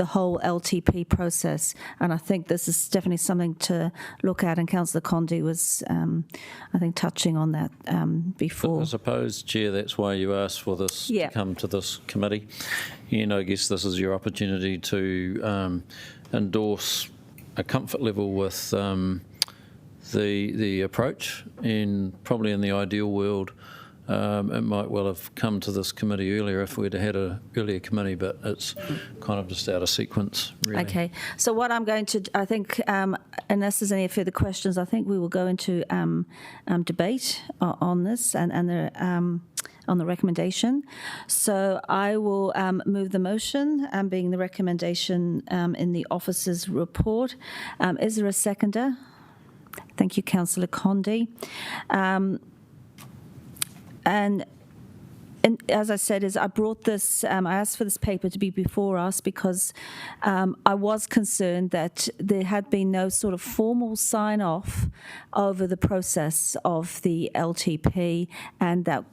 whole LTP process, and I think this is definitely something to look at. And Councillor Condi was, I think, touching on that before. I suppose, Chair, that's why you asked for this to come to this committee. And I guess this is your opportunity to endorse a comfort level with the approach, and probably in the ideal world. It might well have come to this committee earlier if we'd had an earlier committee, but it's kind of just out of sequence, really. Okay, so what I'm going to, I think, unless there's any further questions, I think we will go into debate on this and on the recommendation. So I will move the motion, being the recommendation in the officer's report. Is there a seconder? Thank you, Councillor Condi. And as I said, I brought this, I asked for this paper to be before us because I was concerned that there had been no sort of formal sign-off over the process of the LTP, and that,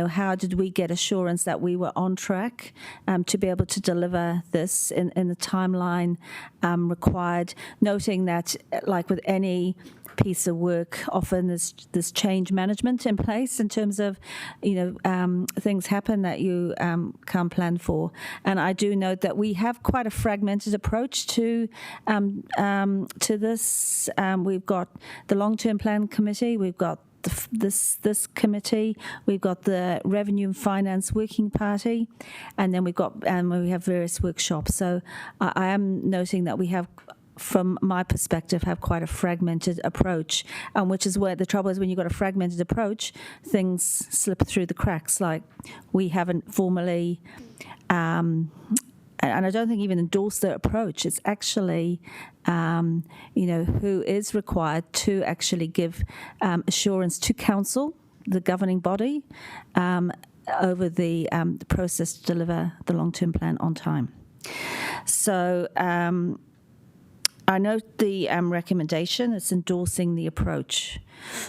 how did we get assurance that we were on track to be able to deliver this in the timeline required, noting that, like with any piece of work, often there's change management in place in terms of, things happen that you can't plan for. And I do note that we have quite a fragmented approach to this. We've got the long-term plan committee, we've got this committee, we've got the Revenue and Finance Working Party, and then we have various workshops. So I am noting that we have, from my perspective, have quite a fragmented approach, which is where the trouble is. When you've got a fragmented approach, things slip through the cracks. Like, we haven't formally, and I don't think even endorsed the approach. It's actually, who is required to actually give assurance to council, the governing body, over the process to deliver the long-term plan on time. So, I note the recommendation. It's endorsing the approach.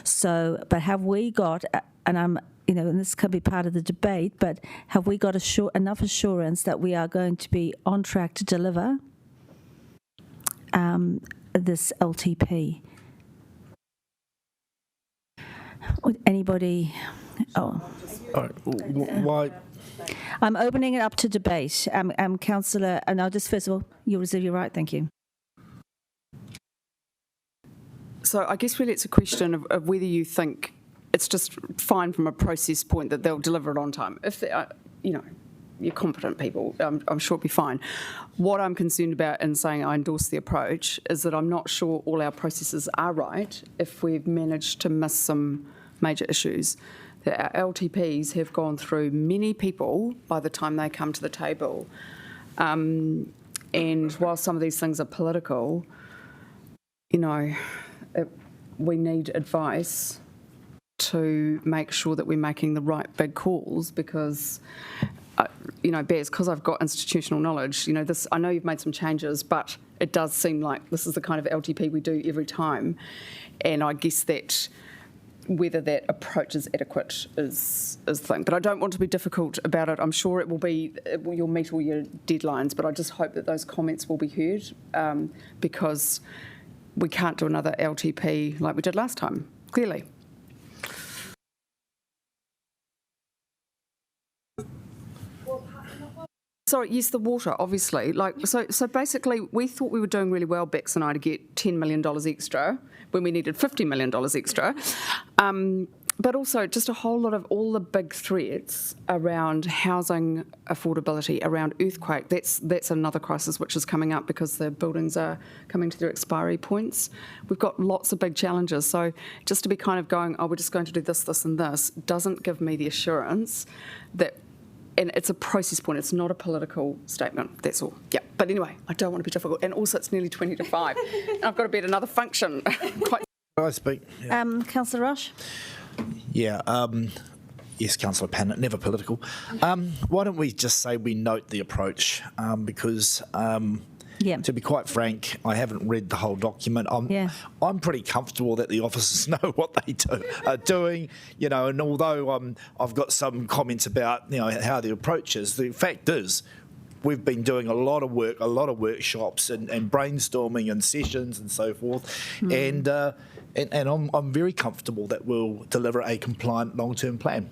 So, but have we got, and this could be part of the debate, but have we got enough assurance that we are going to be on track to deliver this LTP? Would anybody? Why? I'm opening it up to debate. Councillor, and I'll just, first of all, you'll reserve your right. Thank you. So I guess really it's a question of whether you think it's just fine from a process point that they'll deliver it on time. If they are, you're competent people, I'm sure it'll be fine. What I'm concerned about in saying I endorse the approach is that I'm not sure all our processes are right if we've managed to miss some major issues. That our LTPs have gone through many people by the time they come to the table. And while some of these things are political, we need advice to make sure that we're making the right big calls, because, Bears, because I've got institutional knowledge, I know you've made some changes, but it does seem like this is the kind of LTP we do every time. And I guess that whether that approach is adequate is the thing. But I don't want to be difficult about it. I'm sure you'll meet all your deadlines, but I just hope that those comments will be heard, because we can't do another LTP like we did last time, clearly. sorry, yes, the water, obviously. So basically, we thought we were doing really well, Bex and I, to get $10 million extra when we needed $50 million extra. But also just a whole lot of all the big threats around housing affordability, around earthquake. That's another crisis which is coming up because the buildings are coming to their expiry points. We've got lots of big challenges. So just to be kind of going, oh, we're just going to do this, this and this, doesn't give me the assurance that, and it's a process point, it's not a political statement, that's all. Yeah, but anyway, I don't want to be difficult. And also it's nearly 20 to 5. I've got to be at another function. Quite. Can I speak? Yeah. Councillor Rush? Yeah, yes, Councillor Pannett, never political. Why don't we just say we note the approach? Because, to be quite frank, I haven't read the whole document. I'm pretty comfortable that the officers know what they are doing, and although I've got some comments about, how the approach is, the fact is, we've been doing a lot of work, a lot of workshops and brainstorming and sessions and so forth, and I'm very comfortable that we'll deliver a compliant long-term plan.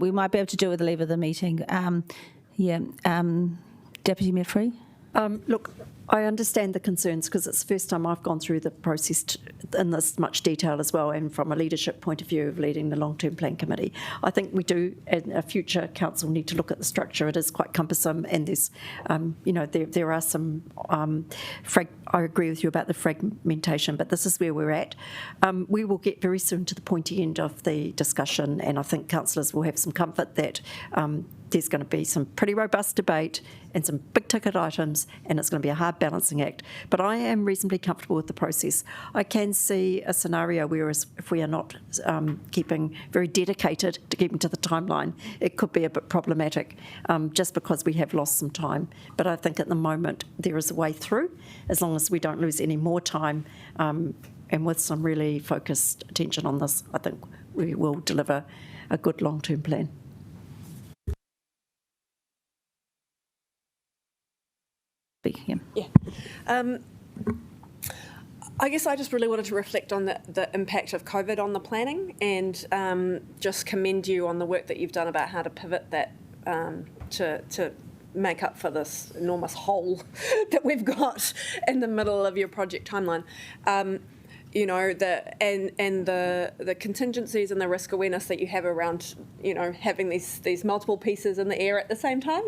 We might be able to do it with the leave of the meeting. Deputy Mayor Free? Look, I understand the concerns because it's the first time I've gone through the process in this much detail as well, and from a leadership point of view of leading the long-term plan committee. I think we do, in a future council, need to look at the structure. It is quite cumbersome, and there's, there are some, I agree with you about the fragmentation, but this is where we're at. We will get very soon to the pointy end of the discussion, and I think councillors will have some comfort that there's going to be some pretty robust debate and some big ticket items, and it's going to be a hard balancing act. But I am reasonably comfortable with the process. I can see a scenario where if we are not keeping very dedicated to keeping to the timeline, it could be a bit problematic just because we have lost some time. But I think at the moment there is a way through, as long as we don't lose any more time, and with some really focused attention on this, I think we will deliver a good long-term plan. I guess I just really wanted to reflect on the impact of COVID on the planning, and just commend you on the work that you've done about how to pivot that to make up for this enormous hole that we've got in the middle of your project timeline. The contingencies and the risk awareness that you have around, having these multiple pieces in the air at the same time,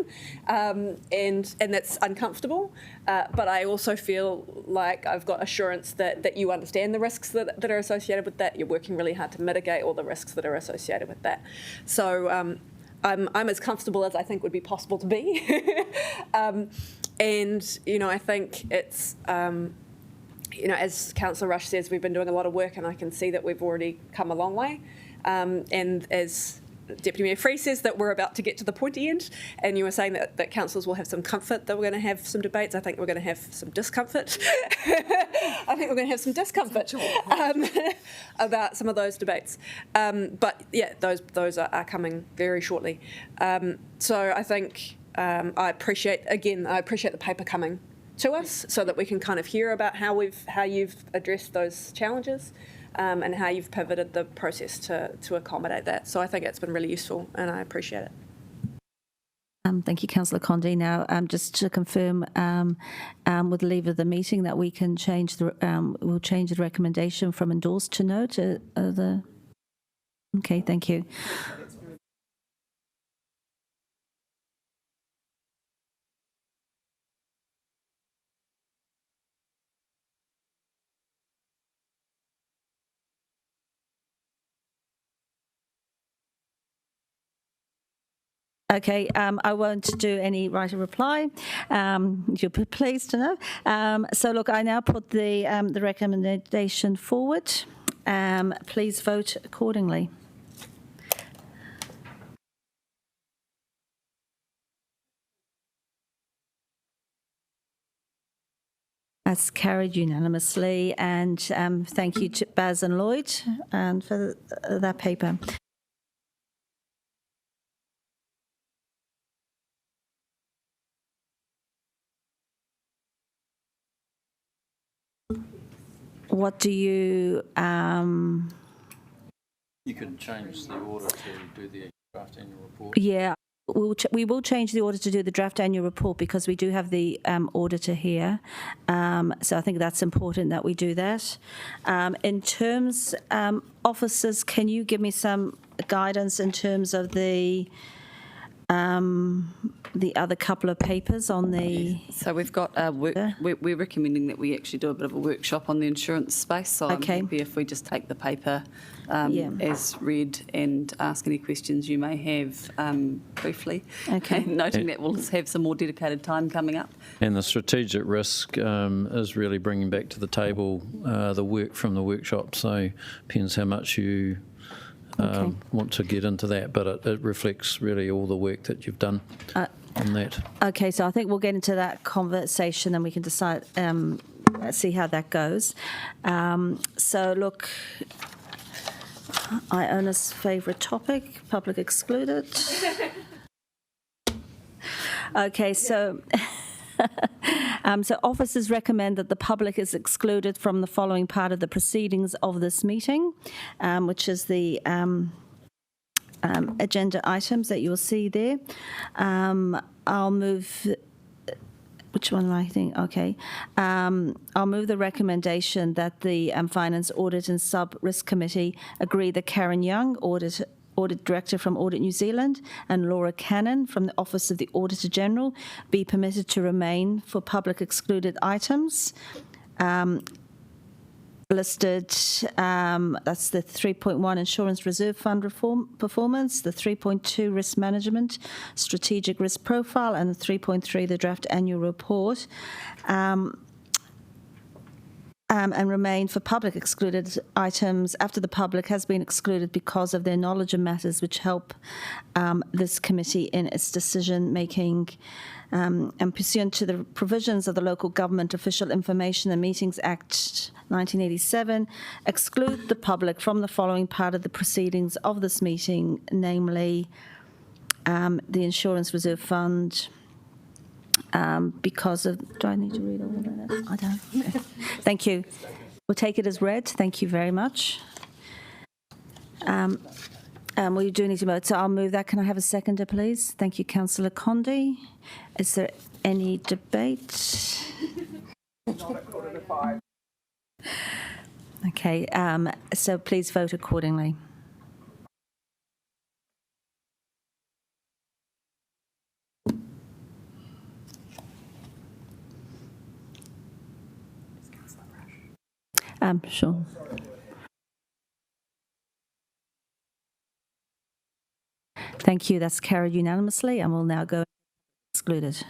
and that's uncomfortable. But I also feel like I've got assurance that you understand the risks that are associated with that. You're working really hard to mitigate all the risks that are associated with that. So I'm as comfortable as I think would be possible to be. I think it's. As Councillor Rush says, we've been doing a lot of work, and I can see that we've already come a long way. And as Deputy Mayor Free says, that we're about to get to the pointy end, and you were saying that councillors will have some comfort that we're going to have some debates. I think we're going to have some discomfort. I think we're going to have some discomfort about some of those debates. But yeah, those are coming very shortly. So I think I appreciate the paper coming to us, so that we can kind of hear about how you've addressed those challenges, and how you've pivoted the process to accommodate that. So I think it's been really useful, and I appreciate it. Thank you, Councillor Condie. Now, just to confirm, with the leave of the meeting, that we can we'll change the recommendation from endorsed to no to the. Okay, thank you. Okay, I won't do any right of reply. You'll be pleased to know. So look, I now put the recommendation forward. Please vote accordingly. That's carried unanimously, and thank you to Baz and Lloyd for that paper. What do you... You can change the order to do the Draft annual report. Yeah, we will change the order to do the draft annual report because we do have the auditor here. So I think that's important that we do that. In terms, officers, can you give me some guidance in terms of the other couple of papers on the... So we've got we're recommending that we actually do a bit of a workshop on the insurance space. So I'm happy if we just take the paper as read and ask any questions you may have briefly. Okay. Noting that we'll have some more dedicated time coming up. And the strategic risk is really bringing back to the table the work from the workshop. So depends how much you want to get into that, but it reflects really all the work that you've done on that. Okay, so I think we'll get into that conversation and we can decide, see how that goes. So look, Iona's favourite topic, public excluded. Okay, so... so officers recommend that the public is excluded from the following part of the proceedings of this meeting, which is the agenda items that you'll see there. I'll move... Which one am I thinking? Okay. I'll move the recommendation that the Finance Audit and Sub-Risk Committee agree that Karen Young, Audit Director from Audit New Zealand, and Laura Cannon from the Office of the Auditor General be permitted to remain for public excluded items. Listed, that's the 3.1 Insurance Reserve Fund performance, the 3.2 Risk Management, Strategic Risk Profile, and the 3.3 the Draft Annual Report. And remain for public excluded items after the public has been excluded because of their knowledge of matters which help this committee in its decision making, and pursuant to the provisions of the Local Government Official Information and Meetings Act 1987, exclude the public from the following part of the proceedings of this meeting, namely the Insurance Reserve Fund, because of... Do I need to read all of that? I don't. Thank you. We'll take it as read. Thank you very much. We do need to vote, so I'll move that. Can I have a seconder, please? Thank you, Councillor Condi. Is there any debate? Okay, so please vote accordingly. Sure. Thank you. That's carried unanimously, and we'll now go excluded.